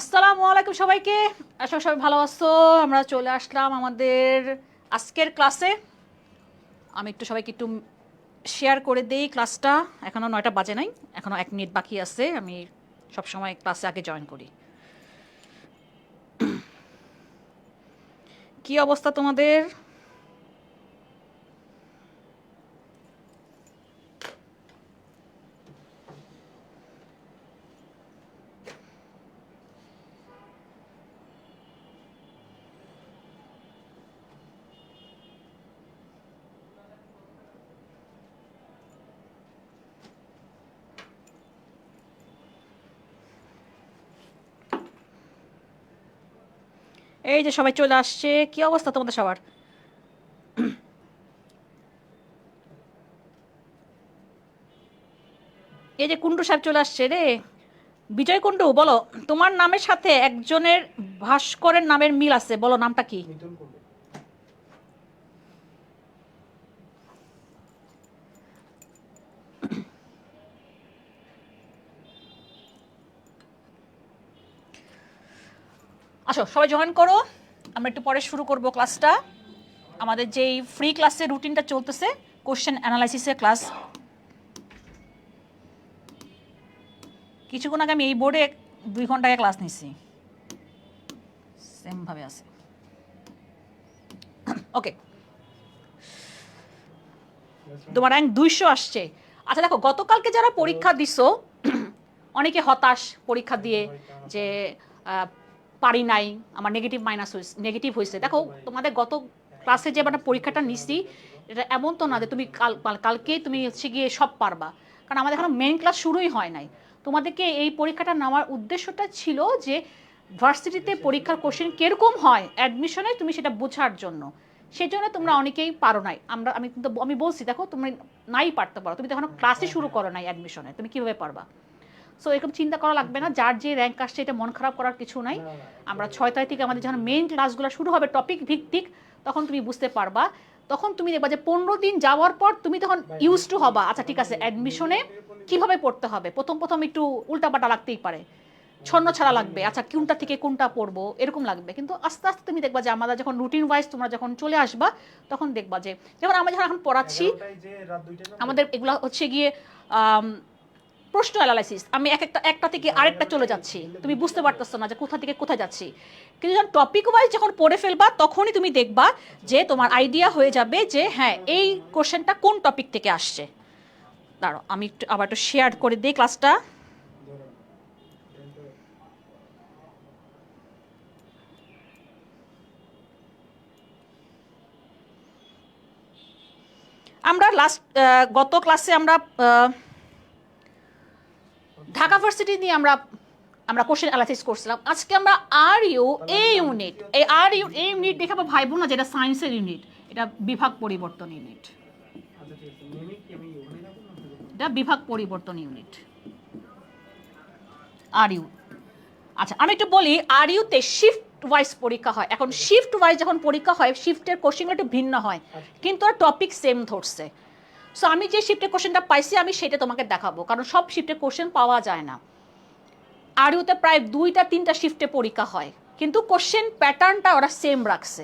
আসসালামু আলাইকুম সবাইকে। আশা করি সবাই ভালো আছো। আমরা চলে আসলাম আমাদের আজকের ক্লাসে। আমি একটু সবাইকে একটু শেয়ার করে দেই ক্লাসটা। এখনও 9টা বাজে নাই, এখনও 1 মিনিট বাকি আছে। আমি সবসময় ক্লাসে আগে জয়েন করি। কি অবস্থা তোমাদের? এই যে সবাই চলে আসছে। কি অবস্থা তোমাদের সবার? এই যে কুন্ডু সাহেব চলে আসছে রে। বিজয় কুন্ডু, বলো তোমার নামের সাথে একজনের ভাস্করের নামের মিল আছে, বলো নামটা কি? আসো সবাই জয়েন করো। আমরা একটু পরে শুরু করব ক্লাসটা। আমাদের যেই ফ্রি ক্লাসের রুটিনটা চলতেছে, কোশ্চেন অ্যানালাইসিসের ক্লাস। কিছুক্ষণ আগে আমি এই বোর্ডে 2 ঘন্টা আগে ক্লাস নিছি, সেমভাবে আছে। ওকে, তোমার র্যাঙ্ক 200 আসছে। আচ্ছা দেখো, গতকালকে যারা পরীক্ষা দিছো অনেকে হতাশ পরীক্ষা দিয়ে, যে পারি নাই, আমার নেগেটিভ হয়েছে। দেখো তোমাদের গত ক্লাসে যে আমরা পরীক্ষাটা নিছি, এটা এমন তো না যে তুমি কালকেই তুমি হচ্ছে গিয়ে সব পারবা, কারণ আমাদের এখনো মেইন ক্লাস শুরুই হয় নাই। তোমাদেরকে এই পরীক্ষাটা নেওয়ার উদ্দেশ্যটা ছিল যে ভার্সিটিতে পরীক্ষার কোশ্চেন কীরকম হয় অ্যাডমিশনে, তুমি সেটা বোঝার জন্য। সেই জন্য তোমরা অনেকেই পারো নাই। আমি বলছি দেখো, তুমি নাই পারতে পারো, তুমি তো এখনো ক্লাসই শুরু করো নাই অ্যাডমিশনে, তুমি কীভাবে পারবা? সো এরকম চিন্তা করা লাগবে না। যার যে র্যাঙ্ক আসছে এটা মন খারাপ করার কিছু নাই। আমরা 6 তারিখ থেকে আমাদের যখন মেইন ক্লাসগুলো শুরু হবে টপিক ভিত্তিক, তখন তুমি বুঝতে পারবা। তখন তুমি দেখবা যে 15 দিন যাওয়ার পর তুমি তখন ইউজ টু হবা। আচ্ছা ঠিক আছে, অ্যাডমিশনে কীভাবে পড়তে হবে। প্রথম একটু উল্টাপাল্টা লাগতেই পারে, ছন্ন ছাড়া লাগবে, আচ্ছা কোনটা থেকে কোনটা পড়বো এরকম লাগবে। কিন্তু আস্তে আস্তে তুমি দেখবা যে আমাদের যখন রুটিন ওয়াইজ তোমরা যখন চলে আসবা, তখন দেখবা যে যেমন আমরা যখন এখন পড়াচ্ছি, আমাদের এগুলো হচ্ছে গিয়ে প্রশ্ন অ্যানালাইসিস। আমি একটা থেকে আরেকটা চলে যাচ্ছি, তুমি বুঝতে পারতেছো না যে কোথা থেকে কোথায় যাচ্ছি। কিন্তু যখন টপিক ওয়াইজ যখন পড়ে ফেলবা, তখনই তুমি দেখবা যে তোমার আইডিয়া হয়ে যাবে যে হ্যাঁ এই কোশ্চেনটা কোন টপিক থেকে আসছে। দাঁড়ো আমি একটু আবার একটু শেয়ার করে দিই ক্লাসটা। আমরা গত ক্লাসে আমরা ঢাকা ভার্সিটি নিয়ে আমরা কোশ্চেন অ্যানালাইসিস করছিলাম। আজকে আমরা আর ইউ এ ইউনিট, এই আর ইউ এ ইউনিট দেখাবো ভাইবো না, যেটা সায়েন্সের ইউনিট, এটা বিভাগ পরিবর্তন ইউনিট। এটা বিভাগ পরিবর্তন ইউনিট আর ইউ। আচ্ছা আমি একটু বলি, আর ইউতে শিফট ওয়াইজ পরীক্ষা হয়। এখন শিফট ওয়াইজ যখন পরীক্ষা হয়, শিফটের কোশ্চেনগুলো একটু ভিন্ন হয়, কিন্তু আর টপিক সেম ধরছে। সো আমি যে শিফটের কোশ্চেনটা পাইছি আমি সেটা তোমাকে দেখাবো, কারণ সব শিফটের কোশ্চেন পাওয়া যায় না। আর ইউতে প্রায় 2-3টা শিফটে পরীক্ষা হয়, কিন্তু কোশ্চেন প্যাটার্নটা ওরা সেম রাখছে।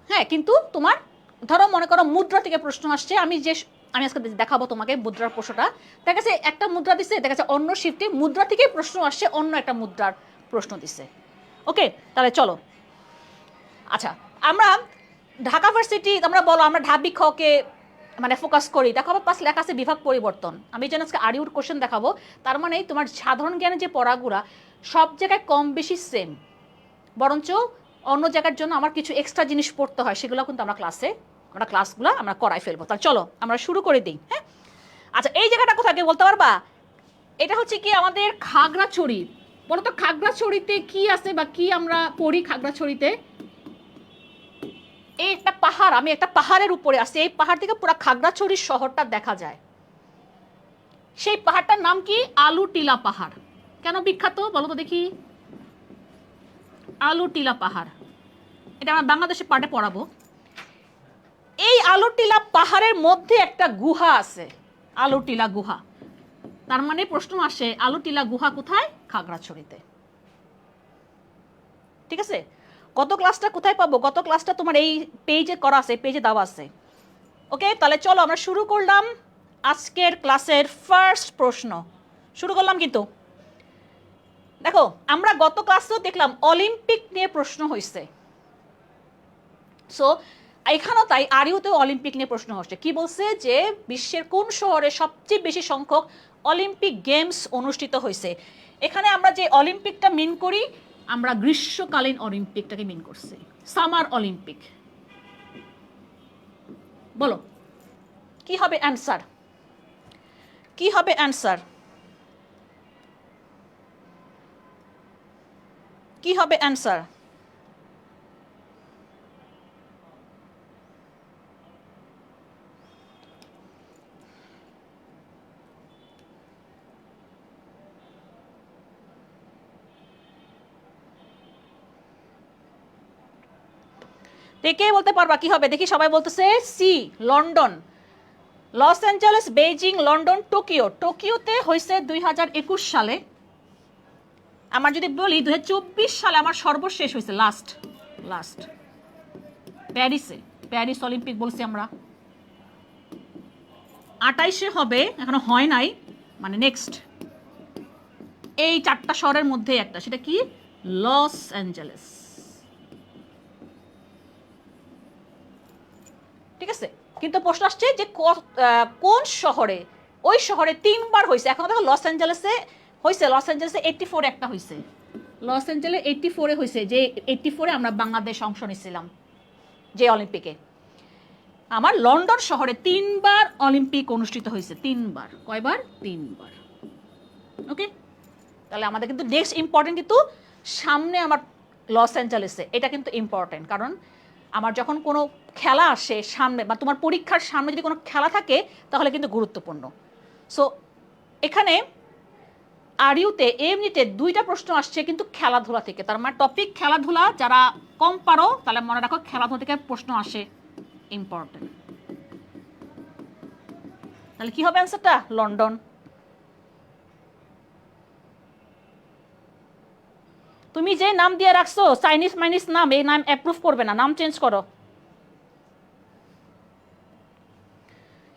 হ্যাঁ, কিন্তু তোমার ধরো মনে করো মুদ্রা থেকে প্রশ্ন আসছে, আমি আজকে দেখাবো তোমাকে মুদ্রার প্রশ্নটা। দেখা গেছে একটা মুদ্রা দিচ্ছে, দেখা যাচ্ছে অন্য শিফটে মুদ্রা থেকেই প্রশ্ন আসছে, অন্য একটা মুদ্রার প্রশ্ন দিচ্ছে। ওকে, তাহলে চলো। আচ্ছা, আমরা ঢাকা ভার্সিটি, আমরা বলো আমরা ঢাবি খকে মানে ফোকাস করি। দেখো আমার পাশে লেখা আছে বিভাগ পরিবর্তন। আমি যেন আজকে আর ইউর কোশ্চেন দেখাবো, তার মানে তোমার সাধারণ জ্ঞানের যে পড়াগুলা সব জায়গায় কম বেশি সেম, বরঞ্চ অন্য জায়গার জন্য আমার কিছু এক্সট্রা জিনিস পড়তে হয়, সেগুলো কিন্তু ক্লাসগুলো আমরা করাই ফেলবো। তাহলে চলো আমরা শুরু করে দিই। হ্যাঁ, আচ্ছা এই জায়গাটা কোথায় কে বলতে পারবা? এটা হচ্ছে কি আমাদের খাগড়াছড়ি। বলো তো খাগড়াছড়িতে কি আছে বা কি আমরা পড়ি খাগড়াছড়িতে? এই একটা পাহাড়, আমি একটা পাহাড়ের উপরে আছি, এই পাহাড় থেকে পুরো খাগড়াছড়ির শহরটা দেখা যায়। সেই পাহাড়টার নাম কি? আলু টিলা পাহাড়। কেন বিখ্যাত বলো তো দেখি? আলু টিলা পাহাড়, এটা আমরা বাংলাদেশের পার্টে পড়াবো। এই আলু টিলা পাহাড়ের মধ্যে একটা গুহা আছে, আলু টিলা গুহা। তার মানে প্রশ্ন আসে আলু টিলা গুহা কোথায়? খাগড়াছড়িতে। ঠিক আছে? গত ক্লাসটা কোথায় পাবো? গত ক্লাসটা তোমার এই পেজে করা আছে, পেজে দেওয়া আছে। ওকে, তাহলে চলো আমরা শুরু করলাম আজকের ক্লাসের ফার্স্ট প্রশ্ন। শুরু করলাম কিন্তু দেখো, আমরা গত ক্লাসেও দেখলাম অলিম্পিক নিয়ে প্রশ্ন হয়েছে। সো এখানেও তাই আরিউতেও অলিম্পিক নিয়ে প্রশ্ন হচ্ছে। কি বলছে যে বিশ্বের কোন শহরে সবচেয়ে বেশি সংখ্যক অলিম্পিক গেমস অনুষ্ঠিত হয়েছে। এখানে আমরা যে অলিম্পিকটা মিন করি, আমরা গ্রীষ্মকালীন অলিম্পিকটাকে মিন করছি, সামার অলিম্পিক। বলো কি হবে অ্যান্সার? কি হবে অ্যান্সার? কি হবে অ্যান্সার? কে বলতে পারবা কি হবে? দেখি সবাই বলতেছে সি, London. Los Angeles, Beijing, London, Tokyo. টোকিওতে হয়েছে 2021 সালে। আমার যদি বলি 2024 সালে আমার সর্বশেষ হয়েছে লাস্ট প্যারিসে। প্যারিস অলিম্পিক বলছি আমরা। 28-এ হবে, এখনো হয় নাই, মানে নেক্সট। এই 4টা শহরের মধ্যে একটা, সেটা কি? Los Angeles. ঠিক আছে, কিন্তু প্রশ্ন আসছে যে কোন শহরে? ওই শহরে 3বার হয়েছে। এখন দেখো লস অ্যাঞ্জেলেসে হয়েছে, লস অ্যাঞ্জেলেসে 84 একটা হয়েছে, লস অ্যাঞ্জেলেস 84-এ হয়েছে, যে 84-এ আমরা বাংলাদেশ অংশ নিয়েছিলাম যে অলিম্পিকে। আমার লন্ডন শহরে 3বার অলিম্পিক অনুষ্ঠিত হয়েছে, 3বার। কয়বার? 3বার। ওকে, তাহলে আমাদের কিন্তু নেক্সট ইম্পর্টেন্ট কিন্তু সামনে আমার লস অ্যাঞ্জেলেসে, এটা কিন্তু ইম্পর্টেন্ট। কারণ আমার যখন কোনো খেলা আসে সামনে, বা তোমার পরীক্ষার সামনে যদি কোনো খেলা থাকে, তাহলে কিন্তু গুরুত্বপূর্ণ। সো এখানে আরিউতে এমনিতে 2টা প্রশ্ন আসছে কিন্তু খেলাধুলা থেকে। তার মানে টপিক খেলাধুলা। যারা কম পারো তাহলে মনে রাখো খেলাধুলা থেকে প্রশ্ন আসে, ইম্পর্টেন্ট। তাহলে কি হবে অ্যান্সারটা? লন্ডন। তুমি যে নাম দিয়ে রাখছো চাইনিজ মাইনিজ নাম, এই নাম অ্যাপ্রুভ করবে না, নাম চেঞ্জ করো।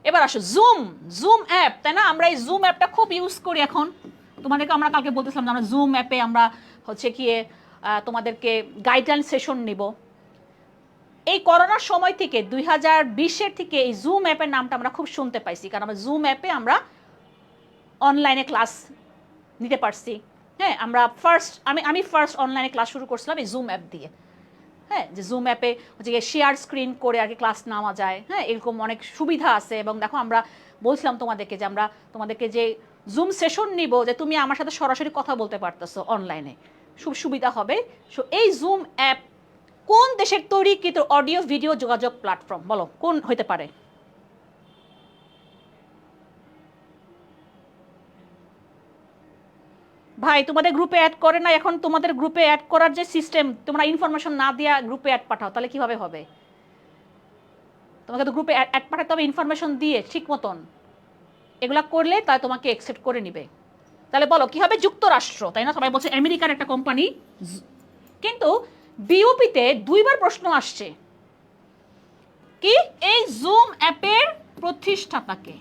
এবার আসো জুম অ্যাপ, তাই না? আমরা এই জুম অ্যাপটা খুব ইউজ করি এখন। তোমাদেরকে আমরা কালকে বলতেছিলাম যে আমরা জুম অ্যাপে আমরা হচ্ছে কি তোমাদেরকে গাইডলাইন সেশন নিব। এই করোনার সময় থেকে 2020-এর থেকে এই জুম অ্যাপের নামটা আমরা খুব শুনতে পাইছি, কারণ আমরা জুম অ্যাপে আমরা অনলাইনে ক্লাস নিতে পারছি। হ্যাঁ, আমরা আমি ফার্স্ট অনলাইনে ক্লাস শুরু করছিলাম এই জুম অ্যাপ দিয়ে। হ্যাঁ, যে জুম অ্যাপে হচ্ছে গিয়ে শেয়ার স্ক্রিন করে আর কি ক্লাস নেওয়া যায়। হ্যাঁ, এরকম অনেক সুবিধা আছে। এবং দেখো আমরা বলছিলাম তোমাদেরকে যে আমরা তোমাদেরকে যে জুম সেশন নিব, যে তুমি আমার সাথে সরাসরি কথা বলতে পারতেছো অনলাইনে, খুব সুবিধা হবে। সো এই জুম অ্যাপ কোন দেশের তৈরিকৃত অডিও ভিডিও যোগাযোগ প্ল্যাটফর্ম? বলো কোন হতে পারে? ভাই তোমাদের গ্রুপে অ্যাড করে না এখন। তোমাদের গ্রুপে অ্যাড করার যে সিস্টেম, তোমরা ইনফরমেশন না দিয়া গ্রুপে অ্যাড পাঠাও, তাহলে কিভাবে হবে? তোমাকে তো গ্রুপে অ্যাড পাঠাতে হবে ইনফরমেশন দিয়ে ঠিক মতন। এগুলা করলে তাই তোমাকে অ্যাকসেপ্ট করে নিবে। তাহলে বলো কি হবে? যুক্তরাষ্ট্র, তাই না? সবাই বলছে আমেরিকার একটা কোম্পানি। কিন্তু বিওপিতে 2বার প্রশ্ন আসছে কি এই জুম অ্যাপের প্রতিষ্ঠাতাকে?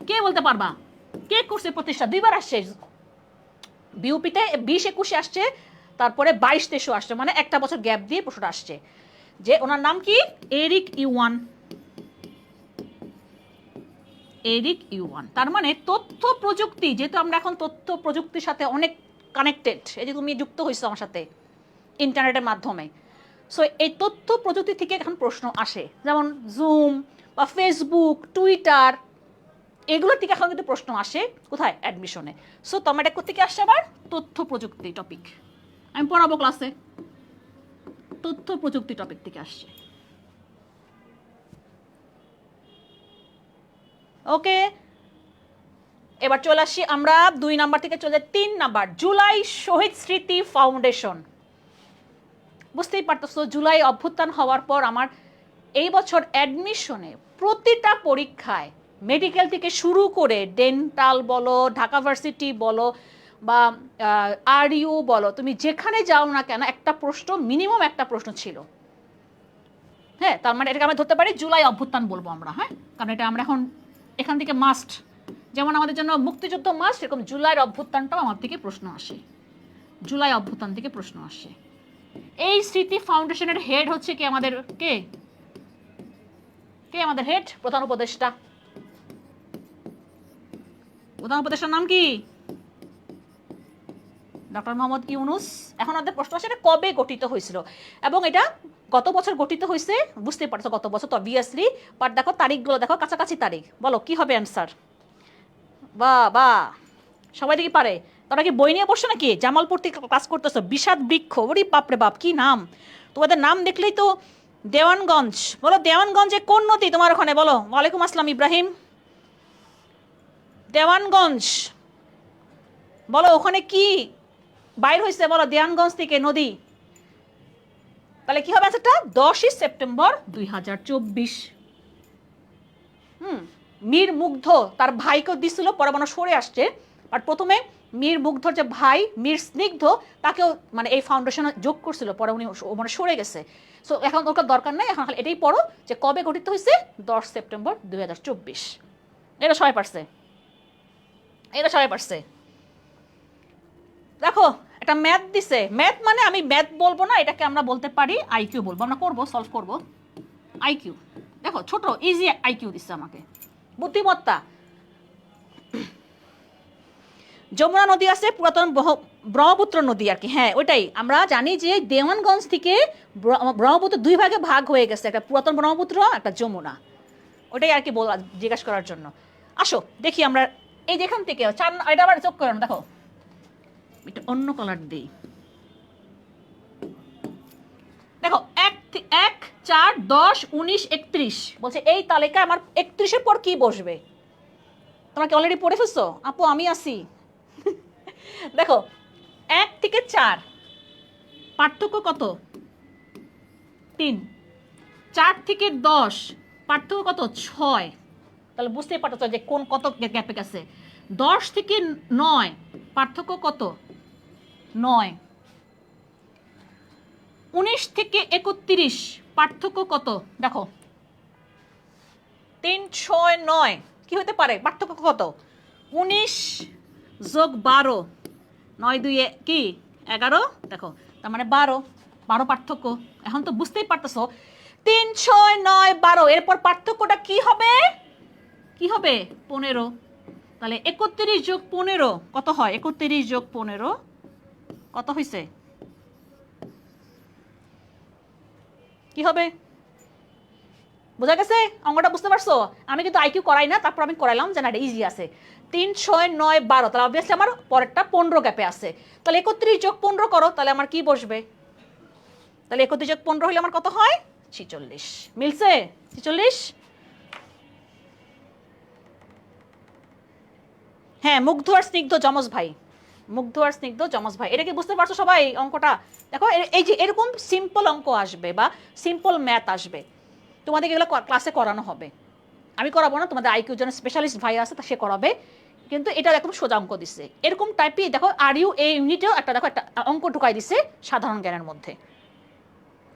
কে বলতে পারবা? কে করছে প্রতিষ্ঠা? 2বার আসছে বিওপিতে, 20-21-এ আসছে, তারপরে 22-23-এও আসছে, মানে একটা বছর গ্যাপ দিয়ে প্রশ্নটা আসছে। যে ওনার নাম কি? Eric yuan. Eric yuan. তার মানে তথ্য প্রযুক্তি, যেহেতু আমরা এখন তথ্য প্রযুক্তির সাথে অনেক কানেক্টেড, এই যে তুমি যুক্ত হয়েছো আমার সাথে ইন্টারনেটের মাধ্যমে। সো এই তথ্য প্রযুক্তি থেকে এখন প্রশ্ন আসে, যেমন জুম বা ফেসবুক, টুইটার, এগুলোর থেকে এখন কিন্তু প্রশ্ন আসে কোথায়? অ্যাডমিশনে। সো তোমার এটা কোথেকে আসছে? আবার তথ্য প্রযুক্তি টপিক আমি পড়াবো ক্লাসে, তথ্য প্রযুক্তি টপিক থেকে আসছে। ওকে, এবার চলে আসি আমরা 2 নাম্বার থেকে চলে 3 নাম্বার, জুলাই শহীদ স্মৃতি ফাউন্ডেশন। বুঝতেই পারতেছো জুলাই অভ্যুত্থান হওয়ার পর আমার এই বছর অ্যাডমিশনে প্রতিটা পরীক্ষায় মেডিকেল থেকে শুরু করে ডেন্টাল বলো, ঢাকা ভার্সিটি বলো, বা RU বলো, তুমি যেখানে যাও না কেন একটা প্রশ্ন, মিনিমাম একটা প্রশ্ন ছিল। হ্যাঁ, তার মানে এটাকে আমরা ধরতে পারি জুলাই অভ্যুত্থান বলবো আমরা। হ্যাঁ, কারণ এটা আমরা এখন এখান থেকে মাস্ট, যেমন আমাদের জন্য মুক্তিযুদ্ধ মাস্ট, এরকম জুলাইয়ের অভ্যুত্থানটাও আমার থেকে প্রশ্ন আসে, জুলাই অভ্যুত্থান থেকে প্রশ্ন আসে। এই স্মৃতি ফাউন্ডেশনের হেড হচ্ছে কি আমাদের, কে কে আমাদের হেড? প্রধান উপদেষ্টা। প্রধান উপদেষ্টার নাম কি? ডক্টর মোহাম্মদ ইউনুস। এখন আমাদের প্রশ্ন আসে এটা কবে গঠিত হয়েছিল, এবং এটা গত বছর গঠিত হয়েছে, বুঝতে পারছো গত বছর তো অবভিয়াসলি, বাট দেখো তারিখগুলো দেখো কাছাকাছি তারিখ, বলো কি হবে অ্যান্সার? বা সবাই দেখি পারে। তোমরা কি বই নিয়ে বসছো নাকি? জামালপুর থেকে ক্লাস করতেছো, বিষাদ বৃক্ষ, ওরে বাপরে বাপ কি নাম তোমাদের! নাম দেখলেই তো দেওয়ানগঞ্জ। বলো দেওয়ানগঞ্জে কোন নদী তোমার ওখানে? বলো। ওয়ালাইকুম আসসালাম ইব্রাহিম। দেওয়ানগঞ্জ, বলো ওখানে কি বাইর হয়েছে? বলো দেওয়ানগঞ্জ থেকে নদী। তাহলে কি হবে আচ্ছা? 10ই সেপ্টেম্বর 2024। মীর মুগ্ধ তার ভাইকে দিছিল, পরে মানে সরে আসছে, বাট প্রথমে মীর মুগ্ধর যে ভাই মীর স্নিগ্ধ তাকেও মানে এই ফাউন্ডেশনে যোগ করছিল, পরে উনি মানে সরে গেছে। সো এখন ওর দরকার নেই, এখন এটাই পড়ো যে কবে গঠিত হয়েছে, 10 সেপ্টেম্বর 2024। এটা সবাই পারছে, এটা সবাই পারছে। দেখো একটা ম্যাথ দিছে, ম্যাথ মানে আমি ম্যাথ বলবো না, এটাকে আমরা বলতে পারি আইকিউ বলবো, আমরা করবো, সলভ করবো আইকিউ। দেখো ছোট ইজি আইকিউ দিচ্ছে আমাকে, বুদ্ধিমত্তা। যমুনা নদী আছে, পুরাতন ব্রহ্মপুত্র নদী আর কি। হ্যাঁ ওইটাই, আমরা জানি যে দেওয়ানগঞ্জ থেকে ব্রহ্মপুত্র দুই ভাগে ভাগ হয়ে গেছে, একটা পুরাতন ব্রহ্মপুত্র, একটা যমুনা। ওইটাই আর কি জিজ্ঞাসা করার জন্য। আসো দেখি আমরা এই যেখান থেকে এটা আবার চোখ করে দেখো, এটা অন্য কালার দিই। দেখো 1, 4, 10, 19, 31 বলছে এই তালিকায় আমার 31-এর পর কি বসবে? তোমরা কি অলরেডি পড়ে ফেলছো? আপু আমি আসি। দেখো 1 থেকে 4 পার্থক্য কত? 3। 4 থেকে 10 পার্থক্য কত? 6। তাহলে বুঝতেই পারছো যে কোন কত গ্যাপে গেছে। 10 থেকে 9 পার্থক্য কত? 9। 19 থেকে 31 পার্থক্য কত? দেখো 3, 6, 9 কি হতে পারে? পার্থক্য কত? 19 যোগ 12, 9 2 কি 11, দেখো তার মানে 12 পার্থক্য। এখন তো বুঝতেই পারতেছো 3, 6, 9, 12, এরপর পার্থক্যটা কি হবে? কি হবে? 15। তাহলে 31 যোগ 15 কত হয়? 31 যোগ 15 কত হয়েছে? কি হবে? বোঝা গেছে? অঙ্কটা বুঝতে পারছো? আমি কিন্তু আইকিউ করাই না, তারপর আমি করাইলাম যে না এটা ইজি আছে। 3, 6, 9, 12, তাহলে অবভিয়াসলি আমার পরেরটা 15 গ্যাপে আছে। তাহলে 31 যোগ 15 করো, তাহলে আমার কি বসবে? তাহলে 31 যোগ 15 হলে আমার কত হয়? 46। মিলছে? 46। হ্যাঁ, মুগ্ধ আর স্নিগ্ধ যমজ ভাই, মুগ্ধ আর স্নিগ্ধ যমজ ভাই। এটা কি বুঝতে পারছো সবাই অঙ্কটা? দেখো এই যে এরকম সিম্পল অঙ্ক আসবে বা সিম্পল ম্যাথ আসবে, তোমাদেরকে এগুলো ক্লাসে করানো হবে। আমি করাবো না, তোমাদের আইকিউ জন্য স্পেশালিস্ট ভাই আছে, তা সে করাবে। কিন্তু এটা একদম সোজা অঙ্ক দিচ্ছে, এরকম টাইপই। দেখো RU এই ইউনিটেও একটা দেখো একটা অঙ্ক ঢুকাই দিছে সাধারণ জ্ঞানের মধ্যে,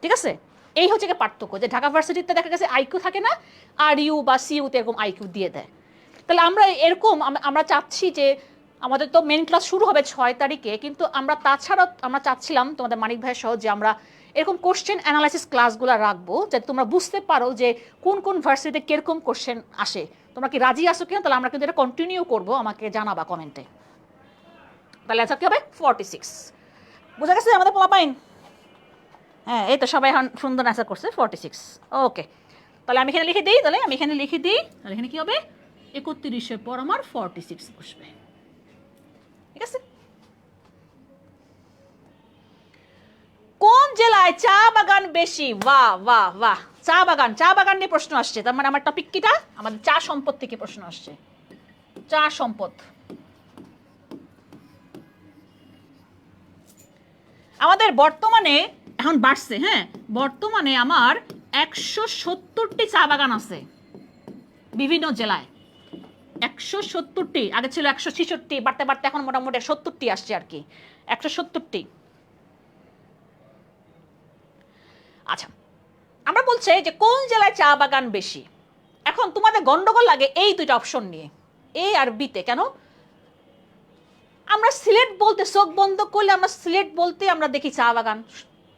ঠিক আছে? এই হচ্ছে কি পার্থক্য, যে ঢাকা ভার্সিটিতে দেখা গেছে আইকিউ থাকে না, RU বা CU-তে এরকম আইকিউ দিয়ে দেয়। তাহলে আমরা এরকম আমরা চাচ্ছি যে আমাদের তো মেন ক্লাস শুরু হবে 6 তারিখে, কিন্তু আমরা তাছাড়াও আমরা চাচ্ছিলাম তোমাদের মানিক ভাইয়ের সহ যে আমরা এরকম কোশ্চেন অ্যানালাইসিস ক্লাসগুলো রাখবো, যাতে তোমরা বুঝতে পারো যে কোন কোন ভার্সিটিতে কিরকম কোশ্চেন আসে। তোমরা কি রাজি আসো কিনা? তাহলে আমরা কিন্তু এটা কন্টিনিউ করবো, আমাকে জানাবা কমেন্টে। তাহলে আচ্ছা কী হবে? 46। বোঝা গেছে আমাদের পোলাপাইন? হ্যাঁ এই তো সবাই এখন সুন্দর অ্যান্সার করছে, 46। ওকে, তাহলে আমি এখানে লিখে দিই, তাহলে এখানে কি হবে? 31-এর পর আমার 46 বসবে, ঠিক আছে? কোন জেলায় চা বাগান বেশি? বাহ বাহ বাহ, চা বাগান নিয়ে প্রশ্ন আসছে। তার মানে আমার টপিক কিটা? আমাদের চা সম্পদ থেকে প্রশ্ন আসছে। চা সম্পদ আমাদের বর্তমানে এখন বাড়ছে। হ্যাঁ, বর্তমানে আমার 170টি চা বাগান আছে বিভিন্ন জেলায়। 170টি, আগে ছিল 166, বাড়তে বাড়তে এখন মোটামুটি 70টি আসছে আর কি, 170টি। আচ্ছা, আমরা বলছে যে কোন জেলায় চা বাগান বেশি। এখন তোমাদের গন্ডগোল লাগে এই দুইটা অপশন নিয়ে, এ আর বিতে। কেন? আমরা সিলেট বলতে চোখ বন্ধ করলে আমরা সিলেট বলতে আমরা দেখি চা বাগান,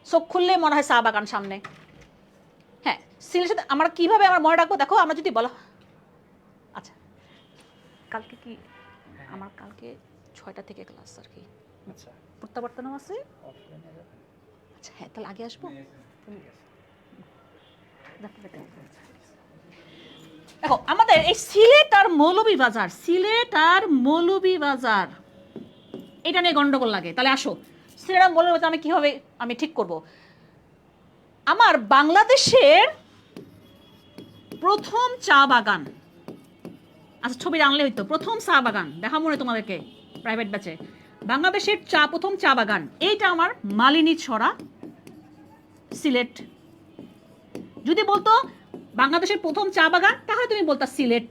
চোখ খুললে মনে হয় চা বাগান সামনে। হ্যাঁ, সিলেট আমরা কিভাবে আমার মনে রাখবো, দেখো আমরা যদি বলো, আচ্ছা কালকে কি আমার কালকে 6টা থেকে ক্লাস আর কি, প্রত্যাবর্তনও আছে। আচ্ছা হ্যাঁ, তাহলে আগে আসবো। দেখো আমাদের এই সিলেট আর মৌলভীবাজার, সিলেট আর মৌলভীবাজার এটা নিয়ে গন্ডগোল লাগে। তাহলে আসো সিলেট আর মৌলভীবাজার আমি কিভাবে আমি ঠিক করব। আমার বাংলাদেশের প্রথম চা বাগান, আচ্ছা ছবি আনলে হইতো, প্রথম চা বাগান দেখা মনে তোমাদেরকে প্রাইভেট ব্যাচে, বাংলাদেশের প্রথম চা বাগান এইটা আমার মালিনী ছড়া সিলেট। যদি বলতো বাংলাদেশের প্রথম চা বাগান তাহলে তুমি বলতা সিলেট,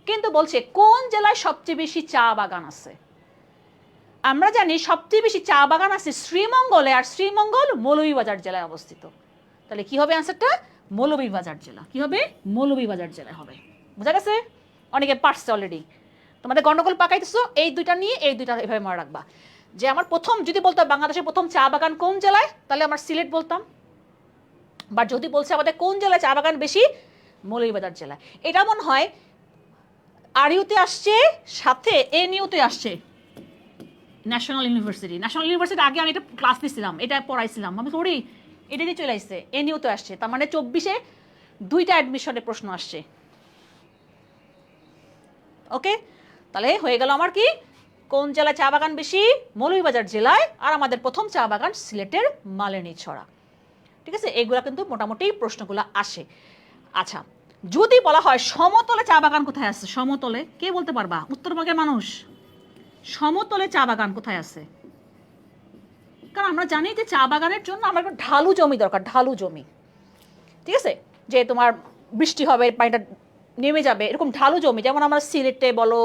কিন্তু বলছে কোন জেলায় সবচেয়ে বেশি চা বাগান আছে। আমরা জানি সবচেয়ে বেশি চা বাগান আছে শ্রীমঙ্গলে, আর শ্রীমঙ্গল মৌলভীবাজার জেলায় অবস্থিত। তাহলে কি হবে অ্যান্সারটা? মৌলভীবাজার জেলা। কি হবে? মৌলভীবাজার জেলায় হবে। বোঝা গেছে? অনেকে পারছে অলরেডি। তোমাদের গন্ডগোল পাকাইতেছো এই দুইটা নিয়ে, এই দুইটা এভাবে মনে রাখবা যে আমার প্রথম যদি বলতো বাংলাদেশের প্রথম চা বাগান কোন জেলায়, তাহলে আমার সিলেট বলতাম। বা যদি বলছে আমাদের কোন জেলায় চা বাগান বেশি, মৌলভীবাজার জেলায়। এটা মনে হয় আর ইউতে আসছে, সাথে এনইউতে আসছে, ন্যাশনাল ইউনিভার্সিটি। ন্যাশনাল ইউনিভার্সিটি আগে আমি এটা ক্লাস নিয়েছিলাম, এটা পড়াইছিলাম আমি, সরি এটা দিয়ে চলে আসছে, এনইউতে আসছে। তার মানে 24-এ 2টা অ্যাডমিশনের প্রশ্ন আসছে। ওকে, তাহলে হয়ে গেল আমার কি, কোন জেলায় চা বাগান বেশি, মৌলভীবাজার জেলায়, আর আমাদের প্রথম চা বাগান সিলেটের মালিনী ছড়া। ঠিক আছে, এগুলা কিন্তু মোটামুটি প্রশ্নগুলো আসে। আচ্ছা, যদি বলা হয় সমতলে চা বাগান কোথায় আছে, সমতলে কে বলতে পারবা? উত্তরবঙ্গের মানুষ, সমতলে চা বাগান কোথায় আছে? কারণ আমরা জানি যে চা বাগানের জন্য আমার একটা ঢালু জমি দরকার, ঢালু জমি। ঠিক আছে, যে তোমার বৃষ্টি হবে পানিটা নেমে যাবে, এরকম ঢালু জমি, যেমন আমরা সিলেটে বলো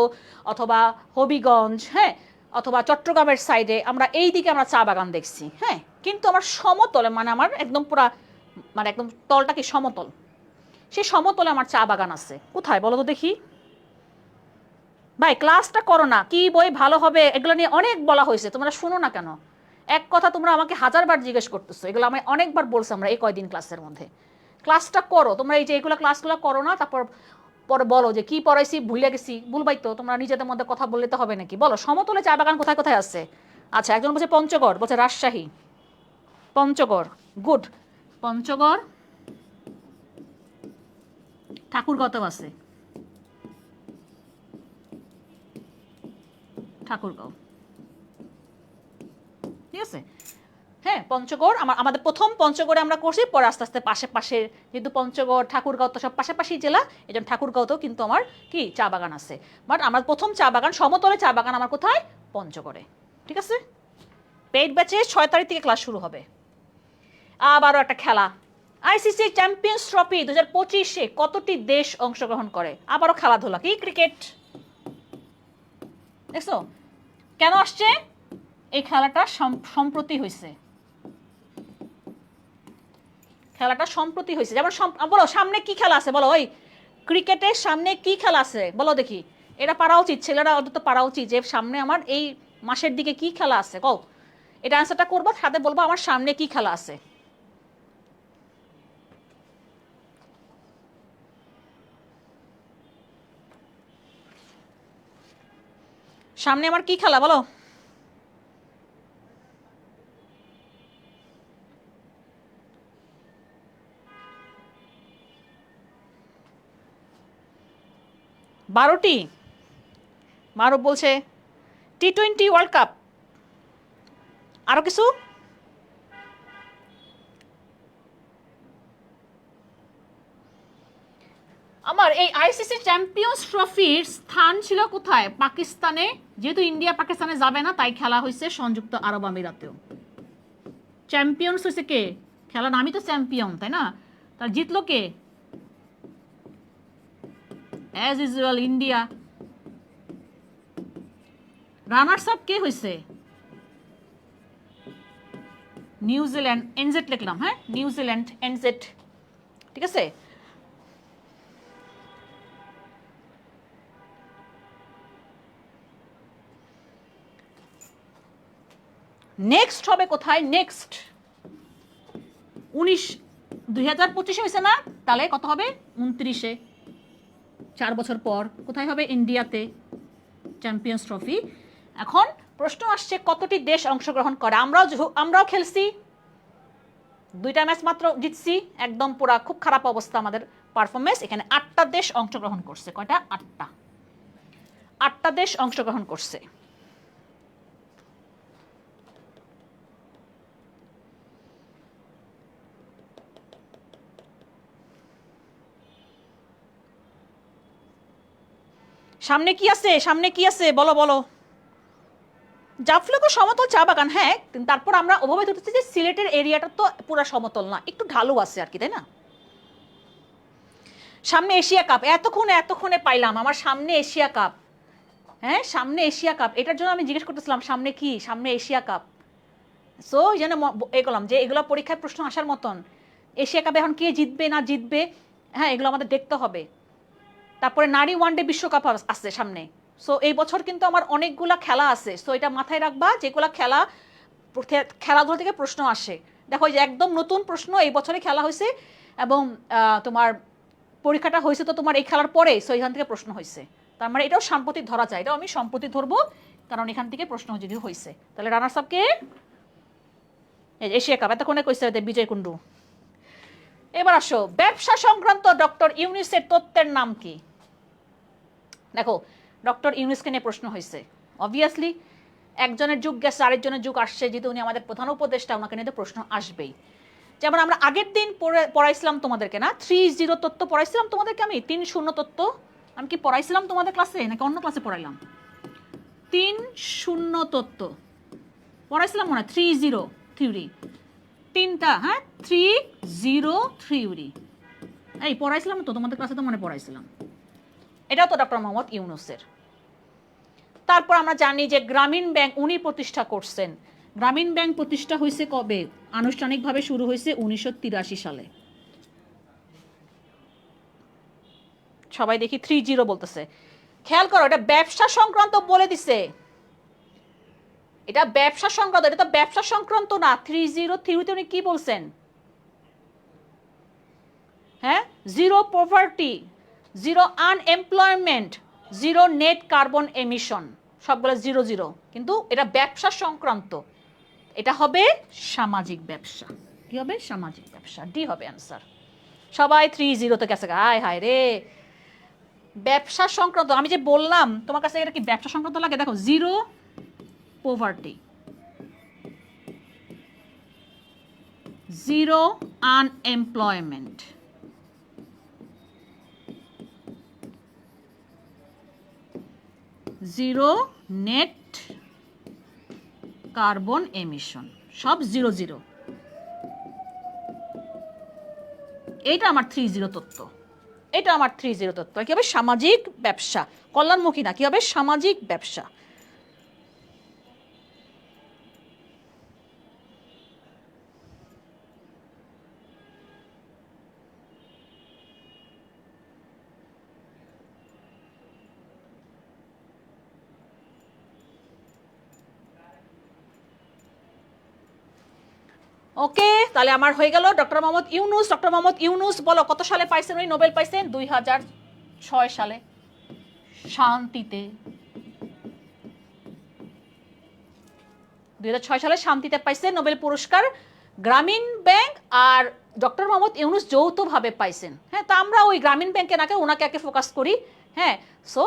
অথবা হবিগঞ্জ, হ্যাঁ, অথবা চট্টগ্রামের সাইডে আমরা এই দিকে আমরা চা বাগান দেখছি। হ্যাঁ, কিন্তু আমার সমতলে, মানে আমার একদম পুরা, মানে একদম তলটা কি সমতল, সেই সমতলে আমার চা বাগান আছে। কোথায় বলো তো দেখি? ভাই ক্লাসটা করো না, কি বই ভালো হবে এগুলো নিয়ে অনেক বলা হয়েছে, তোমরা শুনো না কেন? এক কথা তোমরা আমাকে 1000বার জিজ্ঞেস করতেছো, এগুলো আমি অনেকবার বলছি আমরা এই কয়দিন ক্লাসের মধ্যে। ক্লাসটা করো তোমরা, এই যে এগুলো ক্লাসগুলো করো না, তারপর পরে বলো যে কি পড়াইছি ভুলে গেছি, ভুলবাই তো, তোমরা নিজেদের মধ্যে কথা বললে তো হবে নাকি? বলো সমতলে চা বাগান কোথায় কোথায় আছে? আচ্ছা, একজন বলছে পঞ্চগড়, বলছে রাজশাহী, পঞ্চগড়, গুড, পঞ্চগড়, ঠাকুরগাঁও আছে, ঠাকুরগাঁও, ঠিক আছে। হ্যাঁ, পঞ্চগড় আমাদের প্রথম পঞ্চগড়ে আমরা করছি, পরে আস্তে আস্তে পাশে পাশে, যেহেতু পঞ্চগড় ঠাকুরগাঁও তো সব পাশাপাশি জেলা, এই জন্য ঠাকুরগাঁওতেও কিন্তু আমার কি চা বাগান আছে। বাট আমার প্রথম চা বাগান, সমতলে চা বাগান আমার কোথায়? পঞ্চগড়ে। ঠিক আছে, পেইড ব্যাচে 6 তারিখ থেকে ক্লাস শুরু হবে। আবারও একটা খেলা, আইসিসি চ্যাম্পিয়ন্স ট্রফি 2025-এ কতটি দেশ অংশগ্রহণ করে? আবারও খেলাধুলা, কি ক্রিকেট। দেখছো কেন আসছে? এই খেলাটা সম্প্রতি হয়েছে, খেলাটা সম্প্রতি হয়েছে। যেমন বলো সামনে কি খেলা আছে, বলো ওই ক্রিকেটের সামনে কি খেলা আছে বলো দেখি। এটা পারা উচিত, ছেলেরা অন্তত পারা উচিত যে সামনে আমার এই মাসের দিকে কি খেলা আছে, কও। এটা অ্যান্সারটা করবো, সাথে বলবো আমার সামনে কি খেলা আছে। সামনে আমার কি খেলা বলো? বারোটি। মারুফ বলছে T20 ওয়ার্ল্ড কাপ। আরো কিছু? আমার এই আইসিসি চ্যাম্পিয়ন্স ট্রফির স্থান ছিল কোথায়? পাকিস্তানে। যেহেতু ইন্ডিয়া পাকিস্তানে যাবে না, তাই খেলা হয়েছে সংযুক্ত আরব আমিরাতেও। চ্যাম্পিয়ন্স হয়েছে কে? খেলার নামই তো চ্যাম্পিয়ন, তাই না? তার জিতলো কে? As usual India. Runners up কে হয়েছে? নিউজিল্যান্ড, এনজেড লিখলাম, হ্যাঁ নিউজিল্যান্ড এনজেড, ঠিক আছে। নেক্সট হবে কোথায়? নেক্সট 2025 হয়েছে না, তাহলে কত হবে? 29-এ, 4 বছর পর। কোথায় হবে? ইন্ডিয়াতে, চ্যাম্পিয়ন্স ট্রফি। এখন প্রশ্ন আসছে কতটি দেশ অংশগ্রহণ করে। আমরাও খেলছি, 2টা ম্যাচ মাত্র জিতছি, একদম পুরা খুব খারাপ অবস্থা আমাদের পারফরমেন্স। এখানে 8টা দেশ অংশগ্রহণ করছে। কয়টা? 8টা দেশ অংশগ্রহণ করছে। সামনে কি আছে? সামনে কি আছে? বলো বলো। জাফলক সমতল চা বাগান, হ্যাঁ, তারপর আমরা ওভাবে ধরতেছি যে সিলেটের এরিয়াটা তো পুরা সমতল না, একটু ঢালু আছে আর কি, তাই না? সামনে এশিয়া কাপ, এতক্ষণে পাইলাম আমার সামনে এশিয়া কাপ। হ্যাঁ সামনে এশিয়া কাপ, এটার জন্য আমি জিজ্ঞেস করতেছিলাম সামনে কি, সামনে এশিয়া কাপ। সো এই জন্য এগুলাম যে এগুলো পরীক্ষায় প্রশ্ন আসার মতন। এশিয়া কাপে এখন কে জিতবে না জিতবে, হ্যাঁ এগুলো আমাদের দেখতে হবে। তারপরে নারী ওয়ানডে বিশ্বকাপ আসছে সামনে। সো এই বছর কিন্তু আমার অনেকগুলা খেলা আছে, সো এটা মাথায় রাখবা, যেগুলো খেলাধুলা থেকে প্রশ্ন আসে। দেখো যে একদম নতুন প্রশ্ন এই বছরে খেলা হয়েছে, এবং তোমার পরীক্ষাটা হয়েছে তো তোমার এই খেলার পরে, সো এখান থেকে প্রশ্ন হয়েছে। তার মানে এটাও সাম্প্রতিক ধরা যায়, এটাও আমি সম্প্রতি ধরবো, কারণ এখান থেকে প্রশ্ন যদি হয়েছে। তাহলে রানার্স আপকে এশিয়া কাপ, এতক্ষণে কইছে বিজয় কুন্ডু। এবার আসো, ব্যবসা সংক্রান্ত ডক্টর ইউনিসের তত্ত্বের নাম কি? দেখো ডক্টর ইউনিসকে নিয়ে প্রশ্ন হয়েছে, অবভিয়াসলি একজনের যুগ গেছে আরেকজনের যুগ আসছে, যেহেতু উনি আমাদের প্রধান উপদেষ্টা, ওনাকে নিয়ে তো প্রশ্ন আসবেই। যেমন আমরা আগের দিন পড়াইছিলাম তোমাদেরকে না, 3-0 তত্ত্ব পড়াইছিলাম তোমাদেরকে, আমি 3-0 তত্ত্ব আমি কি পড়াইছিলাম তোমাদের ক্লাসে নাকি অন্য ক্লাসে পড়াইলাম? 3-0 তত্ত্ব পড়াইছিলাম মনে হয়, 3-0 থিওরি, 3টা, হ্যাঁ 3-0 থিওরি, এই পড়াইছিলাম তো তোমাদের ক্লাসে, তো মনে পড়াইছিলাম। এটাও তো ডক্টর মোহাম্মদ ইউনুসের। তারপর আমরা জানি যে গ্রামীণ ব্যাংক উনি প্রতিষ্ঠা করছেন। গ্রামীণ ব্যাংক প্রতিষ্ঠা হয়েছে কবে? আনুষ্ঠানিকভাবে শুরু হয়েছে 1983 সালে। সবাই দেখি 3-0 বলতেছে, খেয়াল করো এটা ব্যবসা সংক্রান্ত বলে দিছে, এটা ব্যবসা সংক্রান্ত, এটা তো ব্যবসা সংক্রান্ত না। 3-0 থিওরিতে উনি কি বলছেন? হ্যাঁ, 0 poverty, 0 unemployment, 0 net carbon emission, সবগুলো 0-0, কিন্তু এটা ব্যবসা সংক্রান্ত, এটা হবে সামাজিক ব্যবসা। কি হবে? সামাজিক ব্যবসা, ডি হবে অ্যান্সার। সবাই 3-0 গেছে, হায় হায় রে, ব্যবসা সংক্রান্ত। আমি যে বললাম তোমার কাছে, এটা কি ব্যবসা সংক্রান্ত লাগে? দেখো 0 poverty, 0 unemployment, 0 net carbon emission, সব 0-0। এইটা আমার 3-0 তত্ত্ব, এটা আমার 3-0 তত্ত্ব। কি হবে? সামাজিক ব্যবসা, কল্যাণমুখী না, কি হবে? সামাজিক ব্যবসা। ওকে, তাহলে আমার হয়ে গেল ডক্টর মোহাম্মদ ইউনুস। ডক্টর মোহাম্মদ ইউনুস বলো কত সালে পাইছেন উনি নোবেল পাইছেন? 2006 সালে, শান্তিতে। 2006 সালে শান্তিতে পাইছেন নোবেল পুরস্কার। গ্রামীণ ব্যাংক আর ডক্টর মোহাম্মদ ইউনুস যৌথভাবে পাইছেন। হ্যাঁ, তা আমরা ওই গ্রামীণ ব্যাংকে নাকি ওনাকে একে ফোকাস করি। হ্যাঁ, সো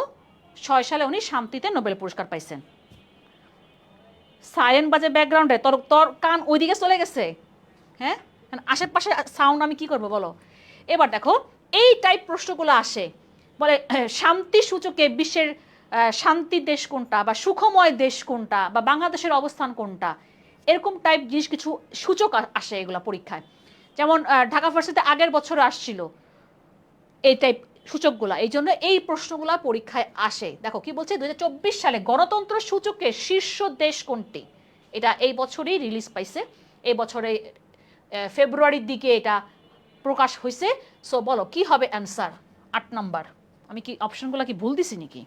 6 সালে উনি শান্তিতে নোবেল পুরস্কার পাইছেন। সাইলেন্ট বাজে ব্যাকগ্রাউন্ডে, তোর তোর কান ওইদিকে চলে গেছে। হ্যাঁ, আশেপাশে সাউন্ড আমি কি করব বলো? এবার দেখো এই টাইপ প্রশ্নগুলো আসে, বলে শান্তি সূচকে বিশ্বের শান্তি দেশ কোনটা, বা সুখময় দেশ কোনটা, বা বাংলাদেশের অবস্থান কোনটা, এরকম টাইপ জিনিস কিছু সূচক আসে এগুলো পরীক্ষায়। যেমন ঢাকা ভার্সিটিতে আগের বছরে আসছিল এই টাইপ সূচকগুলা, এই জন্য এই প্রশ্নগুলা পরীক্ষায় আসে। দেখো কি বলছে, 2024 সালে গণতন্ত্র সূচকের শীর্ষ দেশ কোনটি? এটা এই বছরই রিলিজ পাইছে, এই বছরে ফেব্রুয়ারির দিকে এটা প্রকাশ হয়েছে। সো বলো কি হবে অ্যান্সার? 8 নাম্বার। আমি কি অপশনগুলো কি ভুল দিছি নাকি?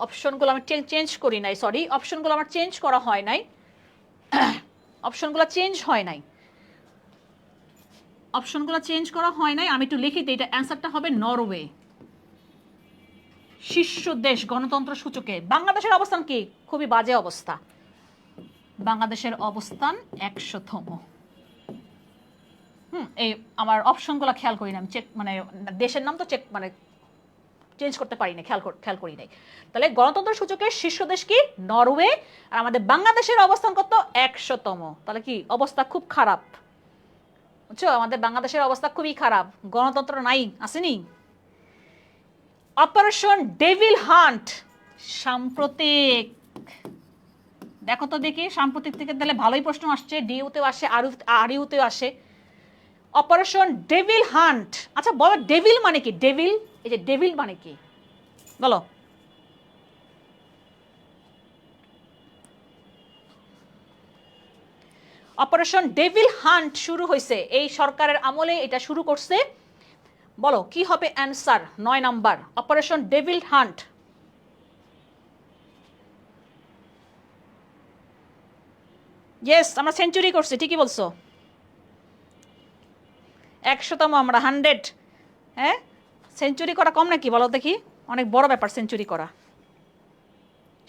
অপশনগুলো আমি চেঞ্জ করি নাই, সরি, অপশনগুলো আমার চেঞ্জ করা হয় নাই, অপশনগুলো চেঞ্জ হয় নাই, অপশনগুলো চেঞ্জ করা হয় নাই। আমি একটু লিখি দিই, এটা অ্যান্সারটা হবে নরওয়ে। শীর্ষ দেশ গণতন্ত্র সূচকে। বাংলাদেশের অবস্থান কি? খুবই বাজে অবস্থা। বাংলাদেশের অবস্থান 100তম। এই আমার অপশনগুলো খেয়াল করি না, আমি চেক মানে দেশের নাম তো চেক মানে চেঞ্জ করতে পারি না, খেয়াল করি নাই। তাহলে গণতন্ত্র সূচকের শীর্ষ দেশ কি? নরওয়ে। আর আমাদের বাংলাদেশের অবস্থান কত? 100তম। তাহলে কি অবস্থা খুব খারাপ, বুঝছো? আমাদের বাংলাদেশের অবস্থা খুবই খারাপ, গণতন্ত্র নাই, আসেনি। অপারেশন ডেভিল হান্ট সাম্প্রতিক, দেখো তো দেখি সাম্প্রতিক থেকে তাহলে ভালোই প্রশ্ন আসছে, ডিইউতেও আসে, আরইউতেও আসে। অপারেশন ডেভিল হান্ট, আচ্ছা বলো ডেভিল মানে কি? ডেভিল, এই যে ডেভিল মানে কি বলো? অপারেশন ডেভিল হান্ট শুরু হয়েছে এই সরকারের আমলে, এটা শুরু করছে। বলো কি হবে answer? 9 number, operation devil hunt. Yes, আমরা সেঞ্চুরি করছি, ঠিকই বলছো। 100তম আমরা, 100। হ্যাঁ, সেঞ্চুরি করা কম নাকি বলো দেখি? অনেক বড় ব্যাপার সেঞ্চুরি করা।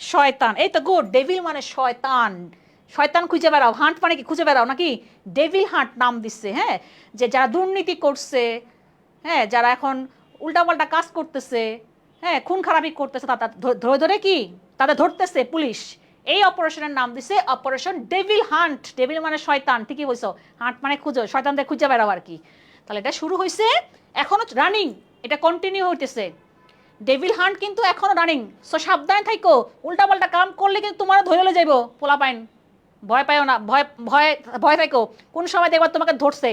শয়তান, এই তো গুড, ডেভিল মানে শয়তান। শয়তান খুঁজে বেড়াও, হান্ট মানে কি? খুঁজে বেড়াও নাকি? ডেভিল হান্ট নাম দিচ্ছে। হ্যাঁ, যে যারা দুর্নীতি করছে, হ্যাঁ, যারা এখন উল্টাপাল্টা কাজ করতেছে, হ্যাঁ, খুন খারাপি করতেছে, ধরে ধরে কি তাদের ধরতেছে পুলিশ। এই অপারেশনের নাম দিছে অপারেশন ডেভিল হান্ট। ডেভিল মানে শয়তান, ঠিকই বলছো। হান্ট মানে খুঁজো, শয়তানদের খুঁজে বেড়াও আর কি। তাহলে এটা শুরু হয়েছে, এখনো রানিং, এটা কন্টিনিউ হইতেছে। ডেভিল হান্ট কিন্তু এখনো রানিং। সো সাবধানে থাইকো, উল্টাপাল্টা কাম করলে কিন্তু তোমার ধরে যাইব পোলাপাইন। ভয় পাইও না, ভয় ভয় ভয় থাইকো। কোন সময় দেখবা তোমাকে ধরছে,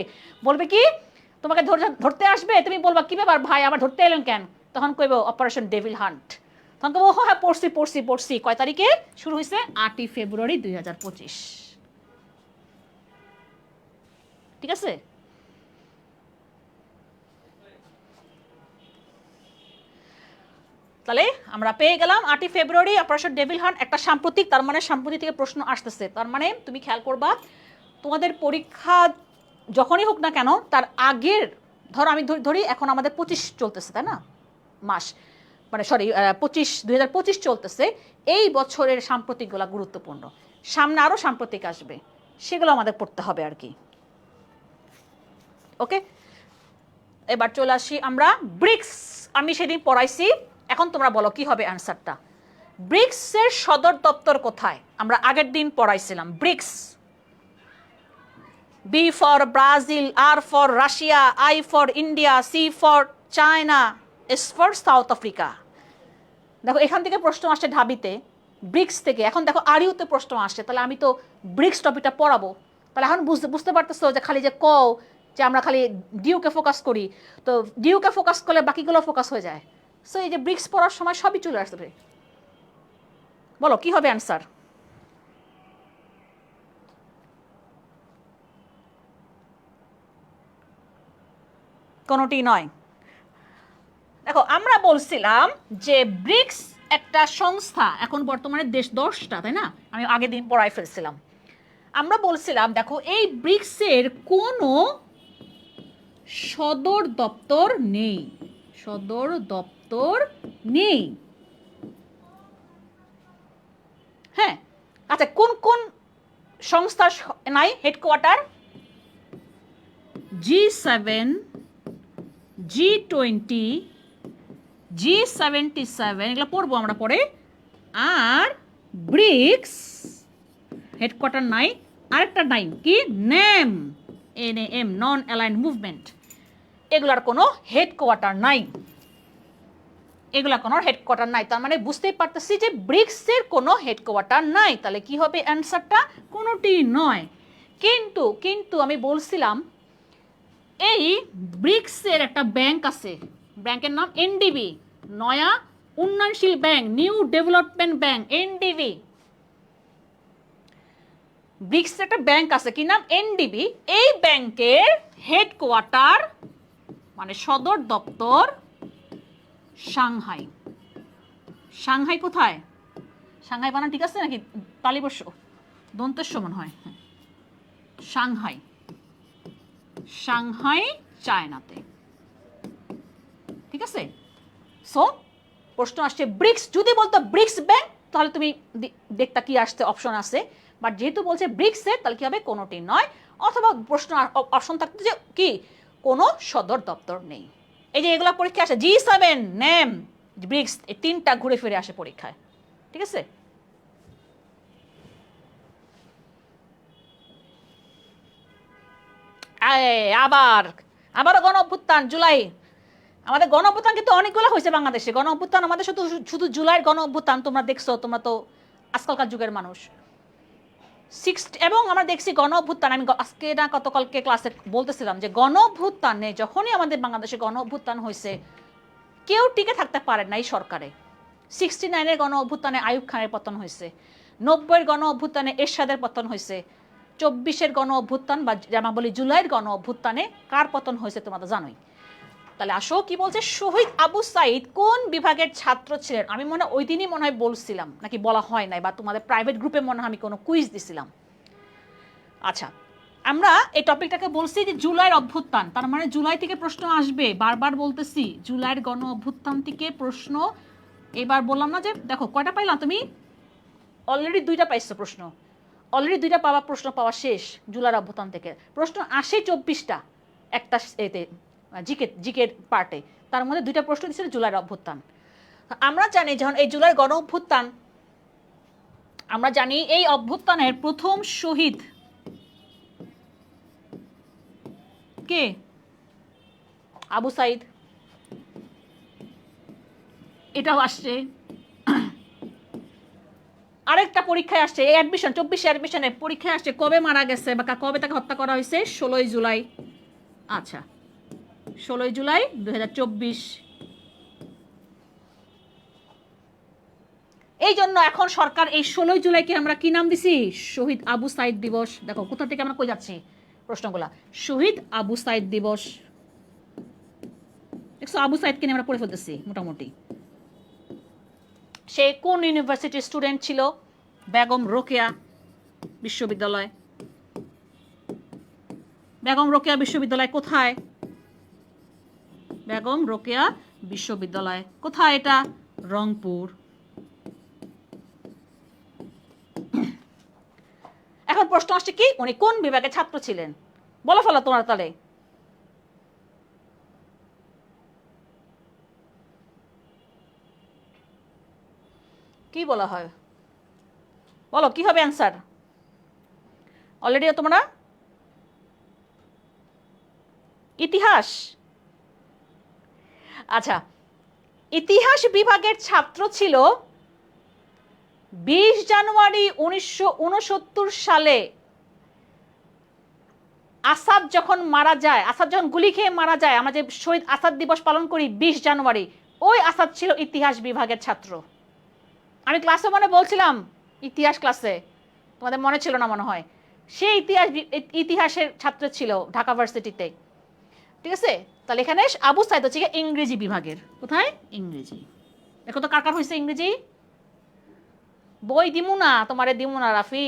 বলবে কি, তোমাকে ধরতে আসবে, তুমি বলবা কি ব্যাপার ভাই, আবার ধরতে এলেন কেন? তখন কইব অপারেশন ডেভিল হান্ট। তখন কইব হ্যাঁ পড়ছি। কয় তারিখে শুরু হয়েছে? 8ই ফেব্রুয়ারি 2025। ঠিক আছে। তাহলে আমরা পেয়ে গেলাম 8ই ফেব্রুয়ারি অপারেশন ডেভিল হান্ট, একটা সাম্প্রতিক, তার মানে সাম্প্রতিক থেকে প্রশ্ন আসতেছে। তার মানে তুমি খেয়াল করবা, তোমাদের পরীক্ষা যখনই হোক না কেন, তার আগের, ধরো আমি ধরি এখন আমাদের 25 চলতেছে, তাই না, মাস, মানে সরি 2025 চলতেছে। এই বছরের সাম্প্রতিকগুলো গুরুত্বপূর্ণ, সামনে আরও সাম্প্রতিক আসবে, সেগুলো আমাদের পড়তে হবে আর কি। ওকে, এবার চলে আসি আমরা ব্রিক্স। আমি সেদিন পড়াইছি, এখন তোমরা বলো কি হবে অ্যান্সারটা। ব্রিক্সের সদর দপ্তর কোথায়? আমরা আগের দিন পড়াইছিলাম BRICS. B for Brazil, R for Russia, I for India, C for China, S for South Africa. দেখো এখান থেকে প্রশ্ন আসছে ঢাবিতে, ব্রিক্স থেকে। এখন দেখো আরিউতে প্রশ্ন আসছে, তাহলে আমি তো ব্রিক্স টপিকটা পড়াবো। তাহলে এখন বুঝতে পারতেছো যে খালি যে যে আমরা খালি ডিউকে ফোকাস করি, তো ডিউকে ফোকাস করলে বাকিগুলো ফোকাস হয়ে যায়। সো এই যে ব্রিক্স পড়ার সময় সবই চলে আসবে। বলো কি হবে অ্যান্সার? কোনোটি নয়। দেখো আমরা বলছিলাম যে ব্রিক্স একটা সংস্থা, এখন বর্তমানে দেশ 10টা, তাই না? আমি আগের দিন পড়াই ফেলছিলাম। আমরা বলছিলাম দেখো এই ব্রিক্সের কোনো সদর দপ্তর নেই, সদর দপ্তর নেই। হ্যাঁ, আচ্ছা কোন কোন সংস্থার নাই হেডকোয়ার্টার? G7, G20, G77, এগুলো পড়বো আমরা পরে। আর ব্রিক্স হেডকোয়ার্টার নাই। আরেকটা নাই কি? NAM, NAM, নন অ্যালাইন্ড মুভমেন্ট। এগুলার কোনো হেডকোয়ার্টার নাই, এগুলা কোনো হেডকোয়ার্টার নাই। তার মানে বুঝতেই পারতেছি যে ব্রিক্সের কোনো হেডকোয়ার্টার নাই। তাহলে কি হবে অ্যান্সারটা? কোনোটি নয়। কিন্তু আমি বলছিলাম এই ব্রিক্সের একটা ব্যাংক আছে, ব্যাংকের নাম এনডিবি, নয়া উন্নয়নশীল bank, new development bank, NDB. ব্রিক্সের একটা ব্যাংক আছে, কি নাম? এনডিবি। এই ব্যাংকের হেডকোয়ার্টার মানে সদর দপ্তর সাংহাই। সাংহাই কোথায়? সাংহাই বানান ঠিক আছে নাকি? তালিবর্ষ দন্তেস্ব মনে হয়। সাংহাই, সাংহাই চায়নাতে, ঠিক আছে। সো প্রশ্ন আসছে ব্রিক্স, যদি বলতো ব্রিক্স ব্যাংক তাহলে তুমি দেখতা কি আসতে অপশন আছে, বাট যেহেতু বলছে ব্রিক্সের তাহলে কি হবে? কোনোটি নয়, অথবা প্রশ্ন অপশন থাকতো যে কি কোনো সদর দপ্তর নেই। এই যে এগুলা পরীক্ষা আসে, G7 নেম ব্রিক্স, এই তিনটা ঘুরে ফিরে আসে পরীক্ষায়, ঠিক আছে। আবারও গণ অভ্যুত্থান জুলাই। আমাদের গণ অভ্যুত্থান কিন্তু অনেকগুলো হয়েছে বাংলাদেশে। গণ অভ্যুত্থান আমাদের শুধু শুধু জুলাইয়ের গণ অভ্যুত্থান তোমরা দেখছো, তোমরা তো আজকালকার যুগের মানুষ। এবং আমরা দেখছি গণ অভ্যুত্থান, আমি আজকে না গতকালকে ক্লাসে বলতেছিলাম যে গণ অভ্যুত্থানে যখনই আমাদের বাংলাদেশে গণ অভ্যুত্থান হয়েছে কেউ টিকে থাকতে পারে না এই সরকারে। 69-এর গণ অভ্যুত্থানে আইয়ুব খানের পতন হয়েছে, 90-এর গণ অভ্যুত্থানে এরশাদের পতন হয়েছে, 24-এর গণ অভ্যুত্থান বা যেমন বলি জুলাইয়ের গণ অভ্যুত্থানে কার পতন হয়েছে তোমরা তো জানোই। তাহলে আসো কি বলছে, শহীদ আবু সাইদ কোন বিভাগের ছাত্র ছিলেন? আমি মনে হয় ওই দিনই মনে হয় বলছিলাম, নাকি বলা হয় নাই, বা তোমাদের প্রাইভেট গ্রুপে মনে হয় আমি কোনো কুইজ দিছিলাম। আচ্ছা, আমরা এই টপিকটাকে বলছি যে জুলাইয়ের অভ্যুত্থান, তার মানে জুলাই থেকে প্রশ্ন আসবে, বারবার বলতেছি জুলাইয়ের গণ অভ্যুত্থান থেকে প্রশ্ন। এবার বললাম না যে দেখো কয়টা পাইলাম তুমি? অলরেডি 2টা পাইছো প্রশ্ন, অলরেডি 2টা প্রশ্ন পাওয়া শেষ জুলাইয়ের অভ্যুত্থান থেকে। প্রশ্ন আসে 24টা একটা এতে জিকের পার্টে, তার মধ্যে 2টা প্রশ্ন দিচ্ছিল জুলাইয়ের অভ্যুত্থান। আমরা জানি যখন এই জুলাইয়ের গণ অভ্যুত্থান, আমরা জানি এই অভ্যুত্থানের প্রথম শহীদ কে? আবু সাইদ। এটাও আসছে। আরেকটা পরীক্ষায় আসছে, এই অ্যাডমিশন 24 অ্যাডমিশনের পরীক্ষায় আসছে কবে মারা গেছে বা কবে তাকে হত্যা করা হয়েছে? 16ই জুলাই। আচ্ছা, 16ই জুলাই 2024। এই জন্য এখন সরকার এই 16ই জুলাইকে আমরা কি নাম দিছি? শহীদ আবু সাইদ দিবস। দেখো কোথা থেকে আমরা কই যাচ্ছি প্রশ্নগুলা। শহীদ আবু সাইদ দিবস, দেখছো আবু সাইদকে নিয়ে আমরা পড়ে ফেলতেছি মোটামুটি। সে কোন ইউনিভার্সিটির স্টুডেন্ট ছিল? বেগম রোকেয়া বিশ্ববিদ্যালয়। বেগম রোকেয়া বিশ্ববিদ্যালয় কোথায়? বেগম রোকেয়া বিশ্ববিদ্যালয় কোথায়? এটা রংপুর। এখন প্রশ্ন আসছে কি উনি কোন বিভাগের ছাত্র ছিলেন? বলো ফেলো তোমরা তাহলে। কি বলা হয় বলো, কি হবে অ্যান্সার? অলরেডি তোমরা ইতিহাস। আচ্ছা, ইতিহাস বিভাগের ছাত্র ছিল 20 জানুয়ারি 1969 সালে আসাদ যখন মারা যায়, আসাদ যখন গুলি খেয়ে মারা যায়, আমরা যে শহীদ আসাদ দিবস পালন করি 20 জানুয়ারি, ওই আসাদ ছিল ইতিহাস বিভাগের ছাত্র। আমি ক্লাসে মনে বলছিলাম, ইতিহাস ক্লাসে, তোমাদের মনে ছিল না মনে হয়, সে ইতিহাসের ছাত্র ছিল ঢাকা ভার্সিটিতে, ঠিক আছে। তাহলে এখানে আবু সাইদ হচ্ছে ইংরেজি বিভাগের। কোথায়? ইংরেজি। দেখো তো কার কার হয়েছে ইংরেজি। বই দিমু না তোমারে, দিমু না রাফি।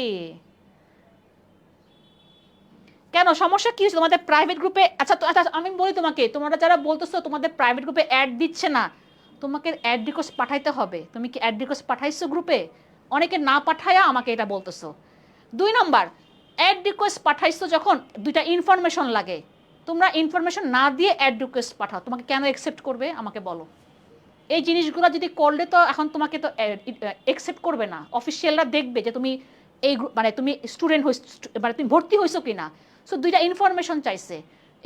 কেন সমস্যা কি হয়েছে তোমাদের প্রাইভেট গ্রুপে? আচ্ছা আমি বলি তোমাকে, তোমরা যারা বলতেছো তোমাদের প্রাইভেট গ্রুপে অ্যাড দিচ্ছে না, তোমাকে অ্যাড রিকোয়েস্ট পাঠাইতে হবে। তুমি কি অ্যাড রিকোয়েস্ট পাঠাইছো গ্রুপে? অনেকে না পাঠায়া আমাকে এটা বলতেছো। 2 নম্বর, অ্যাড রিকোয়েস্ট পাঠাইছো যখন 2টা ইনফরমেশন লাগে, তোমরা ইনফরমেশন না দিয়ে অ্যাড রিকোয়েস্ট পাঠাও, তোমাকে কেন অ্যাকসেপ্ট করবে আমাকে বলো। এই জিনিসগুলো যদি করলে তো এখন তোমাকে তো অ্যাকসেপ্ট করবে না, অফিসিয়ালরা দেখবে যে তুমি এই মানে তুমি স্টুডেন্ট মানে তুমি ভর্তি হয়েছো কিনা। সো 2টা ইনফরমেশন চাইছে,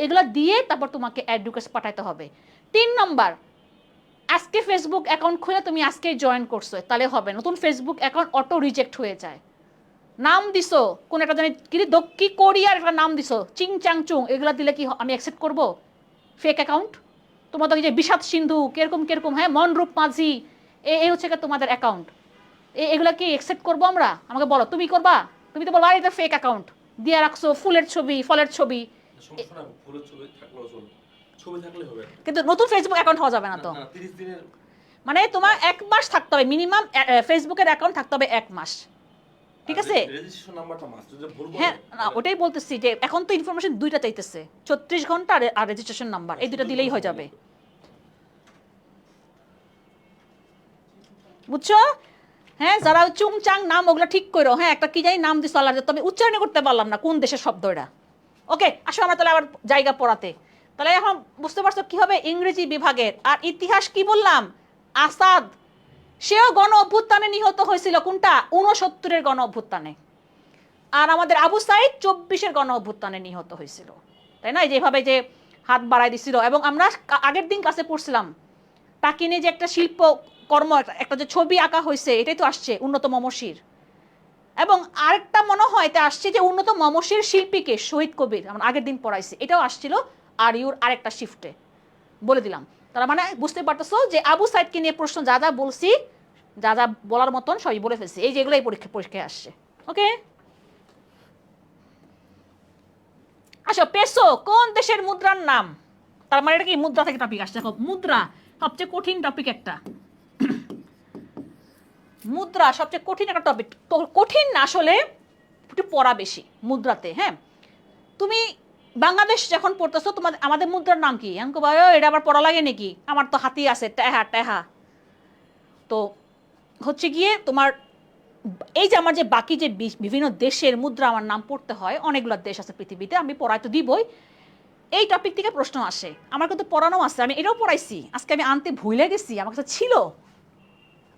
এগুলো দিয়ে তারপর তোমাকে অ্যাড রিকোয়েস্ট পাঠাইতে হবে। 3 নম্বর, আজকে ফেসবুক অ্যাকাউন্ট খুলে তুমি আজকেই জয়েন করছো তাহলে হবে, নতুন ফেসবুক অ্যাকাউন্ট অটো রিজেক্ট হয়ে যায়। নাম দিছো কোন একটা জানি কি কোরিয়ার একটা নাম দিছো চিং চাং চুং, এগুলা দিলে কি আমি অ্যাকসেপ্ট করব ফেক অ্যাকাউন্ট? তোমার তো যে বিষাদ সিন্ধু কিরকম কিরকম, হ্যাঁ মনরূপ মাঝি, এই হচ্ছে তোমাদের অ্যাকাউন্ট, এগুলা কি অ্যাকসেপ্ট করবো আমরা? আমাকে বলো, তুমি করবা? তুমি তো বলবা এটা ফেক অ্যাকাউন্ট দিয়ে রাখছো, ফুলের ছবি ফলের ছবি, কিন্তু নতুন ফেসবুক অ্যাকাউন্ট হওয়া যাবে না তো। মানে তোমার 1 মাস থাকতে হবে মিনিমাম, ফেসবুকের অ্যাকাউন্ট থাকতে হবে 1 মাস, ঠিক আছে? হ্যাঁ না ওটাই বলতেছি যে এখন তো ইনফরমেশন দুইটা চাইতেছে, 36 ঘন্টা আর রেজিস্ট্রেশন নাম্বার, এই দুটো দিলেই হয়ে যাবে, বুঝছো? হ্যাঁ যারা চুংচাং নাম ওগুলো ঠিক করো, হ্যাঁ একটা কি জানি নাম দিছো আল্লাহ, তবে উচ্চারণ করতে পারলাম না কোন দেশের শব্দ এটা। ওকে আসো আমরা তাহলে আবার জায়গা পড়াতে, তাহলে এখন বুঝতে পারছো কি হবে ইংরেজি বিভাগের। আর ইতিহাস কি বললাম, আসাদ সেও গণ অভ্যুত্থানে নিহত হয়েছিল, কোনটা 69-এর গণ অভ্যুত্থানে, আর আমাদের আবু সাইদ 24-এর গণ অভ্যুত্থানে নিহত হয়েছিল, তাই না? যেভাবে যে হাত বাড়াই দিছিল, এবং আমরা আগের দিন কাছে পড়ছিলাম টাকিনে যে একটা শিল্প কর্ম, একটা যে ছবি আঁকা হয়েছে, এটাই তো আসছে উন্নত মমশির, এবং আরেকটা মনে হয় এটা আসছে যে উন্নত মমশির শিল্পীকে শহীদ কবির, আমরা আগের দিন পড়াইছি, এটাও আসছিল আর ইউর আরেকটা শিফটে বলে দিলাম। তার মানে বুঝতে পারতেছো যে আবু সাইদকে নিয়ে প্রশ্ন যা যা বলছি, যা যা বলার মতন সবই বলে ফেলছি, এই যেগুলো এই পরীক্ষায় আসছে। ওকে আচ্ছা, পেসো কোন দেশের মুদ্রার নাম? তার মানে এটা কি মুদ্রা থেকে টপিক আসছে? দেখো মুদ্রা সবচেয়ে কঠিন টপিক একটা, মুদ্রা সবচেয়ে কঠিন একটা টপিক, কঠিন না আসলে একটু পড়া বেশি মুদ্রাতে। হ্যাঁ তুমি বাংলাদেশ যখন পড়তেছো তোমার আমাদের মুদ্রার নাম কি? আমি কব এটা আবার পড়া লাগে নাকি, আমার তো হাতি আছে টেহা টেহা। তো হচ্ছে গিয়ে তোমার এই যে আমার যে বাকি যে বিভিন্ন দেশের মুদ্রা আমার নাম পড়তে হয়, অনেকগুলো দেশ আছে পৃথিবীতে, আমি পড়াই তো দিবই, এই টপিক থেকে প্রশ্ন আসে, আমার কিন্তু পড়ানো আছে, আমি এটাও পড়াইছি, আজকে আমি আনতে ভুলে গেছি, আমার কাছে ছিল,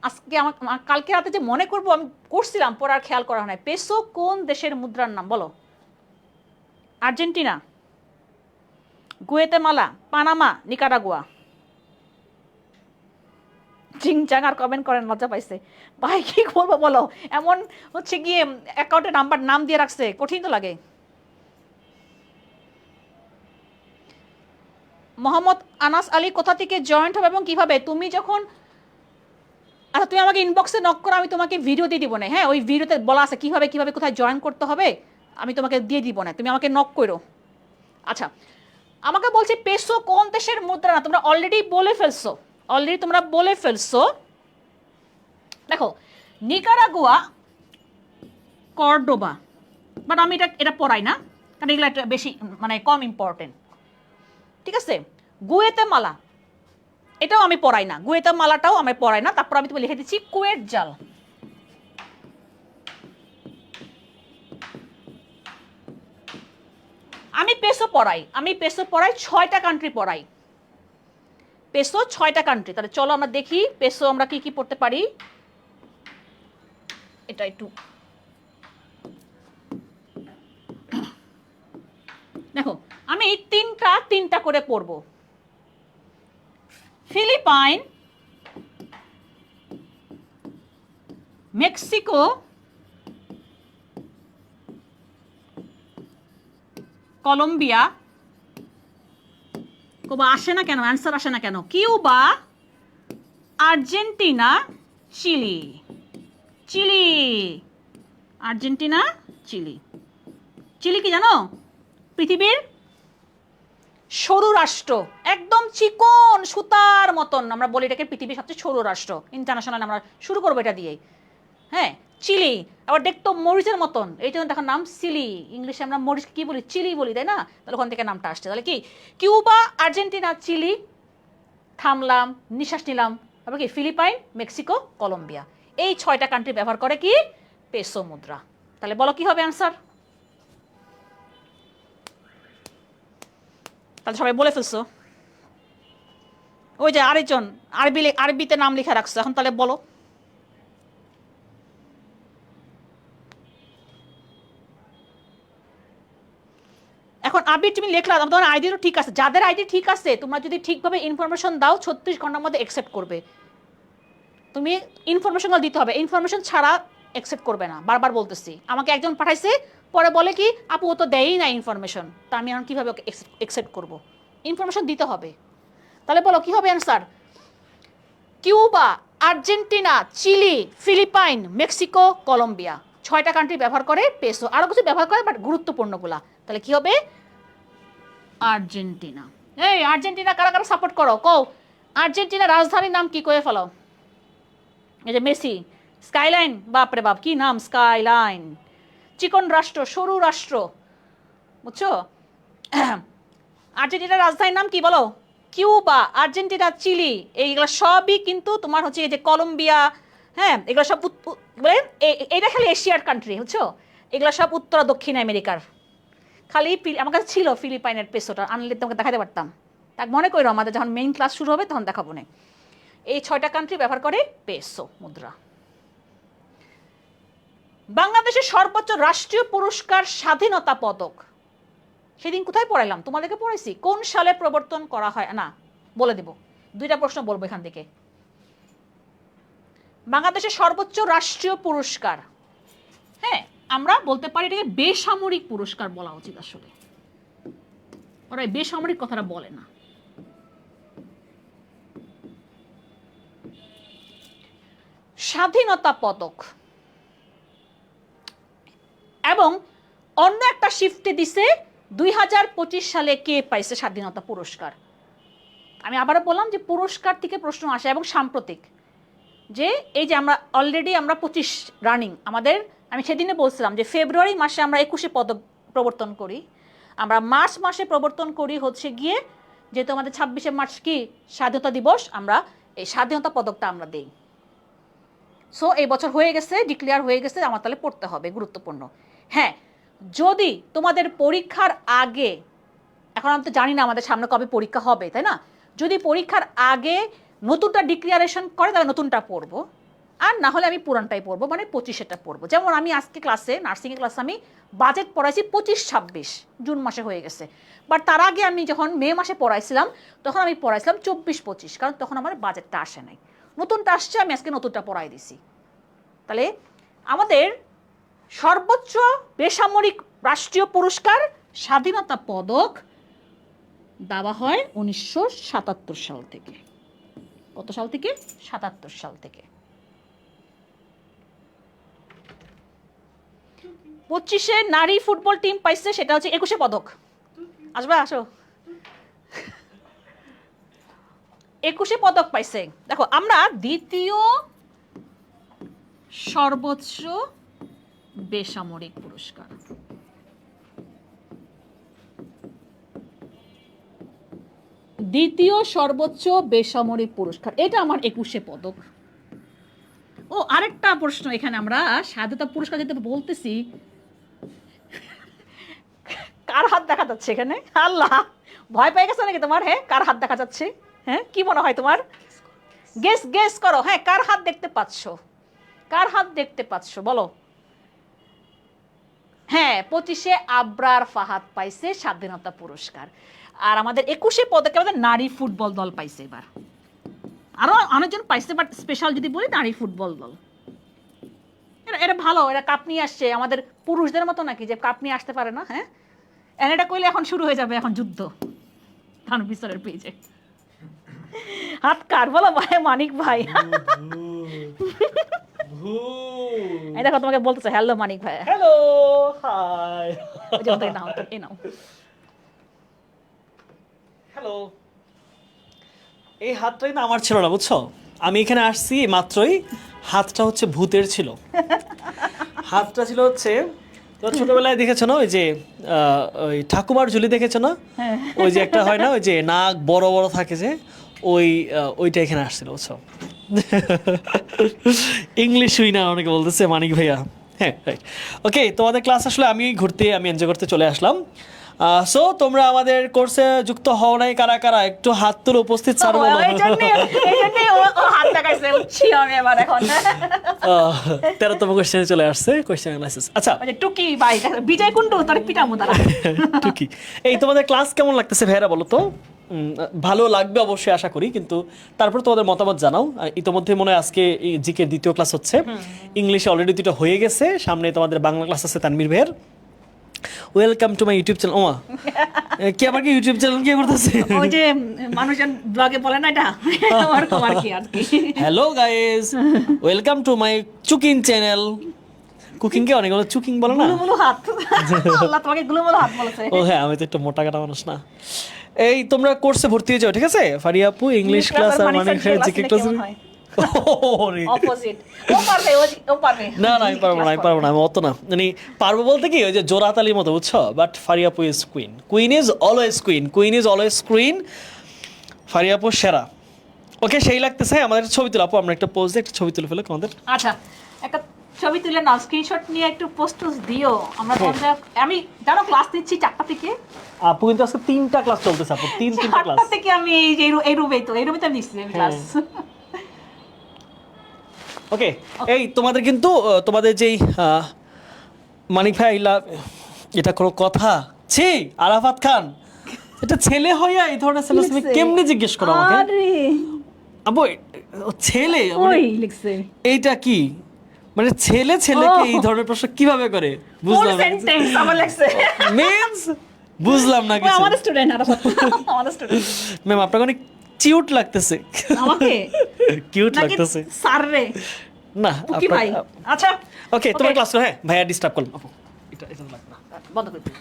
আজকে আমার কালকে রাতে যে মনে করবো আমি করছিলাম, পড়ার খেয়াল করা হয়। পেসো কোন দেশের মুদ্রার নাম বলো? Argentina, Guatemala, Panama, Nicaragua. চিংচাং আর কমেন্ট করেন, লজ্জা পাইছে ভাই, কি বলবো বলো, এমন হচ্ছে গিয়ে অ্যাকাউন্টের নাম্বার নাম দিয়ে রাখছে, কঠিন তো লাগে। মোহাম্মদ আনাস আলী কোথা থেকে জয়েন্ট হবে এবং কিভাবে? তুমি যখন, আচ্ছা তুমি আমাকে ইনবক্সে নক করো, আমি তোমাকে ভিডিও দিয়ে দিব না, হ্যাঁ ওই ভিডিওতে বলা আছে কিভাবে কিভাবে কোথায় জয়েন করতে হবে, আমি তোমাকে দিয়ে দিব না, তুমি আমাকে নক করো। আচ্ছা আমাকে বলছে পেসো কোন দেশের মুদ্রা না, তোমরা অলরেডি বলে ফেলছো, অলরেডি তোমরা বলে ফেলছো। দেখো নিকারাগুয়া, কর্ডোবা, বাট আমি এটা পড়াই না, কারণ এগুলো একটা বেশি মানে কম ইম্পর্টেন্ট, ঠিক আছে? গুয়েতেমালা, এটাও আমি পড়াই না, গুয়েতেমালাটাও আমি পড়াই না। তারপর আমি তুমি লিখে দিচ্ছি কুয়েত জাল। আমি পেসো পড়াই, আমি পেসো পড়াই 6টা কান্ট্রি পড়াই, পেসো 6টা কান্ট্রি। তাহলে চলো আমরা দেখি পেসো আমরা কি কি পড়তে পারি। এটা একটু দেখো, আমি তিনটা করে পড়বো। ফিলিপাইন, মেক্সিকো, কলম্বিয়া, আসে না কেন, অ্যান্সার আসে না কেন, Cuba, Argentina, Chile, Chile, Argentina, Chile. Chile কি জানো? পৃথিবীর সরু রাষ্ট্র, একদম চিকন সুতার মতন, আমরা বলি এটাকে পৃথিবীর সবচেয়ে সরু রাষ্ট্র, ইন্টারন্যাশনাল আমরা শুরু করবো এটা দিয়ে। হ্যাঁ চিলি, আবার দেখতো মরিচের মতন, এই জন্য দেখো নাম চিলি, ইংলিশে আমরা মরিচ কি বলি, চিলি বলি, তাই না? তাহলে ওখান থেকে নামটা আসছে। তাহলে কি কিউবা, আর্জেন্টিনা, চিলি, থামলাম, নিঃশ্বাস নিলাম, তারপর কি ফিলিপাইন, মেক্সিকো, কলম্বিয়া, এই 6টা কান্ট্রি ব্যবহার করে কি পেসো মুদ্রা। তাহলে বলো কি হবে অ্যান্সার? তাহলে সবাই বলে ফেলছো, ওই যে আরেকজন আরবিতে নাম লিখে রাখছো, এখন তাহলে বলো। এখন আবির তুমি লিখলা, তোমার আইডিও ঠিক আছে, যাদের আইডি ঠিক আছে তোমরা যদি ঠিকভাবে ইনফরমেশন দাও 36 ঘন্টার মধ্যে অ্যাকসেপ্ট করবে। তুমি ইনফরমেশনগুলো দিতে হবে, ইনফরমেশন ছাড়া অ্যাকসেপ্ট করবে না, বারবার বলতেছি। আমাকে একজন পাঠাইছে, পরে বলে কি আপু ও তো দেয়ই না ইনফরমেশন, তা আমি এখন কীভাবে ওকে অ্যাকসেপ্ট করবো? ইনফরমেশন দিতে হবে। তাহলে বলো কী হবে answer? Cuba, Argentina, Chile, Philippines, Mexico, Colombia, 6টা কান্ট্রি ব্যবহার করে পেসো। আরও কিছু ব্যবহার করে, বাট গুরুত্বপূর্ণগুলা। তাহলে কি হবে? আর্জেন্টিনা। এই আর্জেন্টিনা কারা কারা সাপোর্ট করো কও? আর্জেন্টিনার রাজধানীর নাম কি কয়ে ফেলো? এই যে মেসি, স্কাইলাইন, বাপরে বাপ কি নাম স্কাইলাইন। চিকন রাষ্ট্র, সরু রাষ্ট্র, বুঝছো? আর্জেন্টিনার রাজধানীর নাম কি বলো? কিউবা, আর্জেন্টিনা, চিলি, এইগুলো সবই কিন্তু তোমার হচ্ছে এই যে কলম্বিয়া, হ্যাঁ, এগুলো সব এইটা খালি এশিয়ার কান্ট্রি, বুঝছো? এগুলো সব উত্তর দক্ষিণ আমেরিকার। খালি আমার কাছে ছিল ফিলিপাইনের পেসোটা, আনলে তোমাকে দেখাতে পারতাম। তাক মনে করো আমাদের যখন মেইন ক্লাস শুরু হবে তখন দেখাবো না। এই 6টা কান্ট্রি ব্যবহার করে পেসো মুদ্রা। বাংলাদেশের সর্বোচ্চ রাষ্ট্রীয় পুরস্কার স্বাধীনতা পদক। সেদিন কোথায় পড়াইলাম? তোমাদেরকে পড়াইছি। কোন সালে প্রবর্তন করা হয়? না, বলে দেব, 2টা প্রশ্ন বলবো এখান থেকে। বাংলাদেশের সর্বোচ্চ রাষ্ট্রীয় পুরস্কার, হ্যাঁ, আমরা বলতে পারি এটাকে বেসামরিক পুরস্কার বলা উচিত। আসলে ওরা বেসামরিক কথাটা বলে না। স্বাধীনতা পদক। এবং অন্য একটা শিফটে দিছে 2025 সালে কে পাইছে স্বাধীনতা পুরস্কার। আমি আবারও বললাম যে পুরস্কার থেকে প্রশ্ন আসে, এবং সাম্প্রতিক যে এই যে আমরা অলরেডি আমরা 25 রানিং আমাদের। আমি সেদিনে বলছিলাম যে ফেব্রুয়ারি মাসে আমরা 21 পদক প্রবর্তন করি, আমরা মার্চ মাসে প্রবর্তন করি হচ্ছে গিয়ে, যেহেতু আমাদের 26শে মার্চ কি স্বাধীনতা দিবস, আমরা এই স্বাধীনতা পদকটা আমরা দেই। সো এই বছর হয়ে গেছে, ডিক্লেয়ার হয়ে গেছে, আমার তাহলে পড়তে হবে, গুরুত্বপূর্ণ। হ্যাঁ, যদি তোমাদের পরীক্ষার আগে, এখন আমি তো জানি না আমাদের সামনে কবে পরীক্ষা হবে, তাই না? যদি পরীক্ষার আগে নতুনটা ডিক্লারেশন করে তাহলে নতুনটা পড়বো, আর না হলে আমি পুরানটাই পড়বো, মানে 25টা পড়বো। যেমন আমি আজকে ক্লাসে, নার্সিংয়ের ক্লাসে আমি বাজেট পড়াইছি 25-26, জুন মাসে হয়ে গেছে। বাট তার আগে আমি যখন মে মাসে পড়াইছিলাম তখন আমি পড়াইছিলাম 24-25, কারণ তখন আমার বাজেটটা আসে নাই। নতুনটা আসছে, আমি আজকে নতুনটা পড়াই দিছি। তাহলে আমাদের সর্বোচ্চ বেসামরিক রাষ্ট্রীয় পুরস্কার স্বাধীনতা পদক দেওয়া হয় 1977 সাল থেকে। কত সাল থেকে? 77 সাল থেকে। 25-এ নারী ফুটবল টিম পাইছে, সেটা হচ্ছে 21 পদক। আসবে, আসো। 21 পদক পাইছে। দেখো, আমরা দ্বিতীয় সর্বোচ্চ বেসামরিক পুরস্কার। দ্বিতীয় সর্বোচ্চ বেসামরিক পুরস্কার, এটা আমার 21 পদক। ও আরেকটা প্রশ্ন, এখানে আমরা স্বাধীনতা পুরস্কার যেতে বলতেছি, কার হাত দেখা যাচ্ছে এখানে? আল্লাহ, ভয় পেয়ে গেছে নাকি তোমার? হ্যাঁ, কার হাত দেখা যাচ্ছে? হ্যাঁ, কি মনে হয় তোমার? গেস করো। হ্যাঁ, কার হাত দেখতে পাচ্ছ? কার হাত দেখতে পাচ্ছ বলো? হ্যাঁ, 25-এ আবরার ফাহাদ পাইছে স্বাধীনতা পুরস্কার। আর আমাদের 21 পদকে আমাদের নারী ফুটবল দল পাইছে। এবার আরো অনেকজন পাইছে, বাট স্পেশাল যদি বলি নারী ফুটবল দল। এটা ভালো, এরা কাপ নিয়ে আসছে। আমাদের পুরুষদের মতো নাকি যে কাপ নিয়ে আসতে পারে না? হ্যাঁ, এটা কইলে এখন শুরু হয়ে যাবে এখন যুদ্ধ বিচারের পেজে। হাত কার বলো? ভাই মানিক ভাই। এই দেখো, তোমাকে বলতেছে হ্যালো মানিক ভাই। Hello, high. নাও, এই নাও। হ্যালো। এই হাতটাই না আমার ছিল না, বুঝছো? আমি এখানে আসছি মাত্রই, হাতটা হচ্ছে ভূতের ছিল। হাতটা ছিল হচ্ছে, তো ছোটবেলায় দেখেছো না ওই যে ওই ঠাকুমার ঝুলি দেখেছো না? ওই যে একটা হয় না, ওই যে নাক বড় বড় থাকে যে, ওইটা এখানে আসছিল, বুঝছো? ইংলিশ হই না অনেকে বলতেছে মানিক ভাইয়া। হ্যাঁ, রাইট। ওকে, তোমাদের ক্লাস আসলে আমি এনজয় করতে চলে আসলাম। সো তোমরা আমাদের কোর্সে যুক্ত হও নাই কারা কারা? একটু হাত তুলে উপস্থিত স্যার বলো। হাত দেখাইছে, উঠছি আমি এবার এখন। 13তম কোশ্চেনে চলে আসছে, কোশ্চেন অ্যানালাইসিস। আচ্ছা, টুকি ভাই, বিজয় কুন্ডু তার পিটামু তারা। টুকি, এই তোমাদের ক্লাস কেমন লাগতেছে ভাইরা বলো তো? ভালো লাগবে অবশ্যই আশা করি, কিন্তু তারপর তোমাদের মতামত জানাও। ইতোমধ্যে মনে হয় আজকে জিকের দ্বিতীয় ক্লাস হচ্ছে, ইংলিশে অলরেডি দুটো হয়ে গেছে, সামনে তোমাদের বাংলা ক্লাস আছে তানভীর ভাইয়ের। Welcome to my YouTube channel. ওমা কি আবার কি ইউটিউব চ্যানেল কি করতেছে? ওই যে মানুষজন ব্লগে বলে না এটা ওরকম আর কি hello guys, welcome to my cooking channel. Cooking কে অনেক চুকিং বলে না? গুলুমুলু হাত। আল্লাহ তোমাকে গুলুমুলু হাত বলেছে। ও হ্যাঁ, আমি তো একটু মোটা কাটা মানুষ না। এই তোমরা কোর্সে ভর্তি হয়ে যাও, ঠিক আছে? ফারিয়া আপু ইংলিশ ক্লাস আর মানিক ভাই জিকে ক্লাস। অপোজিট। ও পারবে, ও পারবে। না না, আমি পারবো না, আমি অত না। মানে পারবো বলতে কি, ওই যে জোরাতালির মতো, বুঝছো? বাট ফারিয়া আপু is queen, queen is always queen. Faria আপু সেরা। ওকে, সেই লাগতেছে। আমাদের ছবি তুলে আপু, আমরা একটা পোজ দিয়ে একটা ছবি তুলে ফেলে আমাদের। আচ্ছা, একটা ছবি তুলে নাও, স্ক্রিনশট নিয়ে একটু পোস্ট দিও। আমরা তোমাদের, আমি জানো ক্লাস নিচ্ছি 4টা থেকে। আপু কিন্তু আজকে 3টা ক্লাস চলতেছে আপু, 3টা ক্লাস। 4টা থেকে আমি এই রুমেই তো আমি নিচ্ছি ক্লাস। ওকে, এই তোমাদের কিন্তু তোমাদের যেই মানিক ভাই এটা কোনো কথা? ছি, আরাফাত খান এটা ছেলে হইয়া এই ধরনের ছেলে তুমি কেমনে জিজ্ঞেস করো আমাকে? আরে আবু ছেলে ওই লিখছে, এইটা কি মানে ছেলেকে এই ধরনের প্রশ্ন কিভাবে করে? বুঝলাম না সেন্টেন্স আমার লাগছে। মিন্স বুঝলাম না কিছু। আমাদের স্টুডেন্ট আমাদের স্টুডেন্ট ম্যাম আপনাকে অনেক কিউট লাগতেছে। আমাকে কিউট লাগতেছে স্যার রে না কি ভাই? আচ্ছা ওকে, তোমার ক্লাস করো। হ্যাঁ ভাইয়া ডিস্টার্ব করলাম আপু, এটা লাগবে না, বন্ধ করে দিন।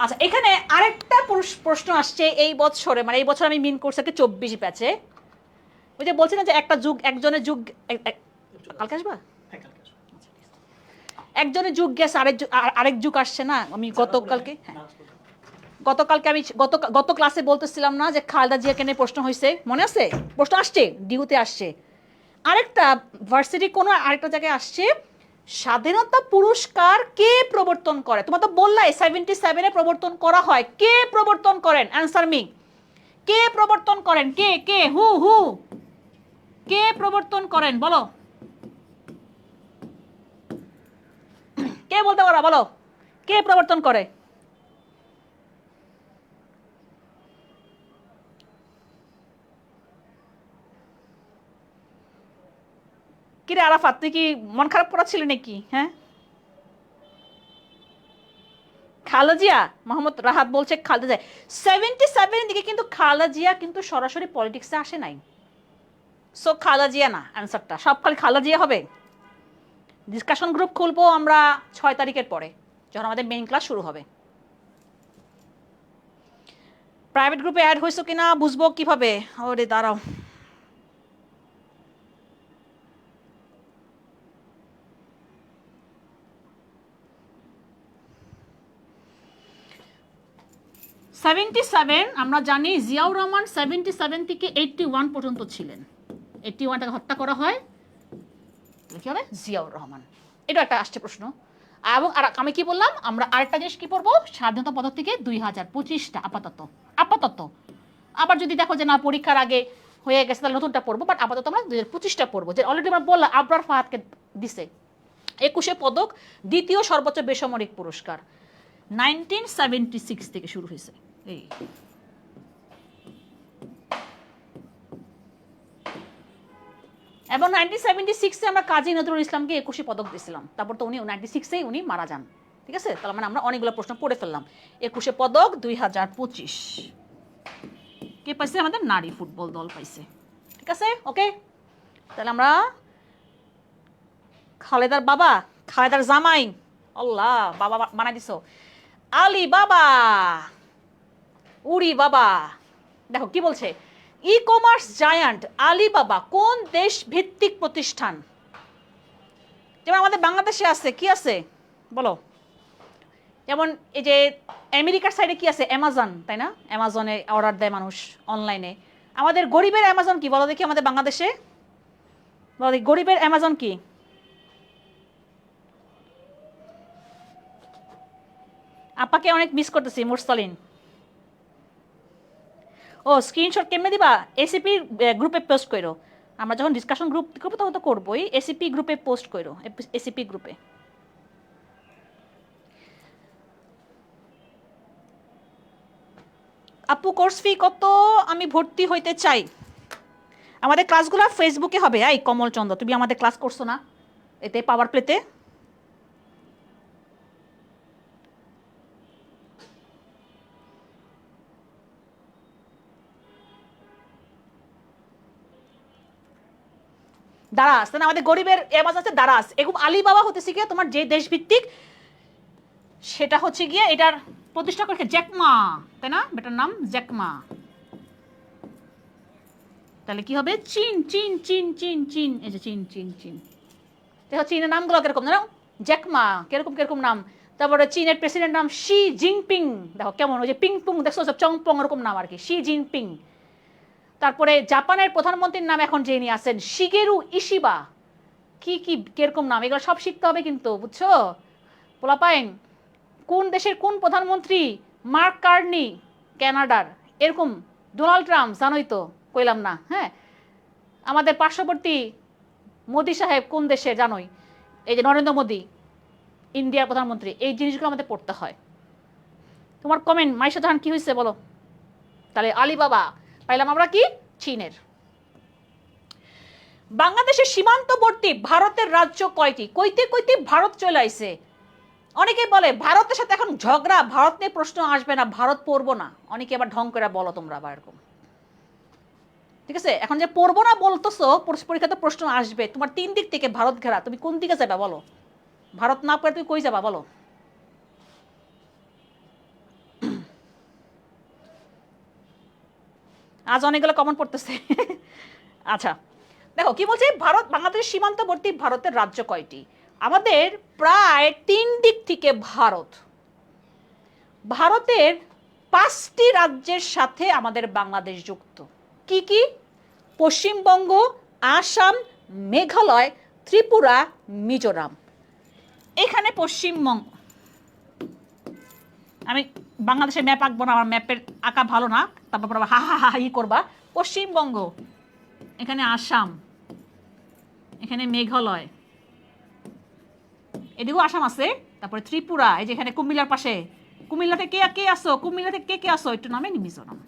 আচ্ছা, এখানে আরেকটা প্রশ্ন আসছে এই বছরে, মানে এই বছর আমি মিন কোর্স থেকে 24 ব্যাচে। ওই যে বলছি না যে একটা যুগ, একজনের যুগ, কালকে আসবা? একজনের যুগ গেছে, আরেক যুগ আসছে না। আমি গতকালকে আমি গত ক্লাসে বলতেছিলাম না যে খালেদা জিয়াকে নিয়ে প্রশ্ন হয়েছে, মনে আছে? প্রশ্ন আসছে, ডিউতে আসছে। আরেকটা ভার্সিটি কোনো আরেকটা জায়গায় আসছে, স্বাধীনতা পুরস্কার কে প্রবর্তন করে? তোমার তো বললাই 77-এ প্রবর্তন করা হয়। কে প্রবর্তন করেন? Answer me. কে প্রবর্তন করেন? কে হু কে প্রবর্তন করেন? বলো, কে বলতে পারো? বলো, কে প্রবর্তন করে? কিরে আরাফাত, তুই কি মন খারাপ করাচ্ছিলি নাকি? হ্যাঁ, খালেদা জিয়া। মোহাম্মদ রাহাত বলছে খালেদা জিয়া। 77 দিকে কিন্তু খালেদা জিয়া কিন্তু সরাসরি পলিটিক্সে আসে নাই। সো খালেদা জিয়া না অ্যান্সারটা, সব খালি খালেদা জিয়া হবে। ডিসকাশন গ্রুপ খুলবো আমরা 6 তারিখের পরে, যখন আমাদের মেইন ক্লাস শুরু হবে। প্রাইভেট গ্রুপে অ্যাড হয়েছো কিনা বুঝবো কিভাবে? ওরে দাঁড়াও, আমরা জানি জিয়াউর রহমান 77 থেকে 81 পর্যন্ত ছিলেন। 81টাকে হত্যা করা হয়, কি হবে? জিয়াউর রহমান। এটা একটা আসছে প্রশ্ন। এবং আর আমি কি বললাম, আমরা আরেকটা জিনিস কি পড়বো, স্বাধীনতা পদক থেকে 2025টা আপাতত। আবার যদি দেখো যে না পরীক্ষার আগে হয়ে গেছে তাহলে নতুনটা পড়বো, বাট আপাতত আমরা 2025টা পড়বো। যে অলরেডি আমরা বললাম আবরার ফাহাদকে দিছে 21 পদক, দ্বিতীয় সর্বোচ্চ বেসামরিক পুরস্কার। 1976 থেকে শুরু হয়েছে। এই এবং 1976-এ আমরা কাজী নজরুল ইসলামকে 21 পদক দিয়েছিলাম। তারপর তো উনি 96-এই উনি মারা যান। ঠিক আছে, তাহলে মানে আমরা অনেকগুলো প্রশ্ন পড়ে ফেললাম। 21 পদক 2025 কে পাইছে? আমাদের নারী ফুটবল দল পাইছে। ঠিক আছে, ওকে। তাহলে আমরা খালেদার বাবা, খালেদার জামাই, আল্লাহ বাবা বানাই দিছো, আলী বাবা, উড়ি বাবা। দেখো কি বলছে, ই কমার্স জায়ান্ট আলিবাবা কোন দেশ ভিত্তিক প্রতিষ্ঠান? যেমন আমাদের বাংলাদেশে আছে, কি আছে বলো? যেমন এই যে আমেরিকার সাইডে কি আছে? অ্যামাজন, তাই না? অ্যামাজনে অর্ডার দেয় মানুষ অনলাইনে। আমাদের গরিবের অ্যামাজন কি বলো দেখি? আমাদের বাংলাদেশে বলো দেখি, গরিবের অ্যামাজন কি? আপাকে অনেক মিস করতেছি, মুরসালিন। ও স্ক্রিনশট কেমনে দিবা? এসিপি গ্রুপে পোস্ট করো। আমরা যখন ডিসকাশন গ্রুপ করবো তখন তো করবোই। এসিপি গ্রুপে পোস্ট করো, এসিপি গ্রুপে। আপু কোর্স ফি কত? আমি ভর্তি হইতে চাই। আমাদের ক্লাসগুলো ফেসবুকে হবে। এই কমল চন্দ্র, তুমি আমাদের ক্লাস করছো না এতে, পাওয়ার প্লেতে? দারাস, তাই না? আমাদের গরিবের এমাজ আছে দারাস। এরকম আলিবাবা হতেছে গিয়ে তোমার যে দেশভিত্তিক, সেটা হচ্ছে গিয়ে এটার প্রতিষ্ঠা করেছে জ্যাকমা, তাই না? বেটার নাম জ্যাকমা। তাহলে কি হবে? চীন চীন চীন চীন চীন, এই যে চীন চীন চীন। দেখো চীনের নামগুলো কিরকম জানো? জ্যাকমা, কিরকম কিরকম নাম। তারপরে চীনের প্রেসিডেন্ট নাম শি জিনপিং, দেখো কেমন, ওই যে পিং পুং দেখছো, সব চংপং এরকম নাম আর কি, শি জিনপিং। তারপরে জাপানের প্রধানমন্ত্রীর নাম এখন যিনি আছেন শিগেরু ইশিবা, কি কি কিরকম নাম, এগুলো সব শিখতে হবে কিন্তু, বুঝছো পোলাপাইন? কোন দেশের কোন প্রধানমন্ত্রী? মার্ক কার্নি কানাডার, এরকম। ডোনাল্ড ট্রাম্প জানোই তো, কইলাম না? হ্যাঁ, আমাদের পার্শ্ববর্তী মোদি সাহেব কোন দেশের জানোই? এই যে নরেন্দ্র মোদি, ইন্ডিয়ার প্রধানমন্ত্রী। এই জিনিসগুলো আমাদের পড়তে হয়। তোমার কমেন্ট মাইশা জাহান কি হয়েছে বলো? তাহলে আলিবাবা পাইলাম আমরা কি? চীনের। বাংলাদেশের সীমান্তবর্তী ভারতের রাজ্য কয়টি? কইতে কইতে ভারত চলে আইছে। অনেকে বলে ভারতের সাথে এখন ঝগড়া, ভারত নিয়ে প্রশ্ন আসবে না, ভারত পড়বো না। অনেকে আবার ঢং করে বলো তোমরা আবার এরকম, ঠিক আছে? এখন যে পড়বো না বলতেছো, পরীক্ষাতে প্রশ্ন আসবে। তোমার 3 দিক থেকে ভারত ঘেরা, তুমি কোন দিকে যাবে বলো? ভারত না পড়ে তুমি কই যাবা বলো? আজ অনেকগুলো কমন পড়তেছে। আচ্ছা দেখো কি বলছে, ভারত বাংলাদেশের সীমান্তবর্তী ভারতের রাজ্য কয়টি? আমাদের প্রায় 3 দিক থেকে ভারত। ভারতের 5টি রাজ্যের সাথে আমাদের বাংলাদেশ যুক্ত। কি কি? পশ্চিমবঙ্গ, আসাম, মেঘালয়, ত্রিপুরা, মিজোরাম। এখানে পশ্চিমবঙ্গ, আমি বাংলাদেশের ম্যাপ আঁকবো না, আমার ম্যাপের আঁকা ভালো না, তারপর হা হা হা ই করবা। পশ্চিমবঙ্গ, এখানে আসাম, এখানে মেঘালয়, এদিকেও আসাম আছে, তারপরে ত্রিপুরা, এই যে এখানে কুমিল্লার পাশে, কুমিল্লাতে কে কে আসো, কুমিল্লাতে কে কে আসো, একটু নামে মিজোরাম।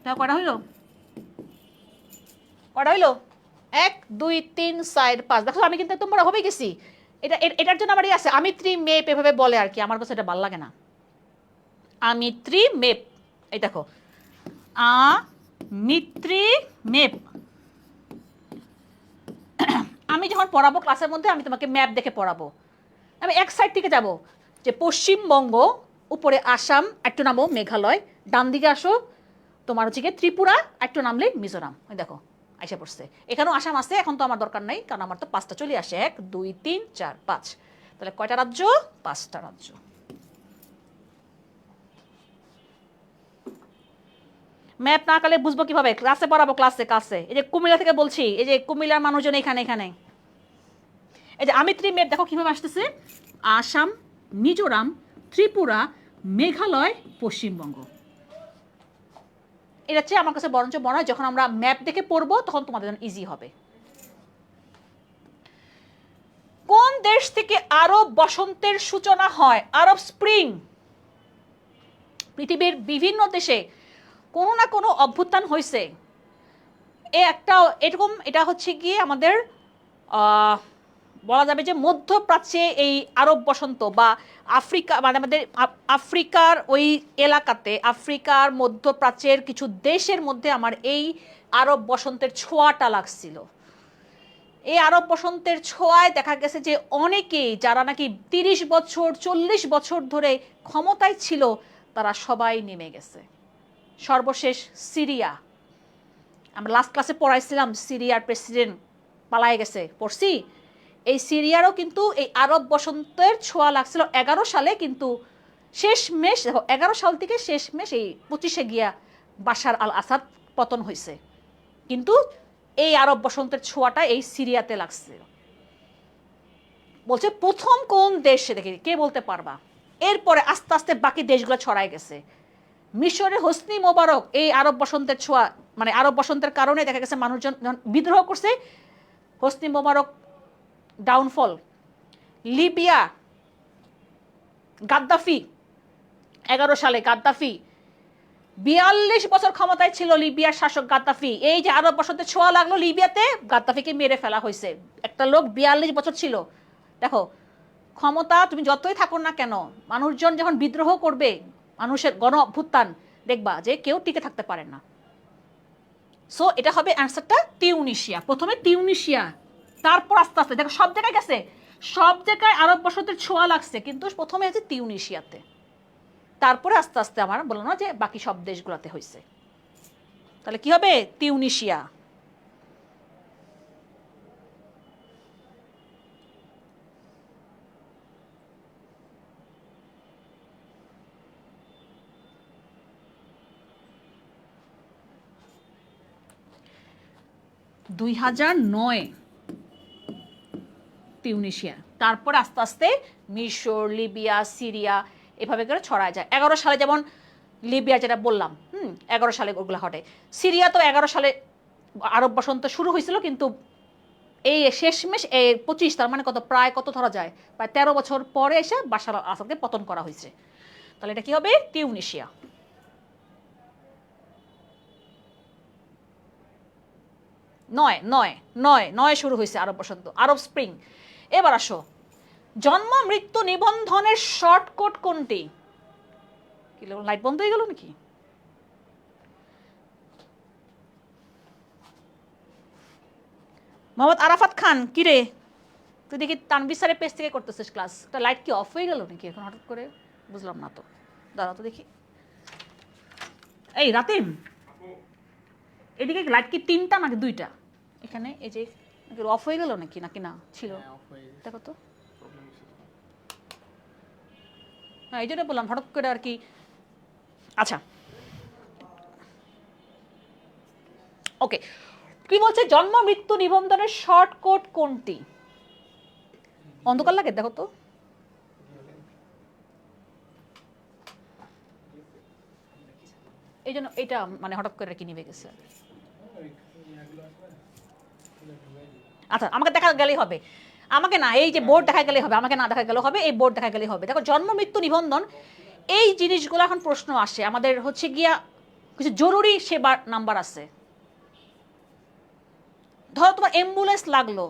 তা কটা হইল? কটা হইল? 1 2 3 4 5। দেখো আমি কিন্তু তোমরা হবে গেছি। এটার জন্য আমার আছে আমিত্রি মেপ, এভাবে বলে আর কি, আমার কাছে এটা ভালো লাগে না। আমিত্রি মেপ, এই দেখো আমিত্রি মেপ। আমি যখন পড়াবো ক্লাসের মধ্যে, আমি তোমাকে ম্যাপ দেখে পড়াবো। আমি এক সাইড থেকে যাব, যে পশ্চিমবঙ্গ, উপরে আসাম, একটু নামো মেঘালয়, ডান দিকে আসো তোমার হচ্ছে গিয়ে ত্রিপুরা, একটু নামলে মিজোরাম। ওই দেখো আইসা পড়ছে। এখানেও আসাম আছে, এখন তো আমার দরকার নাই, কারণ আমার তো 5টা চলে আসে, 1 2 3 4 5। তাহলে কয়টা রাজ্য? 5টা রাজ্য। ম্যাপ না আঁকালে বুঝবো কিভাবে? ক্লাসে পড়াবো, ক্লাসে ক্লাসে। এই যে কুমিল্লা থেকে বলছি, এই যে কুমিল্লার মানুষজন এখানে এখানে। এই যে আমিত্রি ম্যাপ দেখো কিভাবে আসতেছে, আসাম, মিজোরাম, ত্রিপুরা, মেঘালয়, পশ্চিমবঙ্গ। এটা হচ্ছে আমার কাছে বরঞ্চ মনে হয় যখন আমরা ম্যাপ দেখে পড়বো তখন তোমাদের জন্য ইজি হবে। কোন দেশ থেকে আরব বসন্তের সূচনা হয়? আরব স্প্রিং। পৃথিবীর বিভিন্ন দেশে কোনো না কোনো অভ্যুত্থান হয়েছে। একটা এরকম, এটা হচ্ছে গিয়ে আমাদের বলা যাবে যে মধ্যপ্রাচ্যে এই আরব বসন্ত, বা আফ্রিকা, মানে আমাদের আফ্রিকার ওই এলাকাতে, আফ্রিকার মধ্যপ্রাচ্যের কিছু দেশের মধ্যে আমার এই আরব বসন্তের ছোঁয়াটা লাগছিল। এই আরব বসন্তের ছোঁয়ায় দেখা গেছে যে অনেকেই যারা নাকি 30 বছর 40 বছর ধরে ক্ষমতায় ছিল, তারা সবাই নেমে গেছে। সর্বশেষ সিরিয়া, আমরা লাস্ট ক্লাসে পড়াইছিলাম সিরিয়ার প্রেসিডেন্ট পালায় গেছে, পড়ছি। এই সিরিয়ারও কিন্তু এই আরব বসন্তের ছোঁয়া লাগছিল 11 সালে, কিন্তু শেষমেশ 11 সাল থেকে শেষমেশ এই 25-এ গিয়া বাশার আল আসাদ পতন হয়েছে। কিন্তু এই আরব বসন্তের ছোঁয়াটা এই সিরিয়াতে লাগছে। বলছে প্রথম কোন দেশে, দেখি কে বলতে পারবা? এরপরে আস্তে আস্তে বাকি দেশগুলো ছড়ায় গেছে। মিশরের হোসনি মোবারক এই আরব বসন্তের ছোঁয়া, মানে আরব বসন্তের কারণে দেখা গেছে মানুষজন বিদ্রোহ করছে, হোসনি মোবারক ডাউনফল। লিবিয়া, গাদ্দাফি 11 সালে গাদ্দাফি 42 বছর ক্ষমতায় ছিল লিবিয়ার শাসক গাদ্দাফি। এই যে আরব বসন্তের ছোঁয়া লাগলো লিবিয়াতে, গাদ্দাফিকে মেরে ফেলা হয়েছে। একটা লোক 42 বছর ছিল। দেখো ক্ষমতা তুমি যতই থাকো না কেন, মানুষজন যখন বিদ্রোহ করবে, মানুষের গণ অভ্যুত্থান, দেখবা যে কেউ টিকে থাকতে পারে না। সো এটা হবে অ্যান্সারটা তিউনিশিয়া। প্রথমে তিউনিশিয়া, তারপর আস্তে আস্তে দেখো সব জায়গায় গেছে, সব জায়গায় আরব বসন্তের ছোঁয়া লাগছে, কিন্তু প্রথমে হচ্ছে তিউনিশিয়াতে, তারপরে আস্তে আস্তে আমার বললাম না যে বাকি সব দেশগুলোতে হয়েছে। তাহলে কি হবে? তিউনিশিয়া। (2009) তিউনিশিয়া, তারপরে আস্তে আস্তে মিশর, লিবিয়া, সিরিয়া এভাবে করে ছড়ায় যায়। 11 সালে যেমন লিবিয়া যেটা বললাম, 11 সালে ওগুলো ঘটে। সিরিয়া তো 11 সালে আরব বসন্ত শুরু হয়েছিল, কিন্তু এই শেষমেশ 25, তার মানে কত, প্রায় কত ধরা যায়, প্রায় 13 বছর পরে এসে বাশার আল আসাদকে পতন করা হয়েছে। তাহলে এটা কি হবে? তিউনিশিয়া। নয় শুরু হয়েছে আরব বসন্ত, আরব স্প্রিং। এবার আসো, জন্ম মৃত্যু নিবন্ধনের শর্টকট কোনটি? কি লাইট বন্ধ হয়ে গেল নাকি? মোহাম্মদ আরাফাত খান, কিরে তুই দেখি তানভীর স্যারের পেজ থেকে করতেছিস ক্লাস, একটা লাইট কি অফ হয়ে গেল নাকি এখন হঠাৎ করে? বুঝলাম না তো, দাঁড়া তো দেখি। এই রাতিম, এদিকে লাইট কি 3টা নাকি 2টা? এখানে এই যে অফ হয়ে গেল নাকি, নাকি না ছিল? দেখো তো। হ্যাঁ এই জন্য বললাম হঠাৎ করে আর কি। আচ্ছা ওকে, কি বলছে? জন্ম মৃত্যু নিবন্ধনের শর্টকট কোনটি? অন্ধকার লাগে, দেখো তো। এই জন্য এটা মানে হঠাৎ করে কি নিভে গেছে। আচ্ছা আমাকে দেখা গেলেই হবে, আমাকে না, এই যে বোর্ড দেখা গেলেই হবে, আমাকে না দেখা গেলেও হবে, এই বোর্ড দেখা গেলেই হবে। দেখো জন্ম মৃত্যু নিবন্ধন, এই জিনিসগুলো এখন প্রশ্ন আসে আমাদের, হচ্ছে গিয়া কিছু জরুরি সেবার নাম্বার আছে। ধরো তোমার অ্যাম্বুলেন্স লাগলো,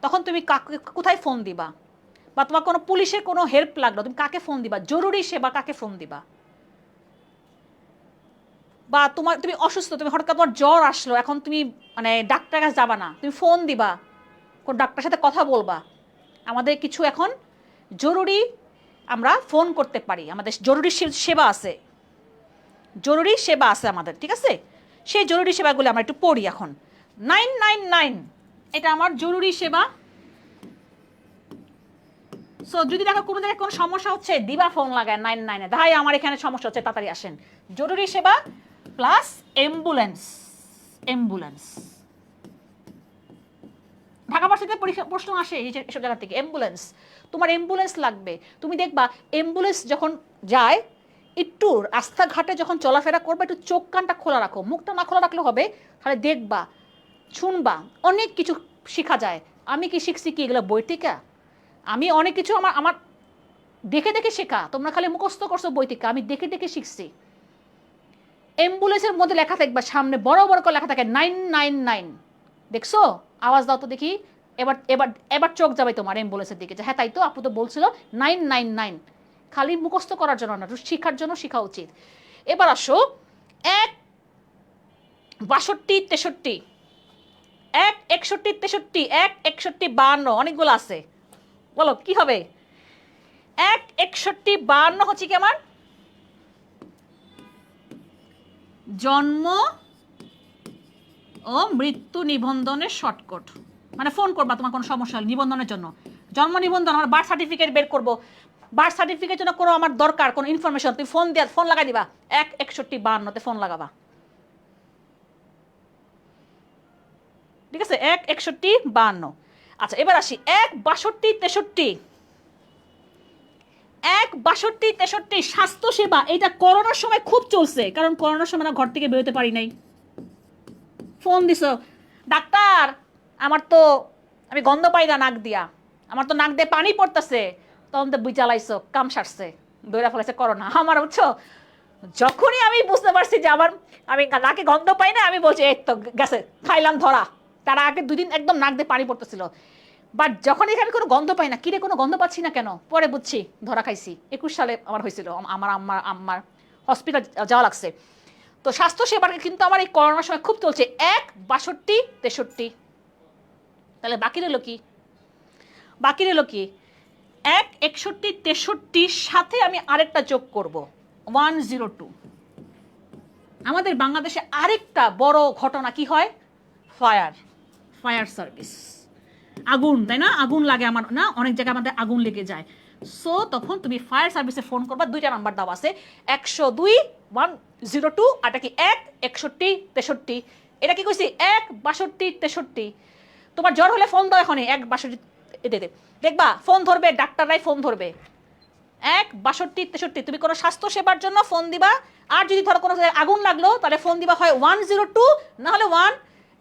তখন তুমি কাকে, কোথায় ফোন দিবা? বা তোমার কোনো পুলিশের কোনো হেল্প লাগলো, তুমি কাকে ফোন দিবা? জরুরি সেবা কাকে ফোন দিবা? বা তুমি অসুস্থ, তুমি হঠাৎ তোমার জ্বর আসলো, এখন তুমি মানে ডাক্তারের কাছে যাবা না, তুমি ফোন দিবা, কোন ডাক্তারের সাথে কথা বলবা। আমাদের কিছু এখন জরুরি আমরা ফোন করতে পারি, আমাদের জরুরি সেবা আছে, জরুরি সেবা আছে আমাদের, ঠিক আছে? সেই জরুরি সেবাগুলো আমরা একটু পড়ি এখন। 999 এটা আমার জরুরি সেবা। সো যদি দেখো কোনো জায়গায় কোনো সমস্যা হচ্ছে, দিবা ফোন লাগায় 99-এ, ভাই আমার এখানে সমস্যা হচ্ছে, তাড়াতাড়ি আসেন। জরুরি সেবা প্লাস অ্যাম্বুলেন্স। অ্যাম্বুলেন্স ঢাকা ভার্সিটিতে প্রশ্ন আসে এসব জায়গা থেকে, অ্যাম্বুলেন্স, তোমার অ্যাম্বুলেন্স লাগবে। তুমি দেখবা অ্যাম্বুলেন্স যখন যায়, একটু রাস্তাঘাটে যখন চলাফেরা করবে, একটু চোখ কানটা খোলা রাখো, মুখটা না খোলা রাখলে হবে, তাহলে দেখবা, শুনবা, অনেক কিছু শেখা যায়। আমি কি শিখছি কি এগুলো বই থেকে? আমি অনেক কিছু আমার আমার দেখে দেখে শেখা, তোমরা খালি মুখস্থ করছো বই থেকে, আমি দেখে দেখে শিখছি। অ্যাম্বুলেন্সের মধ্যে লেখা থাকবে, সামনে বড় বড় করে লেখা থাকে 999, দেখছো? আওয়াজ দাও তো দেখি। এবার এবার এবার চোখ যাবে তোমার অ্যাম্বুলেন্সের দিকে, যে হ্যাঁ তাই তো, আপু তো বলছিল 999। খালি মুখস্থ করার জন্য না, শিক্ষার জন্য শেখা উচিত। এবার আসো 1 62 63, 1 61 63, 1 61 52, অনেকগুলো আছে, বলো কি হবে? 1 61 52 হচ্ছে কি আমার জন্ম ও মৃত্যু নিবন্ধনের শর্টকট। মানে ফোন করবা তোমার কোনো সমস্যা হলে নিবন্ধনের জন্য, জন্ম নিবন্ধন, আমার বার্থ সার্টিফিকেট বের করবো, বার্থ সার্টিফিকেট জন্য কোনো আমার দরকার কোনো ইনফরমেশন, তুমি ফোন লাগাই দিবা, 1 61 52-তে ফোন লাগাবা, ঠিক আছে? 1 61 52। আচ্ছা এবার আসি 1 62 63, 1 62 63 স্বাস্থ্যসেবা। এটা করোনার সময় খুব চলছে, কারণ করোনার সময় না ঘর থেকে বেরোতে পারি নাই, ফোন দিছো, ডাক্তার আমার তো, আমি গন্ধ পাই না নাক দিয়া, আমার তো নাক দিয়ে পানি পড়তেছে, তখন তো বুঝ জ্বালাইছো, কাম সারছে, দৌড়া ফেলেছে করোনা আমার, বুঝছো? যখনই আমি বুঝতে পারছি যে আমি নাকে গন্ধ পাই না, আমি বলছি এই তো গেছে, খাইলাম ধরা। তার আগে 2 দিন একদম নাক দিয়ে পানি পড়তেছিল, বাট যখন এখানে কোনো গন্ধ পাই না, কিরে কোনো গন্ধ পাচ্ছি না কেন, পরে বুঝছি ধরা খাইছি। 21 সালে আমার হয়েছিল, আমার হসপিটাল যাওয়া লাগছে। তো স্বাস্থ্য সেবার কিন্তু আমার এই করোনার সময় খুব চলছে, 1, 62, 63। তাহলে বাকি রইল কি? 1, 61, 63 সাথে আমি আরেকটা যোগ করব, 102। আমাদের বাংলাদেশে আরেকটা বড় ঘটনা কি হয়? Fire service. আগুন, তাই না? আগুন লাগে আমার না, অনেক জায়গায় আমাদের আগুন লেগে যায়। সো তখন তুমি ফায়ার সার্ভিসে ফোন করবা, 2টা নাম্বার দেওয়া আছে, 102, 102। আর এটা কি 1, 61, 63। এটা কি কইছি? 1, 62, 63। তোমার জ্বর হলে ফোন দাও এখনই, 1, 62 এতে দেখবা ফোন ধরবে, ডাক্তাররাই ফোন ধরবে। 1, 62, 63। তুমি কোনো স্বাস্থ্য সেবার জন্য ফোন দিবা। আর যদি ধরো কোনো জায়গায় আগুন লাগলো, তাহলে ফোন দিবা হয় 102, না হলে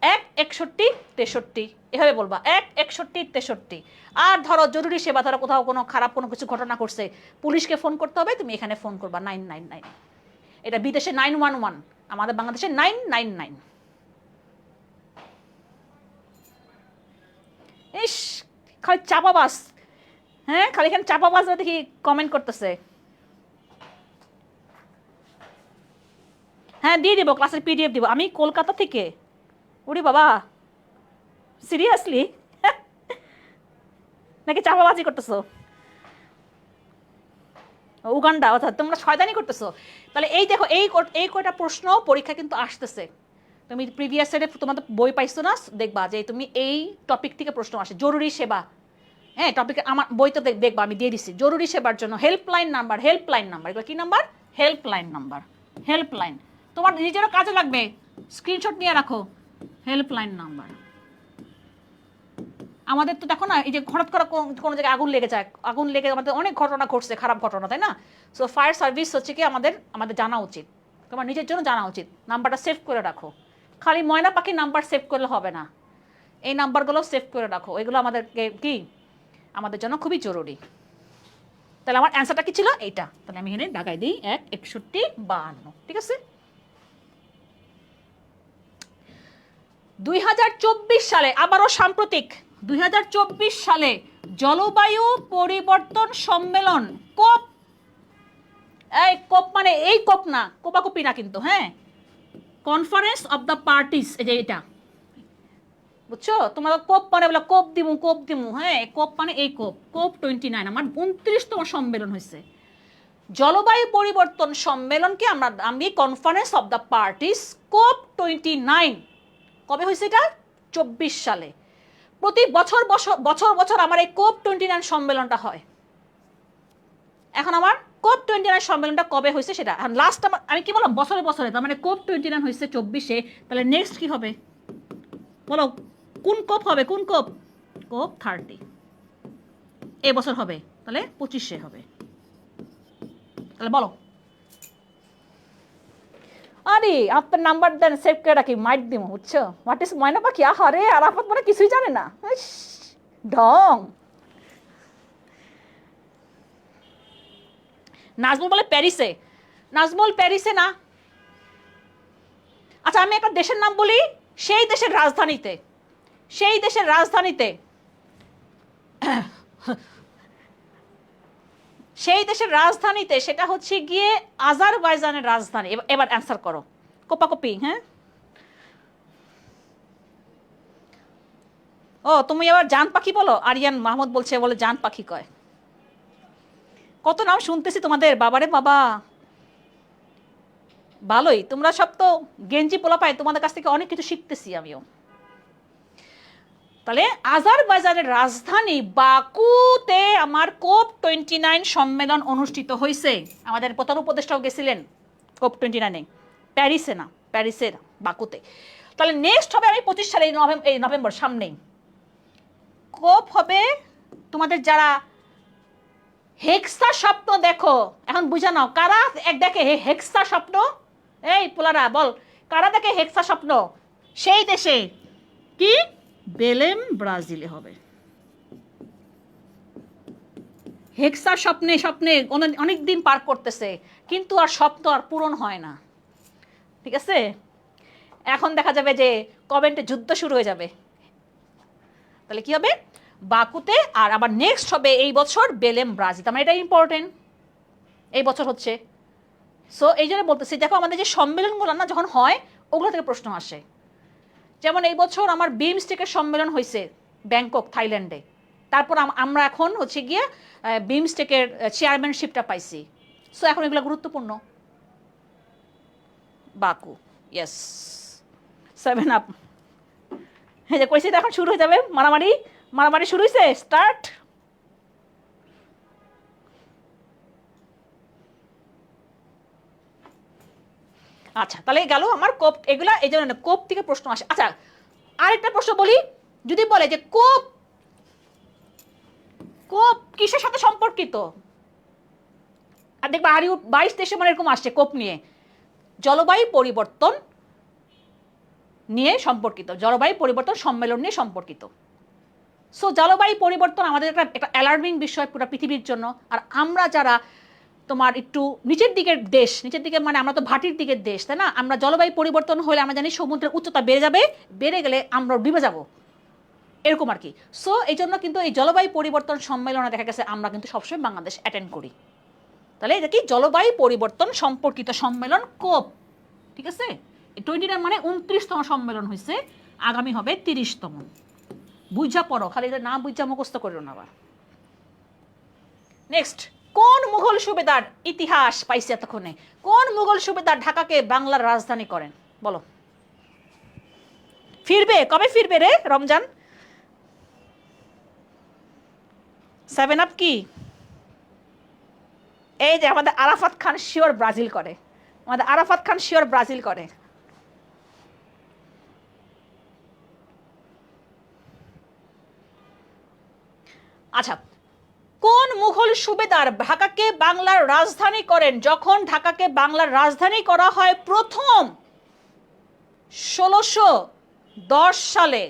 1, 61, 63। এভাবে বলবা, 1, 61, 63। আর ধরো জরুরি সেবা, ধরো কোথাও কোনো খারাপ কোনো কিছু ঘটনা করছে, পুলিশকে ফোন করতে হবে, তুমি এখানে ফোন করবা 999। এটা বিদেশে 911, আমাদের বাংলাদেশে 999। ইস, খালি চাপাবাস। হ্যাঁ, খালি এখানে চাপাবাস দেখি কমেন্ট করতেছে। হ্যাঁ, দিয়ে দিব, ক্লাসের পিডিএফ দিব। আমি কলকাতা থেকে। ওরে বাবা, সিরিয়াসলি? নাকি চাপাবাজি করতেছো? উগান্ডা, অর্থাৎ তোমরা শয়তানি করতেছো। তাহলে এই দেখো, এই কয়টা প্রশ্ন পরীক্ষা কিন্তু আসতেছে। তুমি প্রিভিয়াস ইয়ারে তোমাদের বই পাইছো না, দেখবা যে তুমি এই টপিক থেকে প্রশ্ন আসে, জরুরি সেবা। হ্যাঁ, টপিক আমার বই তো দেখবা, আমি দিয়ে দিচ্ছি। জরুরি সেবার জন্য হেল্পলাইন নাম্বার, এগুলো কি নাম্বার? হেল্পলাইন। তোমার নিজেরও কাজে লাগবে, স্ক্রিনশট নিয়ে রাখো, হেল্পলাইন নাম্বার। আমাদের তো দেখো না, এই যে হঠাৎ করে কোনো জায়গায় আগুন লেগে যায়, আগুন লেগে আমাদের অনেক ঘটনা ঘটছে, খারাপ ঘটনা, তাই না? সো ফায়ার সার্ভিস হচ্ছে কি আমাদের জানা উচিত, তোমার নিজের জন্য জানা উচিত। নাম্বারটা সেভ করে রাখো। খালি ময়না পাখির নাম্বার সেভ করলে হবে না, এই নাম্বারগুলো সেভ করে রাখো। এগুলো আমাদেরকে কি, আমাদের জন্য খুবই জরুরি। তাহলে আমার অ্যান্সারটা কি ছিল? এইটা। তাহলে আমি এখানে দাগাই দিই 1, 61, 52। ঠিক আছে। 2024 সালে, আবারও সাম্প্রতিক 2024 সালে জলবায়ু পরিবর্তন সম্মেলন, কোপ। এই কোপ মানে এই কোপ না, কোপাকুপি না কিন্তু, হ্যাঁ, কনফারেন্স অফ দ্য পার্টিস। এই যে এটা বুঝছো, তোমার কোপ মানে বলে কোপ দিমু, হ্যাঁ, কোপ মানে এই কোপ 29। আমার 29তম সম্মেলন হয়েছে। জলবায়ু পরিবর্তন সম্মেলনকে আমি কনফারেন্স অফ দ্য পার্টিস কোপ 29। কবে হয়েছে এটা? 24 সালে। প্রতি বছর আমার এই কোপ 29 সম্মেলনটা হয়। এখন আমার কোপ 29 সম্মেলনটা কবে হয়েছে সেটা এখন লাস্ট, আমি কি বললাম, বছরে। তার মানে কোপ 29 হয়েছে 24-এ। তাহলে নেক্সট কি হবে বলো? কোন কোপ হবে? কোপ 30 এবছর হবে, তাহলে 25-এ হবে। তাহলে বলো। আরে আপনার নাম্বার দেন, সেভ করে রাখি, মাইট দিব, বুঝছো? হোয়াট ইজ ময়না পাখি? আরে আরাফাত মানে কিছুই জানে না, ঢং। নাজমুল বলে প্যারিসে। নাজমুল প্যারিসে না। আচ্ছা, আমি একটা দেশের নাম বলি, সেই দেশের রাজধানীতে সেটা হচ্ছে গিয়ে আজারবাইজানের রাজধানী। এবার অ্যান্সার করো, কোপাকপি। হ্যাঁ, ও তুমি আবার জান পাখি বলো। আরিয়ান মাহমুদ বলছে, বলে জান পাখি কয়। কত নাম শুনতেছি তোমাদের, বাবারে বাবা। ভালোই, তোমরা সব তো গেঞ্জি পোলা পায়, তোমাদের কাছ থেকে অনেক কিছু শিখতেছি আমিও। তাহলে আজারবাইজানের রাজধানী বাকুতে আমার কোপ 29 সম্মেলন অনুষ্ঠিত হয়েছে। আমাদের প্রধান উপদেষ্টাও গেছিলেন কোপ 29-এ, প্যারিসে না, প্যারিসের বাকুতে। তাহলে নেক্সট হবে আমি 25 সালে, এই নভেম্বর সামনেই কোপ হবে। তোমাদের যারা হেক্সা স্বপ্ন দেখো, এখন বুঝে নাও কারা দেখে হেক্সা স্বপ্ন। এই পোলারা বল, কারা দেখে হেক্সা স্বপ্ন? সেই দেশে কি বেলেম ব্রাজিলে হবে। হেক্সার স্বপ্নে স্বপ্নে অনেক দিন পার করতেছে, কিন্তু আর স্বপ্ন আর পূরণ হয় না। ঠিক আছে, এখন দেখা যাবে যে কমেন্টে যুদ্ধ শুরু হয়ে যাবে। তাহলে কি হবে? বাকুতে, আর আবার নেক্সট হবে এই বছর বেলেম ব্রাজিল। তার মানে এটা ইম্পর্টেন্ট, এই বছর হচ্ছে। সো এই জন্য বলতেছি, দেখো আমাদের যে সম্মেলনগুলো না যখন হয়, ওগুলো থেকে প্রশ্ন আসে। যেমন এই বছর আমার বিমস্টেকের সম্মেলন হয়েছে ব্যাংকক, থাইল্যান্ডে। তারপর আমরা এখন হচ্ছে গিয়ে বিমস্টেকের চেয়ারম্যানশিপটা পাইছি। সো এখন এগুলো গুরুত্বপূর্ণ। Baku, yes, 7 up. হ্যাঁ, যে কইছি এখন শুরু হয়ে যাবে মারামারি। মারামারি শুরু হয়েছে, স্টার্ট। আচ্ছা, তাহলে গেল আমার কোপ। এগুলা এই জন্য কোপ থেকে প্রশ্ন আসে। আচ্ছা, আরেকটা প্রশ্ন বলি, যদি বলে যে কোপ কোপ কিসের সাথে সম্পর্কিত, আর দেখবা আর 22-23 মানে এরকম আসছে কোপ নিয়ে, জলবায়ু পরিবর্তন নিয়ে সম্পর্কিত, জলবায়ু পরিবর্তন সম্মেলন নিয়ে সম্পর্কিত। সো জলবায়ু পরিবর্তন আমাদের একটা অ্যালার্মিং বিষয় পুরো পৃথিবীর জন্য। আর আমরা যারা তোমার একটু নিচের দিকের দেশ, নিচের দিকে মানে আমরা তো ভাটির দিকের দেশ, তাই না? আমরা জলবায়ু পরিবর্তন হলে আমরা জানি সমুদ্রের উচ্চতা বেড়ে যাবে, বেড়ে গেলে আমরা ডুবে যাব, এরকম আর কি। সো এই জন্য কিন্তু এই জলবায়ু পরিবর্তন সম্মেলনে দেখা গেছে আমরা কিন্তু সবসময় বাংলাদেশ অ্যাটেন্ড করি। তাহলে এটা কি জলবায়ু পরিবর্তন সম্পর্কিত সম্মেলন, কোপ। ঠিক আছে, 29 মানে 29তম সম্মেলন হয়েছে, আগামী হবে 30তম। বুঝা পড়ো, খালি না বুঝা মুখস্থ করো না আবার। নেক্সট, কোন মুঘল সুবেদার, ইতিহাস পাইছি এতক্ষণে, কোন মুঘল সুবেদার ঢাকাকে বাংলার রাজধানী করেন? বলো। ফিরবে কবে, ফিরবে রে রমজান? 7 আপ কি? এই যে আমাদের আরাফাত খান শিওর ব্রাজিল করে, আমাদের আরাফাত খান শিওর ব্রাজিল করে। আচ্ছা, কোন মুঘল সুবেদার ঢাকাকে বাংলার রাজধানী করেন? যখন ঢাকাকে বাংলার রাজধানী করা হয় প্রথম 1610 সালে,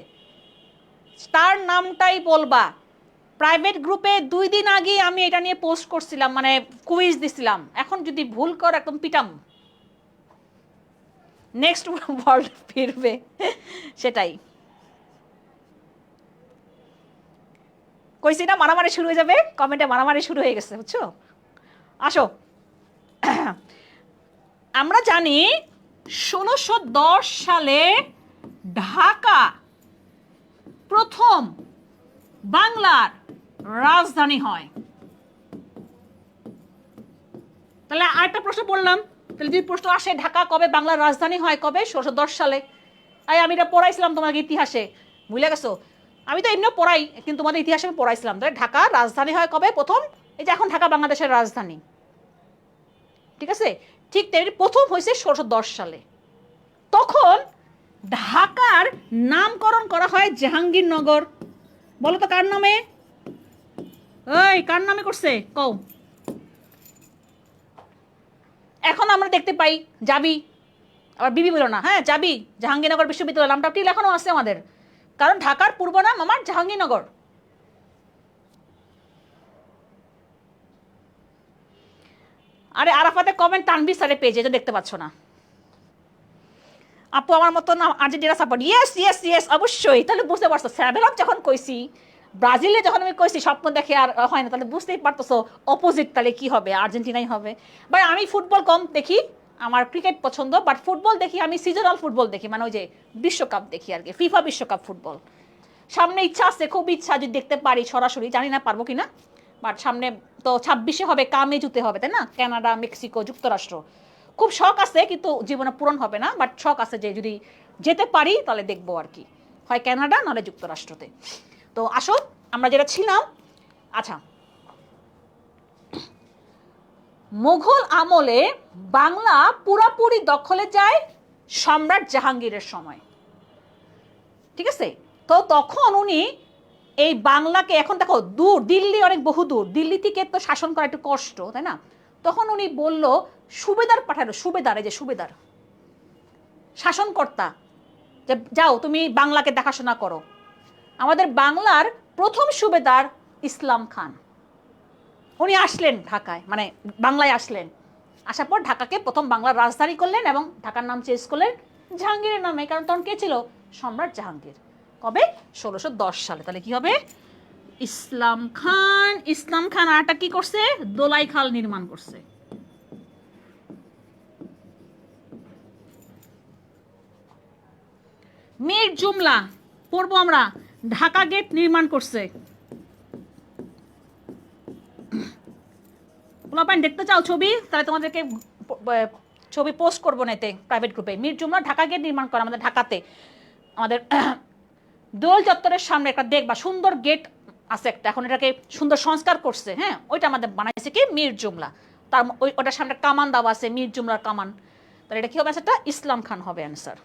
তার নামটাই বলবা। প্রাইভেট গ্রুপে 2 দিন আগে আমি এটা নিয়ে পোস্ট করছিলাম, মানে কুইজ দিছিলাম। এখন যদি ভুল কর একদম পিটাম। নেক্সট ওয়ার্ল্ড ফিরবে, সেটাই কইছি না, মারামারি শুরু হয়ে যাবে, কমেন্টে মারামারি শুরু হয়ে গেছে, বুঝছো? আসো, আমরা জানি 1610 সালে ঢাকা প্রথম বাংলার রাজধানী হয়। তাহলে আরেকটা প্রশ্ন বললাম, তাহলে যদি প্রশ্ন আসে ঢাকা কবে বাংলার রাজধানী হয়, কবে? 1610 সালে। আমি এটা পড়াইছিলাম তোমাকে ইতিহাসে, ভুলে গেছো? আমি তো এমনিও পড়াই, কিন্তু তোমাদের ইতিহাসে আমি পড়াইছিলাম। তাহলে ঢাকা রাজধানী হয় কবে প্রথম? এই যে এখন ঢাকা বাংলাদেশের রাজধানী, ঠিক আছে? ঠিক তেমনি প্রথম হয়েছে 1610 সালে। তখন ঢাকার নামকরণ করা হয় জাহাঙ্গীরনগর। বলো তো কার নামে? ওই কার নামে করছে কও? এখন আমরা দেখতে পাই যাবি, আবার বিবি বলো না, হ্যাঁ যাবি, জাহাঙ্গীরনগর বিশ্ববিদ্যালয় নামটা টিল এখনো আছে আমাদের, কারণ ঢাকার পূর্ব নাম আমার জাহাঙ্গীরনগর। আরে আরাফাতে কমেন্ট তানভীর স্যারের পেজে, এটা দেখতে পাচ্ছ না? আপু আমার মতো না Argentina support, yes yes yes, অবশ্যই। তাহলে বুঝতে পারছো, 7 আপ যখন কইছি, ব্রাজিলে যখন আমি কইছি স্বপ্ন দেখে আর হয় না, তাহলে বুঝতেই পারতেছো অপোজিট তাহলে কি হবে, আর্জেন্টিনাই হবে। ভাই আমি ফুটবল কম দেখি, আমার ক্রিকেট পছন্দ, বাট ফুটবল দেখি আমি সিজনাল ফুটবল দেখি, মানে ওই যে বিশ্বকাপ দেখি আর কি, ফিফা বিশ্বকাপ ফুটবল। সামনে ইচ্ছা আছে, খুব ইচ্ছা, যদি দেখতে পারি সরাসরি, জানি না পারবো কিনা, বাট সামনে তো 26-এ হবে, কামে জুতে হবে, তাই না? কানাডা, মেক্সিকো, যুক্তরাষ্ট্র, খুব শখ আছে, কিন্তু জীবনে পূরণ হবে না, বাট শখ আছে যে যদি যেতে পারি তাহলে দেখবো আর কি, হয় কানাডা নাহলে যুক্তরাষ্ট্রতে। তো আসো আমরা যেটা ছিলাম। আচ্ছা, মুঘল আমলে বাংলা পুরাপুরি দখলে যায় সম্রাট জাহাঙ্গীরের সময়, ঠিক আছে? তো তখন উনি এই বাংলাকে, এখন দেখো দূর, দিল্লি অনেক বহু দূর, দিল্লি থেকে তো শাসন করা একটু কষ্ট, তাই না? তখন উনি বলল সুবেদার পাঠালো, সুবেদার, এই যে সুবেদার, শাসনকর্তা, যে যাও তুমি বাংলাকে দেখাশোনা করো। আমাদের বাংলার প্রথম সুবেদার ইসলাম খান, উনি আসলেন ঢাকায়, মানে বাংলায় আসলেন, আসার পর ঢাকাকে প্রথম বাংলার রাজধানী করলেন এবং ঢাকার নাম চেঞ্জ করলেন জাহাঙ্গীরের নামে, কারণ তখন কে ছিল? সম্রাট জাহাঙ্গীর। কবে? 1610 সালে। তাহলে কি হবে? ইসলাম খান। ইসলাম খান আরটা কি করছে? দোলাই খাল নির্মাণ করছে। মীর জুমলা পড়বো আমরা, ঢাকা গেট নির্মাণ করছে। দেখতে চাও ছবি? তাহলে তোমাদেরকে ছবি পোস্ট করবো না এতে, প্রাইভেট গ্রুপে। মীর জুমলা ঢাকা গেট নির্মাণ করে আমাদের ঢাকাতে, আমাদের দোল চত্বরের সামনে একটা দেখবা সুন্দর গেট আছে একটা, এখন এটাকে সুন্দর সংস্কার করছে। হ্যাঁ, ওইটা আমাদের বানাইছে কি? মীর জুমলা। তার ওটার সামনে কামান দেওয়া আছে, মীর জুমলার কামান। তাহলে এটা কি হবে অ্যান্সারটা? ইসলাম খান হবে অ্যান্সার।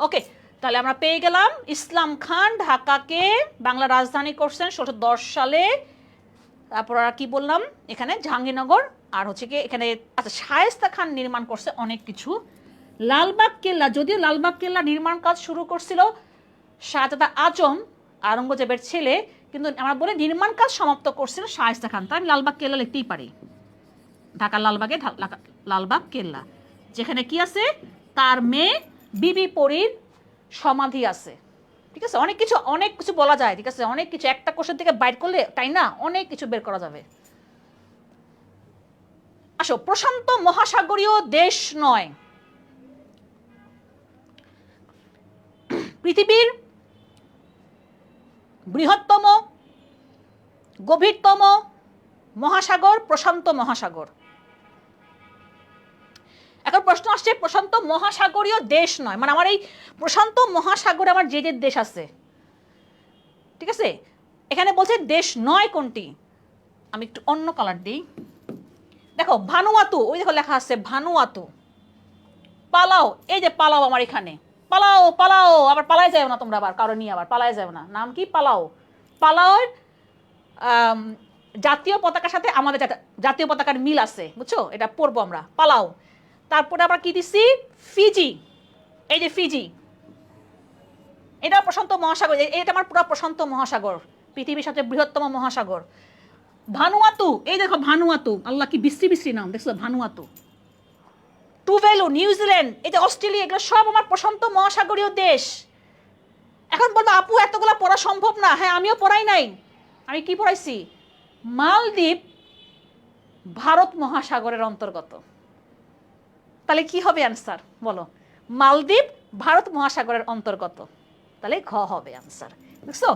ওকে, তাহলে আমরা পেয়ে গেলাম ইসলাম খান ঢাকাকে বাংলা রাজধানী করছেন 1610 সালে। তারপর আর কি বললাম এখানে? জাহাঙ্গীরনগর। আর হচ্ছে কি এখানে, আচ্ছা, শায়েস্তা খান নির্মাণ করছে অনেক কিছু। লালবাগ কেল্লা, যদিও লালবাগ কেল্লা নির্মাণ কাজ শুরু করছিল শাহজাদা আজম, আওরঙ্গজেবের ছেলে, কিন্তু আমরা বলি নির্মাণ কাজ সমাপ্ত করছিল শায়েস্তা খান। তাই আমি লালবাগ কেল্লা লিখতেই পারি। ঢাকার লালবাগে লালবাগ কেল্লা, যেখানে কি আছে? তার মেয়ে বিবি পরীর সমাধি আছে। ঠিক আছে, অনেক কিছু বলা যায়। ঠিক আছে, অনেক কিছু একটা কোশ্চেন থেকে বাইর করলে তাই না অনেক কিছু বের করা যাবে। আসো, প্রশান্ত মহাসাগরীয় দেশ নয়, পৃথিবীর বৃহত্তম গভীরতম মহাসাগর প্রশান্ত মহাসাগর। এখন প্রশ্ন আসছে, প্রশান্ত মহাসাগরীয় দেশ নয় মানে আমার এই প্রশান্ত মহাসাগরে আমার যে যে দেশ আছে, ঠিক আছে, এখানে বলছে দেশ নয় কোনটি। আমি একটু অন্য কালার দিই। দেখো ভানুয়াতু, ওই দেখো লেখা আছে ভানুয়াতু। পালাও, এই যে পালাও আমার এখানে, পালাও পালাও, আবার পালায় যাও না তোমরা, আবার কারো নিয়ে আবার পালায় যাও না। নাম কি? পালাও। পালাওর জাতীয় পতাকার সাথে আমাদের জাতীয় পতাকার মিল আছে, বুঝছো? এটা পড়বো আমরা, পালাও। তারপরে আবার কি দিছি? ফিজি। এই যে ফিজি, এটা প্রশান্ত মহাসাগর, এটা আমার পুরো প্রশান্ত মহাসাগর, পৃথিবীর সবচেয়ে বৃহত্তম মহাসাগর। ভানুয়াতু, এই দেখো ভানুয়াতু, আল্লাহ কি বিশ্রী বিশ্রী নাম, দেখছো? ভানুয়াতু। টুভেলু, নিউজিল্যান্ড, এই যে অস্ট্রেলিয়া, এগুলো সব আমার প্রশান্ত মহাসাগরীয় দেশ। এখন বলবো আপু এতগুলো পড়া সম্ভব না। হ্যাঁ, আমিও পড়াই নাই। আমি কি পড়াইছি? মালদ্বীপ ভারত মহাসাগরের অন্তর্গত। তাহলে কি হবে অ্যান্সার বলো? মালদ্বীপ ভারত মহাসাগরের অন্তর্গত, তাহলে ঘ হবে অ্যান্সার। দেখছো,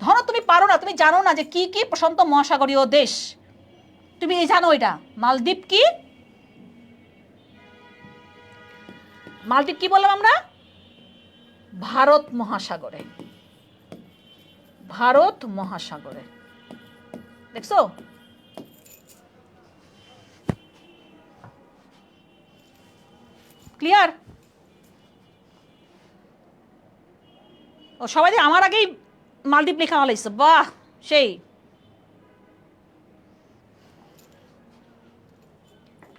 ধরো তুমি পারো না, তুমি জানো না যে কি কি প্রশান্ত মহাসাগরীয় দেশ, তুমি জানো এটা। মালদ্বীপ কি? মালদ্বীপ কি বললাম আমরা? ভারত মহাসাগরে, ভারত মহাসাগরে। দেখছো, ক্লিয়ার? ও সবাই আমার আগেই মালদ্বীপ লেখা হলাইছে, বাহ সেই।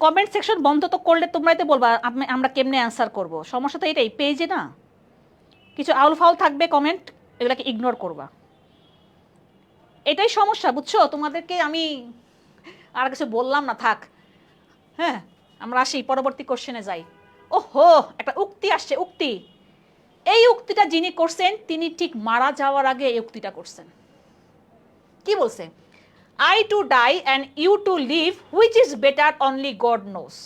কমেন্ট সেকশন বন্ধ তো করলে তোমরাই তো বলবা আমরা কেমনে অ্যান্সার করব। সমস্যা তো এটাই, পেজে না কিছু আউল ফাউল থাকবে কমেন্ট, এগুলাকে ইগনোর করবা, এটাই সমস্যা, বুঝছো? তোমাদেরকে আমি আর কিছু বললাম না, থাক। হ্যাঁ, আমরা আসি পরবর্তী কোশ্চেনে যাই। ওহো, একটা উক্তি আসছে, উক্তি। এই উক্তিটা যিনি করছেন তিনি ঠিক মারা যাওয়ার আগে এই উক্তিটা করছেন। কি বলছে? I to die and you to live, which is better only God knows.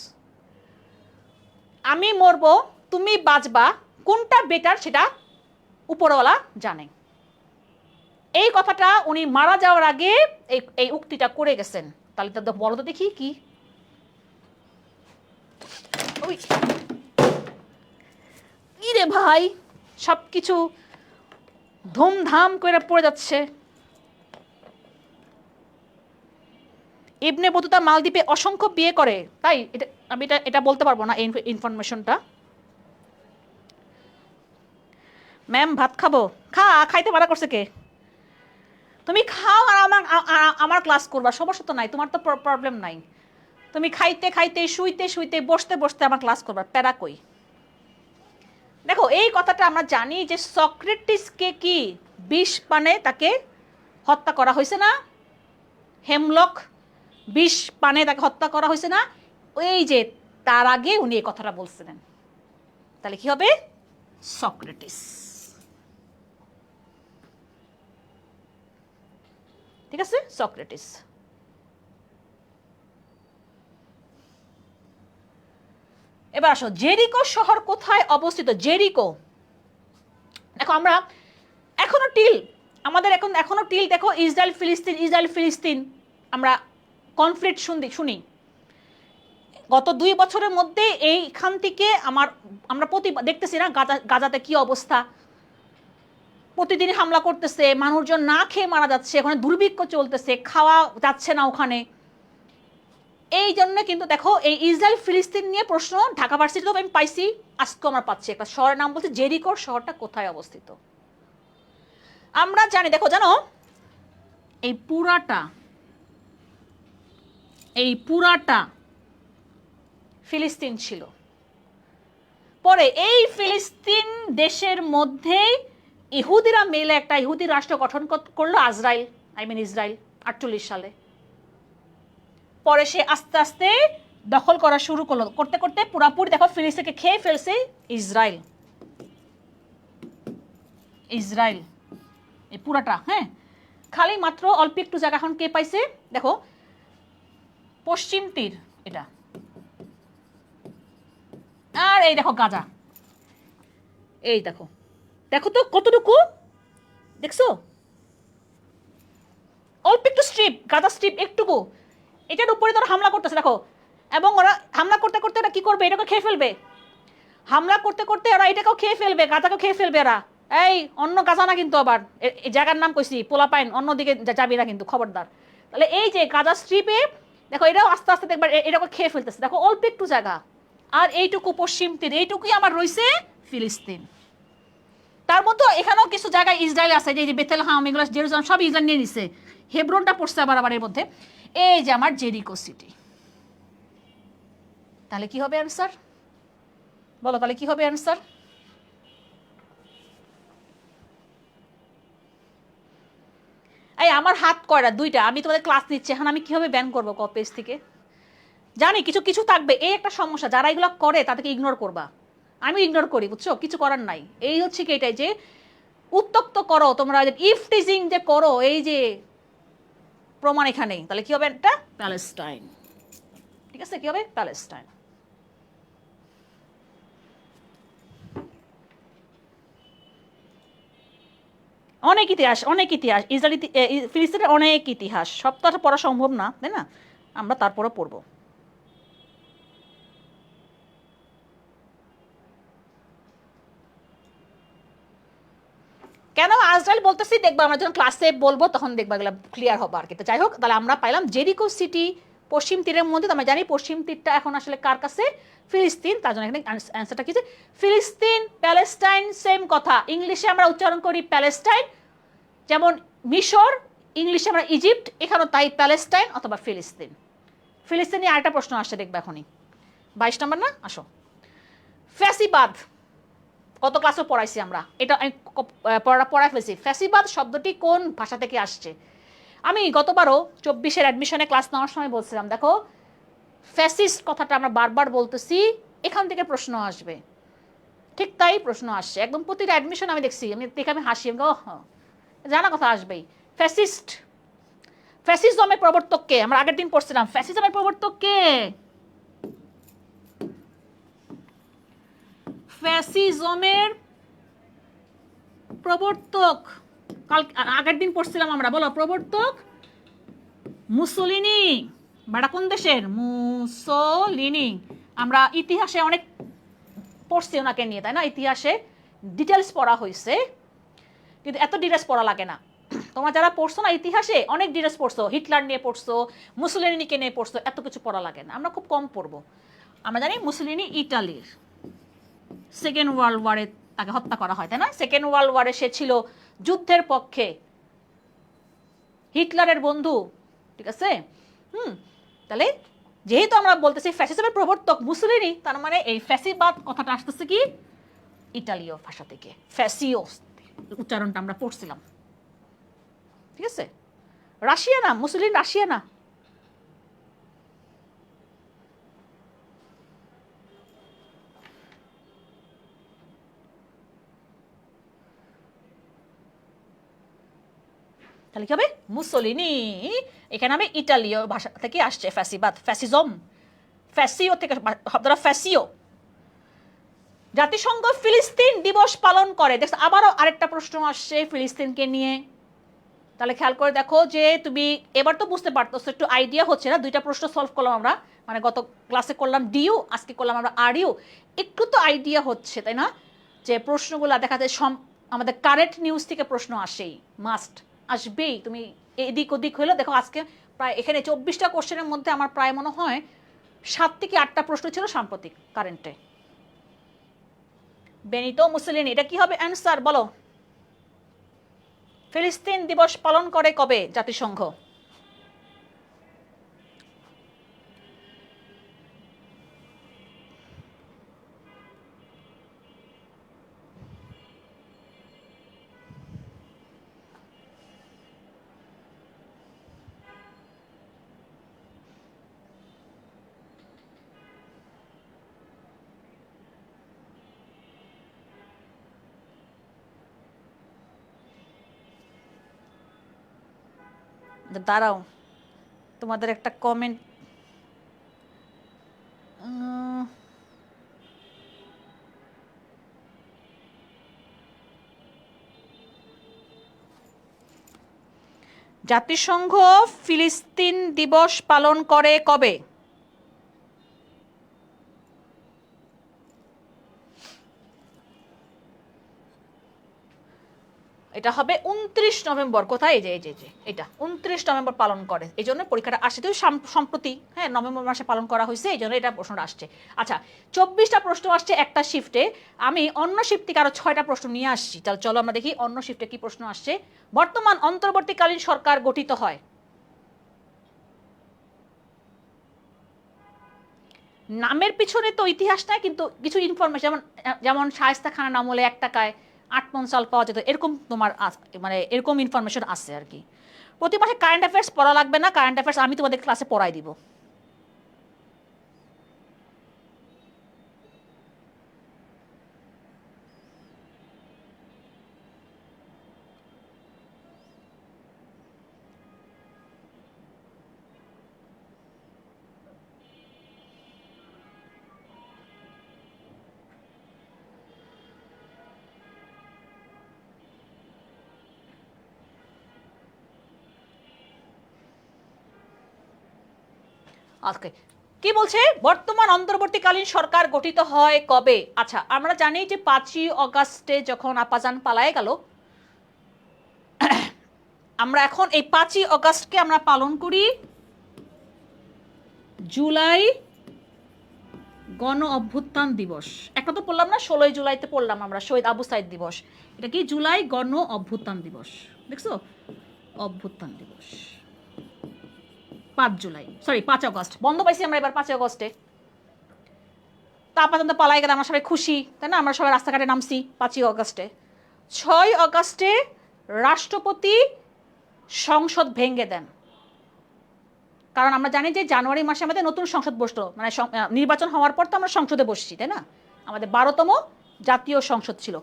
আমি মরবো, তুমি বাঁচবা, কোনটা বেটার সেটা উপরওয়ালা জানে। এই কথাটা উনি মারা যাওয়ার আগে এই উক্তিটা করে গেছেন। তাহলে তো বলো তো দেখি কি। ওই রে ভাই, সব কিছু ধুমধাম করে পড়ে যাচ্ছে। ইবনে বতুতা মালদ্বীপে অসংখ্য বিয়ে করে, তাই আমি এটা বলতে পারবো না এই ইনফরমেশনটা। ম্যাম ভাত খাবো? খাইতে মানা করছে কে? তুমি খাও আর আমার ক্লাস করবা, সমস্যা তো নাই, তোমার তো প্রবলেম নাই। তুমি খাইতে খাইতে শুইতে শুইতে বসতে বসতে আমার ক্লাস করবা, প্যারা কই? দেখো এই কথাটা আমরা জানি যে সক্রেটিসকে কি বিষ পানে তাকে হত্যা করা হয়েছে না? হেমলক বিষ পানে তাকে হত্যা করা হয়েছে না? ওই যে তার আগে উনি এই কথাটা বলছিলেন। তাহলে কি হবে? সক্রেটিস। ঠিক আছে, সক্রেটিস। এবার আসো, জেরিকো শহর কোথায় অবস্থিত? জেরিকো, দেখো আমরা এখনো টিল, আমাদের এখনো টিল দেখো, ইসরায়েল ফিলিস্তিন, ইসরায়েল ফিলিস্তিন আমরা কনফ্লিক্ট শুনি। গত 2 বছরের মধ্যে এইখান থেকে আমরা দেখতেছি না গাজাতে কি অবস্থা, প্রতিদিন হামলা করতেছে, মানুষজন না খেয়ে মারা যাচ্ছে, ওখানে দুর্ভিক্ষ চলতেছে, খাওয়া যাচ্ছে না ওখানে। এই জন্য কিন্তু দেখো এই ইসরায়েল ফিলিস্তিন নিয়ে প্রশ্ন ঢাকা ভার্সিটিতে আমি পাইছি, আজকে আমরা পাচ্ছি। একটা শহরের নাম বলছে জেরিকো, শহরটা কোথায় অবস্থিত? আমরা জানি, দেখো জানো এই পুরাটা ফিলিস্তিন ছিল। পরে এই ফিলিস্তিন দেশের মধ্যেই ইহুদিরা মিলে একটা ইহুদি রাষ্ট্র গঠন করলো, ইসরায়েল 48 সালে। পরে সে আস্তে আস্তে দখল করা শুরু করলো, করতে করতে পুরাপুরি দেখো ফিলিস্তিনকে খেয়ে ফেলছে ইসরায়েল। এই পুরাটা, হ্যাঁ, খালি মাত্র অল্প একটু জায়গা এখন কে পাইছে? দেখো পশ্চিম তীর এটা, আর এই দেখো গাজা, এই দেখো, দেখো তো কতটুকু, দেখছো? অল্প একটু স্ট্রিপ, গাজা স্ট্রিপ একটুকু, এটার উপরে তোরা হামলা করতেছে দেখো। এবং ওরা হামলা করতে করতে ওরা কি করবে? এটাকে খেয়ে ফেলবে। হামলা করতে করতে ওরা এটাকেও খেয়ে ফেলবে, গাজাকেও খেয়ে ফেলবে এরা। এই অন্য গাজা না কিন্তু, আবার এই জায়গার নাম কইছি পোলাপাইন, অন্যদিকে যাবি না কিন্তু, খবরদার। তাহলে এই যে গাজা স্ট্রিপে দেখো, এটাও আস্তে আস্তে দেখবার এটাকে খেয়ে ফেলতেছে। দেখো অল্প একটু জায়গা, আর এইটুকু পশ্চিম তীর, এইটুকুই আমার রয়েছে ফিলিস্তিন। তার মধ্যে এখানেও কিছু জায়গায় ইসরায়েল আছে, যে বেথেলহাম, এগুলো জেরুজালেম সব ইসরায়েল নিয়ে নিছে। হেব্রনটা পড়ছে আবার এর মধ্যে। এই যে আমার জেরিকো সিটি। তাহলে কি হবে অ্যান্সার? বলো তাহলে কি হবে অ্যান্সার? এই আমার হাত কয়টা? 2টা। আমি তোমাদের ক্লাস নিচ্ছি, এখন আমি কিভাবে ব্যান করবো পেজ থেকে? জানি কিছু কিছু থাকবে, এই একটা সমস্যা, যারা এগুলো করে তাদেরকে ইগনোর করবা। আমি ইগনোর করি, বুঝছো, কিছু করার নাই। এই হচ্ছে কি, এটাই যে উত্তক্ত করো তোমরা, ইফ টিজিং যে করো, এই যে প্রমাণ এখানেই। তাহলে কি হবে? একটা প্যালেস্টাইন। ঠিক আছে, কি হবে? প্যালেস্টাইন। অনেক ইতিহাস, ইসরায়েলি ফিলিস্তিনের অনেক ইতিহাস, সব তো আর পড়া সম্ভব না, তাই না? আমরা তারপরে পড়বো। কেন ইসরায়েল বলতেছি দেখবা, আমরা যখন ক্লাসে বলবো তখন দেখবা এগুলো ক্লিয়ার হবে আর কি। তো যাই হোক, তাহলে আমরা পাইলাম জেরিকো সিটি পশ্চিম তীরের মধ্যে। আমরা জানি পশ্চিম তীরটা এখন আসলে কার কাছে? ফিলিস্তিন। তার জন্য এখানে অ্যান্সারটা কি? ফিলিস্তিন, প্যালেস্টাইন সেম কথা। ইংলিশে আমরা উচ্চারণ করি প্যালেস্টাইন, যেমন মিশর, ইংলিশে আমরা ইজিপ্ট, এখানেও তাই প্যালেস্টাইন অথবা ফিলিস্তিন। ফিলিস্তিন নিয়ে আরেকটা প্রশ্ন আসছে, দেখবে এখনই 22 নম্বর না? আসো, ফ্যাসিবাদ কত ক্লাসে পড়াইছি আমরা, এটা পড়ায় ফেলছি। ফ্যাসিবাদ শব্দটি কোন ভাষা থেকে আসছে? আমি গতবারও 24-এর অ্যাডমিশনে ক্লাস নেওয়ার সময় বলছিলাম, দেখো ফ্যাসিস্ট কথাটা আমরা বারবার বলতেছি, এখান থেকে প্রশ্ন আসবে। ঠিক তাই প্রশ্ন আসছে একদম প্রতিটা অ্যাডমিশন। আমি দেখছি, আমি দেখে আমি হাসি, আমি জানা কথা আসবেই। ফ্যাসিস্ট, ফ্যাসিজমের প্রবর্তক কে? আমরা আগের দিন পড়ছিলাম, ফ্যাসিজমের প্রবর্তক কে? ফ্যাসিজমের প্রবর্তক আগের দিন পড়ছিলাম আমরা, বলো প্রবর্তক মুসোলিনি। বাড়া কোন দেশের? মুসোলিনি। আমরা ইতিহাসে অনেক পড়ছি ওনাকে নিয়ে, তাই না? ইতিহাসে ডিটেলস পড়া হয়েছে, কিন্তু এত ডিটেলস পড়া লাগে না। তোমরা যারা পড়ছো না ইতিহাসে, অনেক ডিটেলস পড়ছো, হিটলার নিয়ে পড়ছো, মুসোলিনিকে নিয়ে পড়ছো, এত কিছু পড়া লাগে না, আমরা খুব কম পড়বো। আমরা জানি মুসোলিনি ইটালির, সেকেন্ড ওয়ার্ল্ড ওয়ারে তাকে হত্যা করা হয়, তাই না? সেকেন্ড ওয়ার্ল্ড ওয়ারে সে ছিল যুদ্ধের পক্ষে, হিটলারের বন্ধু, ঠিক আছে? তাহলে যেহেতু আমরা বলতেছি ফ্যাসিজমের প্রবর্তক মুসোলিনি, তার মানে এই ফ্যাসিবাদ কথাটা আসতেছে কি? ইটালীয় ভাষা থেকে, ফ্যাসিওস উচ্চারণটা আমরা পড়ছিলাম, ঠিক আছে? রাশিয়া না, মুসলিন রাশিয়া না। তাহলে কি হবে? মুসলিনি। এখানে আমি ইটালীয় ভাষা থেকে আসছে, ফ্যাসিবাদ, ফ্যাসিজম, ফ্যাসিও থেকে শব্দটা ফ্যাসিও। জাতিসংঘ ফিলিস্তিন দিবস পালন করে, দেখো আবারও আরেকটা প্রশ্ন আসছে ফিলিস্তিনকে নিয়ে। তাহলে খেয়াল করে দেখো যে তুমি এবার তো বুঝতে পারতো, একটু আইডিয়া হচ্ছে না? দুইটা প্রশ্ন সলভ করলাম আমরা, মানে গত ক্লাসে করলাম ডিইউ, আজকে করলাম আমরা আরইউ। একটু তো আইডিয়া হচ্ছে, তাই না? যে প্রশ্নগুলো দেখা যায় আমাদের কারেন্ট নিউজ থেকে প্রশ্ন আসেই, মাস্ট আসবেই। তুমি এদিক ওদিক হইলো দেখো, আজকে প্রায় এখানে 24টা কোশ্চেনের মধ্যে আমার প্রায় মনে হয় 7 থেকে 8টা প্রশ্ন ছিল সাম্প্রতিক কারেন্টে। বেনিতো মুসলিনি, এটা কি হবে অ্যান্সার বলো? ফিলিস্তিন দিবস পালন করে কবে জাতিসংঘ? দাঁড়াও, তোমাদের একটা কমেন্ট। জাতিসংঘ ফিলিস্তিন দিবস পালন করে কবে? এটা হবে 29 নভেম্বর। কোথায়? এই যে এটা 29 নভেম্বর পালন করে, এই জন্য পরীক্ষাটা আসছে তো সম্প্রতি, হ্যাঁ নভেম্বর মাসে পালন করা হয়েছে, এই জন্য এটা প্রশ্নটা আসছে। আচ্ছা, 24টা প্রশ্ন আসছে একটা শিফটে, আমি অন্য শিফট থেকে আরো 6টা প্রশ্ন নিয়ে আসছি। তাহলে চলো আমরা দেখি অন্য শিফটে কি প্রশ্ন আসছে। বর্তমান অন্তর্বর্তীকালীন সরকার গঠিত হয়, নামের পিছনে তো ইতিহাস নাই, কিন্তু কিছু ইনফরমেশন, যেমন শায়েস্তা খানের আমলে 1 টাকায় 8 মণ চাল পাওয়া যেত, এরকম তোমার মানে এরকম ইনফরমেশন আছে আর কি। প্রতি মাসে কারেন্ট অ্যাফেয়ার্স পড়া লাগবে না, কারেন্ট অ্যাফেয়ার্স আমি তোমাদের ক্লাসে পড়াই দিব। ওকে, কি বলছে? বর্তমান অন্তর্বর্তীকালীন সরকার গঠিত হয় কবে? আচ্ছা, আমরা জানি যে 5ই অগাস্টে যখন আপাজান পালায় গেল, আমরা এখন এই 5ই অগাস্টকে আমরা পালন করি জুলাই গণ অভ্যুত্থান দিবস। একটা তো পড়লাম না, 16ই জুলাইতে পড়লাম আমরা শহীদ আবু সাইদ দিবস। এটা কি? জুলাই গণ অভ্যুত্থান দিবস। দেখছো, অভ্যুত্থান দিবস 5 জুলাই, সরি 5 অগস্ট। বন্ধ পাইছি আমরা এবার 5 অগস্টে। তা পর্যন্ত পালাই গেলে আমরা সবাই খুশি, তাই না? আমরা সবাই রাস্তাঘাটে নামছি 5ই অগস্টে। 6 অগস্টে রাষ্ট্রপতি সংসদ ভেঙে দেন, কারণ আমরা জানি যে জানুয়ারি মাসে আমাদের নতুন সংসদ বসতো, মানে নির্বাচন হওয়ার পর তো আমরা সংসদে বসছি, তাই না? আমাদের 12তম জাতীয় সংসদ ছিল,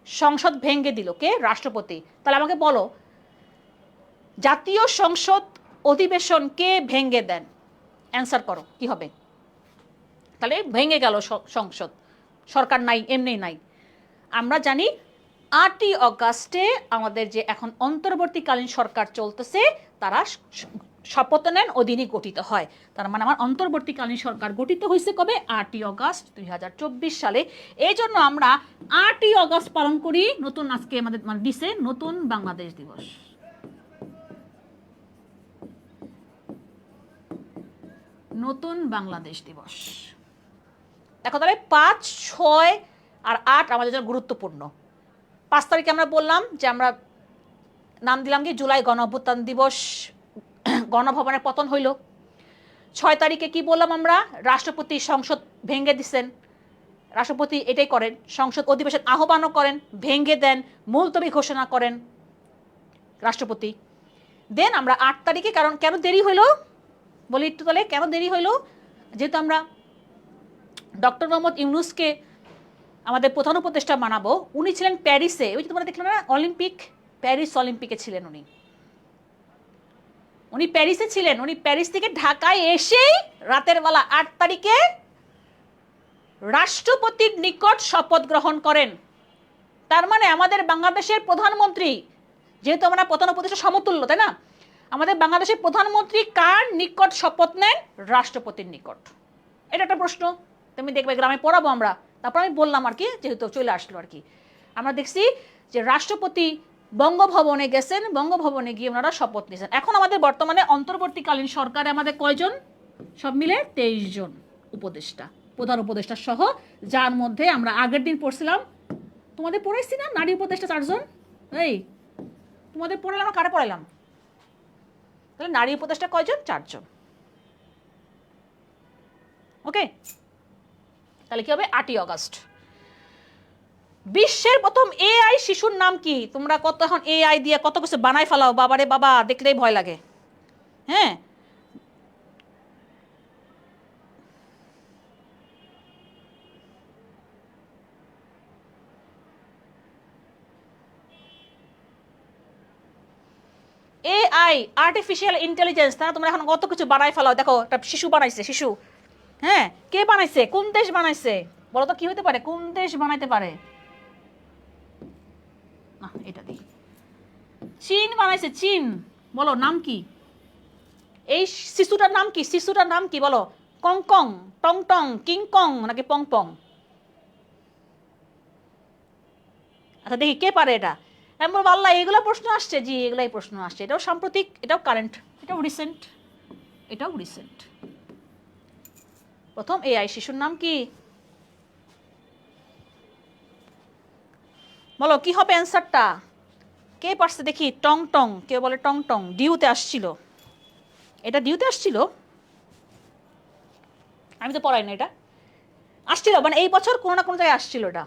সংসদ ভেঙে দিল কে? রাষ্ট্রপতি। তাহলে আমাকে বলো, জাতীয় সংসদ অধিবেশন কে ভেঙে দেন? অ্যান্সার করো, কি হবে? তাহলে ভেঙে গেল সংসদ, সরকার নাই, এমনি নাই। আমরা জানি 8ই অগাস্টে আমাদের যে এখন অন্তর্বর্তীকালীন সরকার চলতেছে, তারা শপথ নেন, অধীনে গঠিত হয়। তার মানে আমার অন্তর্বর্তীকালীন সরকার গঠিত হয়েছে কবে? 8ই অগাস্ট 2024 সালে। এই জন্য আমরা 8ই অগাস্ট পালন করি নতুন, আজকে আমাদের মানে দিছে নতুন বাংলাদেশ দিবস। নতুন বাংলাদেশ দিবস। দেখো তাহলে 5, 6 আর 8 আমাদের জন্য গুরুত্বপূর্ণ। 5 তারিখে আমরা বললাম যে আমরা নাম দিলাম কি জুলাই গণ অভ্যুত্থান দিবস, গণভবনের পতন হইল। 6 তারিখে কি বললাম আমরা? রাষ্ট্রপতি সংসদ ভেঙে দিছেন, রাষ্ট্রপতি এটাই করেন, সংসদ অধিবেশন আহ্বানও করেন, ভেঙে দেন, মুলতবি ঘোষণা করেন রাষ্ট্রপতি। দেন আমরা 8 তারিখে, কারণ কেন দেরি হইলো বলি একটু তাহলে, কেন দেরি হইলো? যেহেতু আমরা ডক্টর মোহাম্মদ ইউনূসকে আমাদের প্রধান উপদেষ্টা বানাবো, উনি ছিলেন প্যারিসে, ওই যে তোমরা দেখলাম না অলিম্পিক, প্যারিস অলিম্পিকে ছিলেন উনি প্যারিসে ছিলেন। উনি প্যারিস থেকে ঢাকায় এসেই রাতের বেলা 8 তারিখে রাষ্ট্রপতির নিকট শপথ গ্রহণ করেন। তার মানে আমাদের বাংলাদেশের প্রধানমন্ত্রী, যেহেতু আমরা প্রধান উপদেষ্টা সমতুল্য, তাই না, আমাদের বাংলাদেশের প্রধানমন্ত্রী কার নিকট শপথ নেন? রাষ্ট্রপতির নিকট। এটা একটা প্রশ্ন, তুমি দেখবে গ্রামে পড়াবো আমরা, তারপর আমি বললাম আর কি, যেহেতু চলে আসলো আর কি। আমরা দেখছি যে রাষ্ট্রপতি বঙ্গভবনে গেছেন, বঙ্গভবনে গিয়ে ওনারা শপথ নিয়েছেন। এখন আমাদের বর্তমানে অন্তর্বর্তীকালীন সরকারে আমাদের কয়জন? সব মিলে 23 জন উপদেষ্টা, প্রধান উপদেষ্টা সহ, যার মধ্যে আমরা আগের দিন পড়ছিলাম, তোমাদের পড়াইছি না নারী উপদেষ্টা 4 জন। এই তোমাদের পড়ালাম, কারা পড়াইলাম? তাহলে নারী উপদেষ্টা কয়জন? 4 জন। ওকে, তাহলে কি হবে? 8ই অগস্ট। বিশ্বের প্রথম এআই শিশুর নাম কি? তোমরা কত এখন এআই দিয়ে কত কিছু বানাই ফেলাও, বাবারে বাবা, দেখলেই ভয় লাগে। হ্যাঁ, এআই, আর্টিফিশিয়াল ইন্টেলিজেন্স, তারা তোমরা এখন কত কিছু বানাই ফেলাও। দেখো একটা শিশু বানাইছে, শিশু। হ্যাঁ, কে বানাইছে? কোন দেশ বানাইছে? বলো তো কি হতে পারে? কোন দেশ বানাইতে পারে? না, এটা দিই, চীন বানাইছে, চীন। বলো নাম কি? এই শিশুটার নাম কি? শিশুটার নাম কি বলো? কং কং, টং টং, কিং কং নাকি পং পং? আচ্ছা দেখি কে পারে এটা। আমি বলবো আল্লাহ, এগুলো প্রশ্ন আসছে। জি, এগুলাই প্রশ্ন আসছে। এটাও সাম্প্রতিক, এটাও কারেন্ট, এটাও রিসেন্ট, এটাও রিসেন্ট। প্রথম এআই শিশুর নাম কি? বলো কি হবে অ্যান্সারটা? কে পারছে দেখি? টং টং, কেউ বলে টং টং। ডিউতে আসছিল, এটা ডিউতে আসছিল, আমি তো পড়াই না। এটা আসছিল মানে এই বছর কোনো না কোনো জায়গায় আসছিল এটা।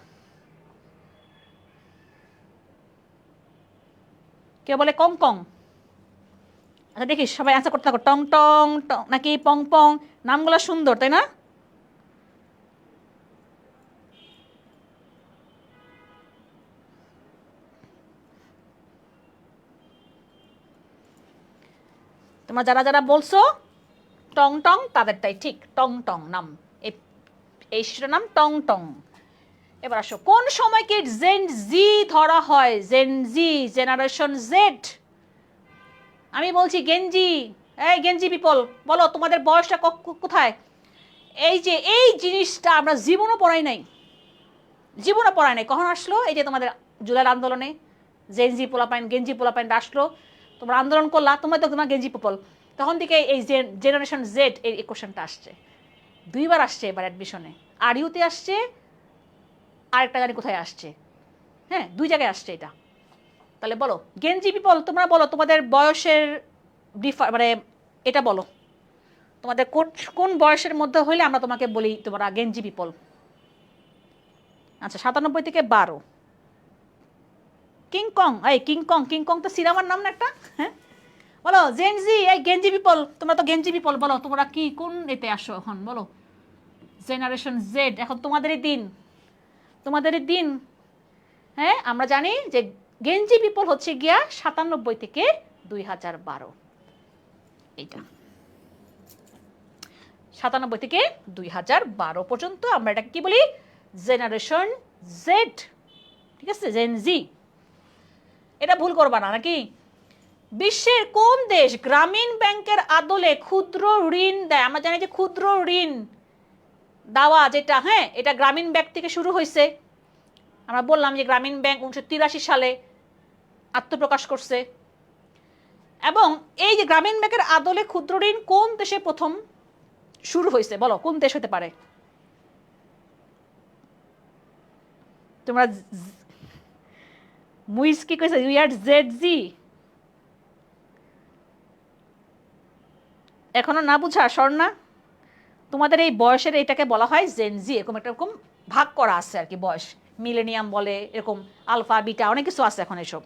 কেউ বলে কং কং। আচ্ছা দেখি সবাই অ্যান্সার করতে থাকো। টং টং নাকি পং পং? নামগুলো সুন্দর, তাই না? তোমরা যারা যারা বলছো টং টং, তাদেরটাই ঠিক। টং টং নাম, এই শিশুটার নাম টং টং। এবার আসো, কোন সময়কে জেন জি ধরা হয়? জেন জি, জেনারেশন জেড। আমি বলছি গেঞ্জি। এই গেঞ্জি পিপল, বলো তোমাদের বয়সটা কোথায়? এই যে এই জিনিসটা আমরা জীবনও পড়াই নাই, জীবনও পড়াই নাই। কখন আসলো? এই যে তোমাদের জুলাই আন্দোলনে জেনজি পোলাপাইন, গেঞ্জি পোলাপাইন আসলো, তোমরা আন্দোলন করলা, তোমরা তো তোমার গেঞ্জি পিপল। তখন থেকে এই জেনারেশন জেড এই কোশ্চেনটা আসছে, 2বার আসছে এবার অ্যাডমিশনে। আর ইউতে আসছে, আরেকটা জানি কোথায় আসছে। হ্যাঁ, 2 জায়গায় আসছে এটা। তাহলে বলো গেঞ্জি পিপল, তোমরা বলো তোমাদের বয়সের মানে এটা বলো, তোমাদের কোন কোন বয়সের মধ্যে হইলে আমরা তোমাকে বলি তোমরা গেঞ্জি পিপল। আচ্ছা 97 থেকে 12। কিংকং, এই কিংকং, কিংকং তো সিনেমার নাম না একটা? হ্যাঁ, বলো জেনজি, এই গেঞ্জি পিপল, তোমরা তো গেঞ্জি পিপল, বলো তোমরা কি কোন এতে আসো এখন? বলো জেনারেশন জেড। এখন তোমাদেরই দিন, তোমাদেরই দিন। হ্যাঁ, আমরা জানি যে গেঞ্জি পিপল হচ্ছে গিয়া 97 থেকে 2012। এইটা 97 থেকে 2012 পর্যন্ত আমরা এটাকে কি বলি? Generation Z. ঠিক আছে, জেন জি। এটা ভুল করবা না নাকি? বিশ্বের কোন দেশ গ্রামীণ ব্যাংকের আদলে ক্ষুদ্র ঋণ দেয়? আমরা জানি যে ক্ষুদ্র ঋণ দেওয়া যেটা, হ্যাঁ, এটা গ্রামীণ ব্যাংক থেকে শুরু হয়েছে। আমরা বললাম যে গ্রামীণ ব্যাংক 1983 সালে আত্মপ্রকাশ করছে। এবং এই যে গ্রামীণ ব্যাংকের আদলে ক্ষুদ্র ঋণ কোন দেশে প্রথম শুরু হয়েছে? বলো কোন দেশ হতে পারে? তোমরা মুইজ কি কইছে? উই আর জেড জি। এখনো না বুঝা স্বর্ণা? তোমাদের এই বয়সের এটাকে বলা হয় জেন জি, এরকম একটা রকম ভাগ করা আছে আর কি বয়স, মিলেনিয়াম বলে, এরকম আলফা বিটা অনেক কিছু আছে এখন এসব।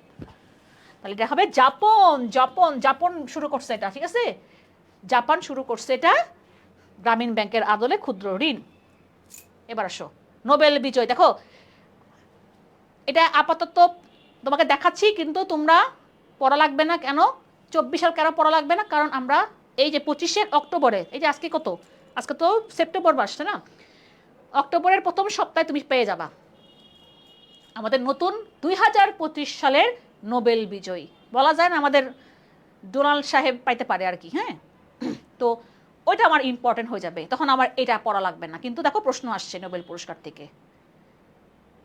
তাহলে এটা হবে জাপান। জাপান জাপান শুরু করছে এটা, ঠিক আছে, জাপান শুরু করছে এটা গ্রামীণ ব্যাংকের আদলে ক্ষুদ্র ঋণ। এবার আসো নোবেল বিজয়, দেখো এটা আপাতত তোমাকে দেখাচ্ছি, কিন্তু তোমরা পড়া লাগবে না। কেন 24 সাল কেন পড়া লাগবে না? কারণ আমরা এই যে 25শে অক্টোবরে, এই যে আজকে কত, আজকে তো সেপ্টেম্বর মাস, তাই না, অক্টোবরের প্রথম সপ্তাহে তুমি পেয়ে যাবা আমাদের নতুন 2025 সালের নোবেল বিজয়ী। বলা যায় না আমাদের ডোনাল্ড সাহেব পাইতে পারে আর কি, হ্যাঁ। তো ওইটা আমার ইম্পর্টেন্ট হয়ে যাবে, তখন আমার এটা পড়া লাগবে না। কিন্তু দেখো প্রশ্ন আসছে নোবেল পুরস্কার থেকে,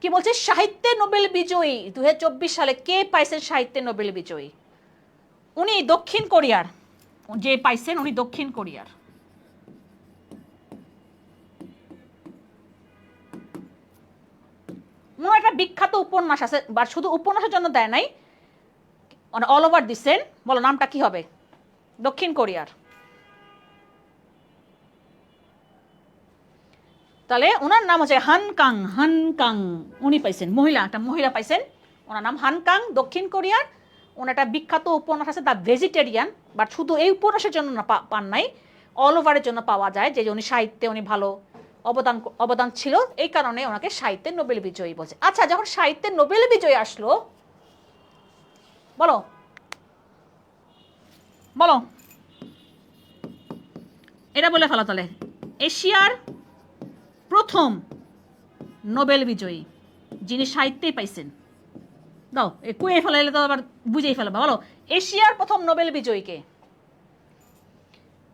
কি বলছে, সাহিত্যে নোবেল বিজয়ী 2024 সালে কে পাইছেন সাহিত্যে নোবেল বিজয়ী? উনি দক্ষিণ কোরিয়ার, যে পাইছেন উনি দক্ষিণ কোরিয়ার। ওনার একটা বিখ্যাত উপন্যাস আছে, বা শুধু উপন্যাসের জন্য দেয় নাই, মানে অল ওভার দিচ্ছেন। বলো নামটা কি হবে দক্ষিণ কোরিয়ার? তাহলে ওনার নাম হচ্ছে হান কাং। হান কাং উনি পাইছেন, মহিলা, একটা মহিলা পাইছেন, ওনার নাম হান কাং, দক্ষিণ কোরিয়ার। ওনার একটা বিখ্যাত উপন্যাস আছে দ্য ভেজিটেরিয়ান, বাট শুধু এই উপন্যাসের জন্য না পান নাই, অল ওভারের জন্য পাওয়া যায়, যে উনি সাহিত্যে উনি ভালো অবদান ছিল, এই কারণে ওনাকে সাহিত্যের নোবেল বিজয়ী বলছে। আচ্ছা, যখন সাহিত্যের নোবেল বিজয়ী আসলো, বলো বলো এটা বলে ফেলো তাহলে, এশিয়ার প্রথম নোবেল বিজয়ী যিনি সাহিত্যেই পাইছেন, দাও কুয়ে ফেলাইলে তো আবার বুঝেই ফেলবা। বলো এশিয়ার প্রথম নোবেল বিজয়ীকে?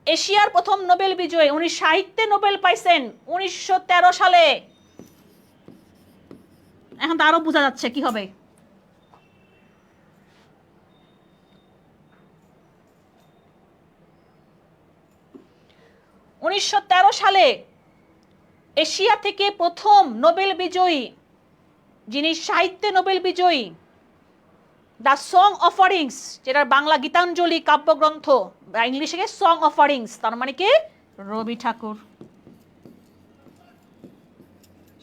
এশিয়ার প্রথম নোবেল বিজয়ী, উনি সাহিত্যে নোবেল পাইছেন 1913 সালে। এখন তো আরো বোঝা যাচ্ছে কি হবে। সালে এশিয়া থেকে প্রথম নোবেল বিজয়ী যিনি সাহিত্যে নোবেল বিজয়ী, দ্য সং অফারিংস, যেটার বাংলা গীতাঞ্জলি কাব্যগ্রন্থ, বা ইংলিশে সং অফারিংস, তার মানে কি রবি ঠাকুর।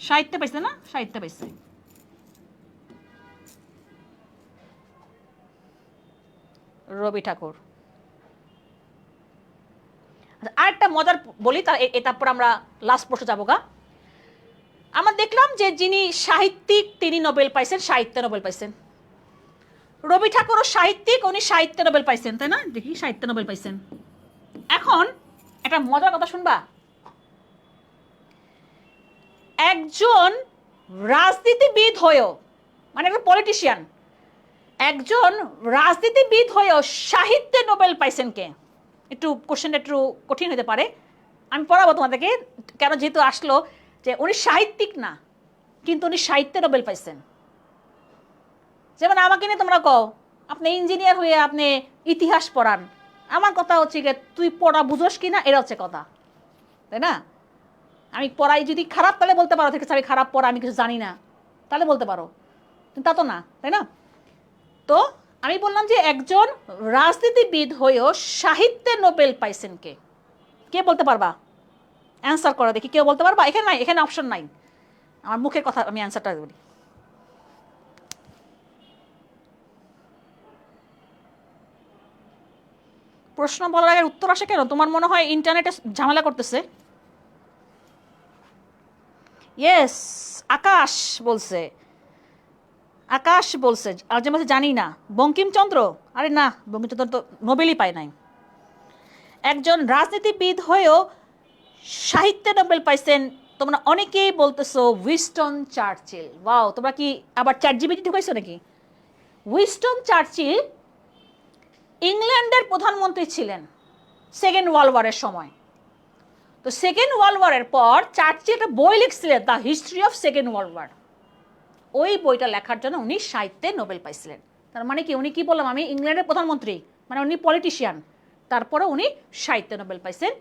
সাহিত্যে পাইছে না, সাহিত্যে পাইছে। রবি ঠাকুর। আরেকটা মজার বলি, তারপর আমরা লাস্ট প্রশ্ন যাবো গা। আমরা দেখলাম যে যিনি সাহিত্যিক তিনি নোবেল পাইছেন, সাহিত্যে নোবেল পাইছেন। রবি ঠাকুরও সাহিত্যিক, উনি সাহিত্যে নোবেল পাইছেন, তাই না, দেখি সাহিত্যে নোবেল পাইছেন। এখন একটা মজার কথা শুনবা, একজন রাজনীতিবিদ হয়েও, মানে একটা পলিটিশিয়ান, একজন রাজনীতিবিদ হয়েও সাহিত্যে নোবেল পাইছেন কে? একটু কোশ্চেনটা একটু কঠিন হতে পারে, আমি পড়াবো তোমাদেরকে কেন, যেহেতু আসলো যে উনি সাহিত্যিক না, কিন্তু উনি সাহিত্যে নোবেল পাইছেন। যেমন আমাকে নিয়ে তোমরা কও, আপনি ইঞ্জিনিয়ার হয়ে আপনি ইতিহাস পড়ান, আমার কথা হচ্ছে যে তুই পড়া বুঝোস কি না, এটা হচ্ছে কথা, তাই না? আমি পড়াই যদি খারাপ, তাহলে বলতে পারো ঠিক আছে আমি খারাপ পড়া, আমি কিছু জানি না, তাহলে বলতে পারো, কিন্তু তা তো না, তাই না? তো আমি বললাম যে একজন রাজনীতিবিদ হয়েও সাহিত্যে নোবেল পাইছেন কে? কে বলতে পারবা? অ্যান্সার করো দেখি, কেউ বলতে পারবা? এখানে নাই, এখানে অপশন নাই, আমার মুখের কথা, আমি অ্যান্সারটা বলি। প্রশ্ন বলার আগে উত্তর আসে কেন? তোমার মনে হয় ইন্টারনেটে ঝামেলা করতেছে? ইয়েস, আকাশ বলছে, আকাশ বলছে, আর যে বলছে জানি না। বঙ্কিমচন্দ্র? আরে না, বঙ্কিমচন্দ্র তো নোবেলই পায় নাই। একজন রাজনীতিবিদ হয়েও সাহিত্যে নোবেল পাইছেন, তোমরা অনেকেই বলতেছো উইনস্টন চার্চিল। ওয়াও, তোমরা কি আবার চ্যাটজিপিটি ঢুকাইছো নাকি? উইনস্টন চার্চিল ইংল্যান্ডের প্রধানমন্ত্রী ছিলেন সেকেন্ড ওয়ার্ল্ড ওয়ারের সময়। তো সেকেন্ড ওয়ার্ল্ড ওয়ারের পর চার্চিল একটা বই লিখছিলেন, the history of second world war. ওই বইটা লেখার জন্য উনি সাহিত্যে নোবেল পাইছিলেন। তার মানে কি, উনি কি বললাম আমি, ইংল্যান্ডের প্রধানমন্ত্রী, মানে উনি পলিটিশিয়ান, তারপরে উনি সাহিত্যে নোবেল পাইছেন।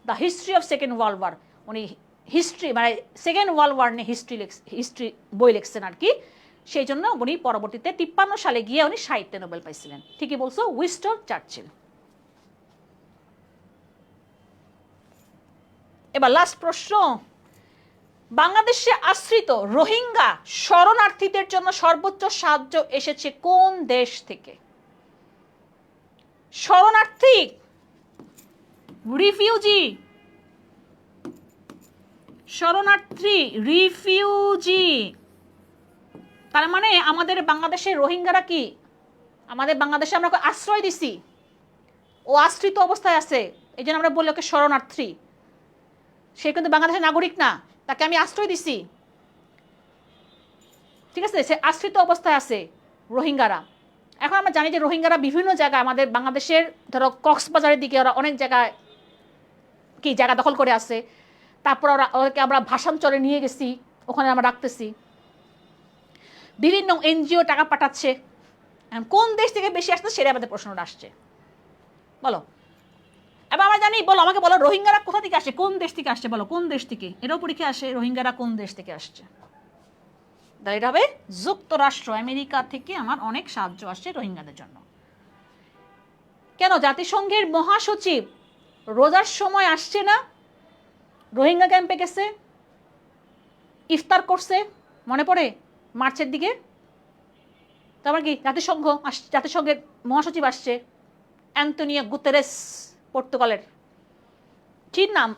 The history of second world war, উনি হিস্ট্রি মানে সেকেন্ড ওয়ার্ল্ড ওয়ার নিয়ে হিস্ট্রি বই লিখছেন আর কি। সেই জন্য উনি পরবর্তীতে 53 সালে গিয়ে উনি সাহিত্যে নোবেল পাইছিলেন। ঠিকই বলছো, উইনস্টন চার্চিল। এবার লাস্ট প্রশ্ন, বাংলাদেশে আশ্রিত রোহিঙ্গা শরণার্থীদের জন্য সর্বোচ্চ সাহায্য এসেছে কোন দেশ থেকে? শরণার্থী, রিফিউজি, শরণার্থী, রিফিউজি, তার মানে আমাদের বাংলাদেশের রোহিঙ্গারা কি, আমাদের বাংলাদেশে আমরা ওকে আশ্রয় দিছি, ও আশ্রিত অবস্থায় আছে, এই জন্য আমরা বলি ওকে শরণার্থী। সে কিন্তু বাংলাদেশের নাগরিক না, তাকে আমি আশ্রয় দিছি, ঠিক আছে, সে আশ্রিত অবস্থায় আছে রোহিঙ্গারা। এখন আমরা জানি যে রোহিঙ্গারা বিভিন্ন জায়গায় আমাদের বাংলাদেশের, ধরো কক্সবাজারের দিকে ওরা অনেক জায়গায় কি জায়গা দখল করে আছে, তারপর ওদেরকে আমরা ভাষাঞ্চলে নিয়ে গেছি, ওখানে আমরা রাখতেছি, বিভিন্ন এনজিও টাকা পাঠাচ্ছে। কোন দেশ থেকে বেশি আসছে সেটা আমাদের প্রশ্নটা আসছে, বলো। এবার আমরা জানি, বলো আমাকে বলো, রোহিঙ্গারা কোথা থেকে আসে, কোন দেশ থেকে আসছে, বলো কোন দেশ থেকে? এটাও পরীক্ষা আসে, রোহিঙ্গারা কোন দেশ থেকে আসছে। তাহলে এটা হবে যুক্তরাষ্ট্র, আমেরিকা থেকে আমার অনেক সাহায্য আসছে রোহিঙ্গাদের জন্য। কেন জাতিসংঘের মহাসচিব রোজার সময় আসছে না, রোহিঙ্গা ক্যাম্পে গেছে, ইফতার করছে, মনে পড়ে মার্চের দিকে? তারপর কি জাতিসংঘের মহাসচিব আসছে অ্যান্তোনিও গুতেরেস, পর্তুগালের, ঠিক নাম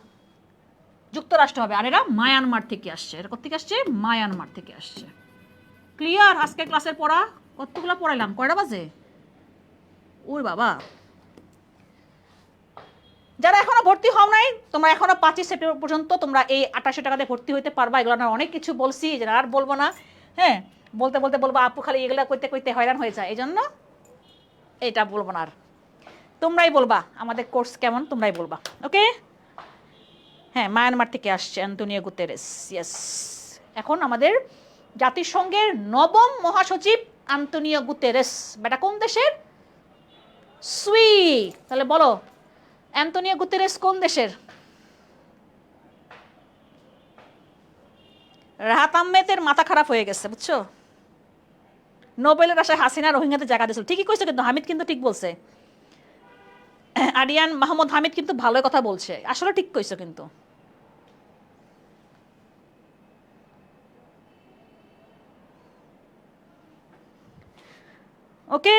যুক্তরাষ্ট্র হবে, আর এরা মায়ানমার থেকে আসছে। এরা কোথা থেকে আসছে? মায়ানমার থেকে আসছে। ক্লিয়ার? আজকে ক্লাসের পড়া কতগুলো পড়াইলাম? কয়টা বাজে? ওর বাবা, যারা এখনো ভর্তি হও নাই, তোমরা এখনো 5 সেপ্টেম্বর পর্যন্ত তোমরা এই 2800 টাকাতে ভর্তি হইতে পারবা। এগুলো না অনেক কিছু বলছি, যেটা আর বলবো না। হ্যাঁ, বলতে বলতে বলবো আপু খালি এগুলো করতে করতে হয়রান হয়ে যায়, এই জন্য এটা বলবো না আর। তোমরাই বলবা আমাদের কোর্স কেমন, তোমরাই বলবা। ওকে, হ্যাঁ, মায়ানমার থেকে আসছে অ্যান্তোনিও গুতেরেস। ইয়েস, এখন আমাদের জাতিসংঘের 9ম মহাসচিব অ্যান্তোনিও গুতেরেস। বেটা কোন দেশের? সুই। তাহলে বলো অ্যান্তোনিও গুতেরেস কোন দেশের? রাহাত আহমেদের মাথা খারাপ হয়ে গেছে, বুঝছো? নোবেলের আশায় হাসিনা রোহিঙ্গাতে জায়গা দিয়েছিল, ঠিকই কইছে, কিন্তু হামিদ কিন্তু ঠিক বলছে। আরিয়ান মাহমুদ হামিদ কিন্তু ভালোই কথা বলছে, আসলে ঠিক কইছো কিন্তু। ওকে,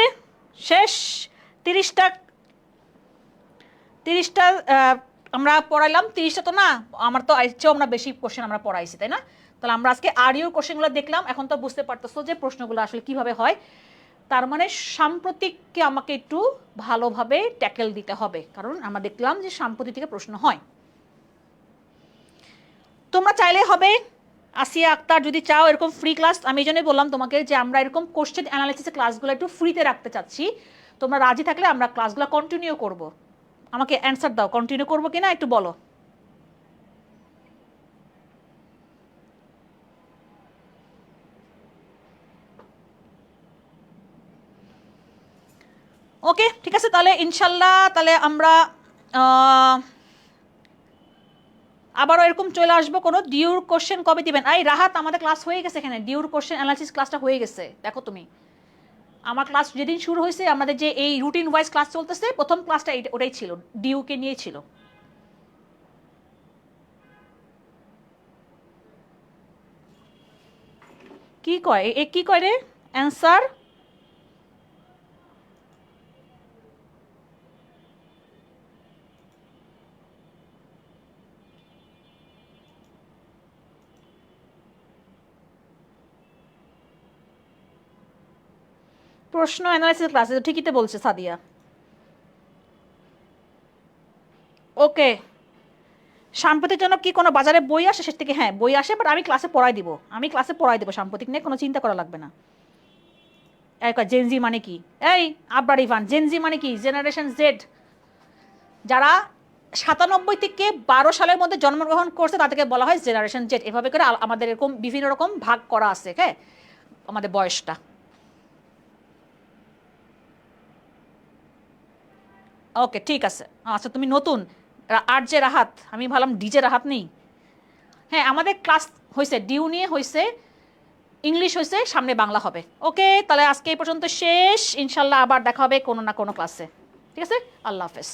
শেষ। 30টা আমরা পড়াইলাম, 30টা তো না, আমার তো চেয়েও আমরা বেশি কোশ্চেন আমরা পড়াইছি, তাই না? তাহলে আমরা আজকে আরইউ কোশ্চেনগুলো দেখলাম। এখন তো বুঝতে পারতেছো যে প্রশ্নগুলো আসলে কিভাবে হয়। তার মানে সাম্প্রতিককে আমাকে একটু ভালোভাবে ট্যাকেল দিতে হবে, কারণ আমরা দেখলাম যে সাম্প্রতিক থেকে প্রশ্ন হয়। তোমরা চাইলে হবে, আসিয়া আক্তার যদি চাও এরকম ফ্রি ক্লাস, আমি এই জন্যই বললাম তোমাকে যে আমরা এরকম কোশ্চেন অ্যানালাইসিসের ক্লাসগুলো একটু ফ্রিতে রাখতে চাচ্ছি। তোমরা রাজি থাকলে আমরা ক্লাসগুলো কন্টিনিউ করব। আমাকে অ্যান্সার দাও, কন্টিনিউ করবো কিনা একটু বলো। ওকে, ঠিক আছে, তাহলে ইনশাল্লাহ তাহলে আমরা আবারও এরকম চলে আসবো। কোনো ডিউর কোশ্চেন কবে দিবেন? এই রাহাত, আমাদের ক্লাস হয়ে গেছে, এখানে ডিউর কোশ্চেন অ্যানালাইসিস ক্লাসটা হয়ে গেছে, দেখো তুমি। আমার ক্লাস যেদিন শুরু হয়েছে, আমাদের যে এই রুটিন ওয়াইজ ক্লাস চলতেছে, প্রথম ক্লাসটা ওটাই ছিল, ডিউকে নিয়ে ছিল। কি কয় এ, কি কয় রে? অ্যান্সার প্রশ্ন অ্যানালাইসিস ক্লাসে, ঠিকই তো বলছে সাদিয়া। ওকে, সাম্প্রতিক জন্য কি কোনো বাজারে বই আসে? সে থেকে হ্যাঁ বই আসে, বাট আমি ক্লাসে পড়াই দিব, সাম্প্রতিক নিয়ে কোনো চিন্তা করা লাগবে না। জেনজি মানে কি? এই আবরার ইভান, জেনজি মানে কি? জেনারেশন জেড, যারা 97 থেকে 12 সালের মধ্যে জন্মগ্রহণ করছে তাদেরকে বলা হয় জেনারেশন জেড। এভাবে করে আমাদের এরকম বিভিন্ন রকম ভাগ করা আছে, হ্যাঁ, আমাদের বয়সটা। ওকে, ঠিক আছে। আচ্ছা, তুমি নতুন আর যে রাহাত, আমি ভাবলাম ডিজে রাহাত নেই। হ্যাঁ, আমাদের ক্লাস হয়েছে, ডিউ নিয়ে হয়েছে, ইংলিশ হয়েছে, সামনে বাংলা হবে। ওকে, তাহলে আজকে এই পর্যন্ত শেষ। ইনশাল্লাহ আবার দেখা হবে কোনো না কোনো ক্লাসে। ঠিক আছে, আল্লাহ হাফেজ।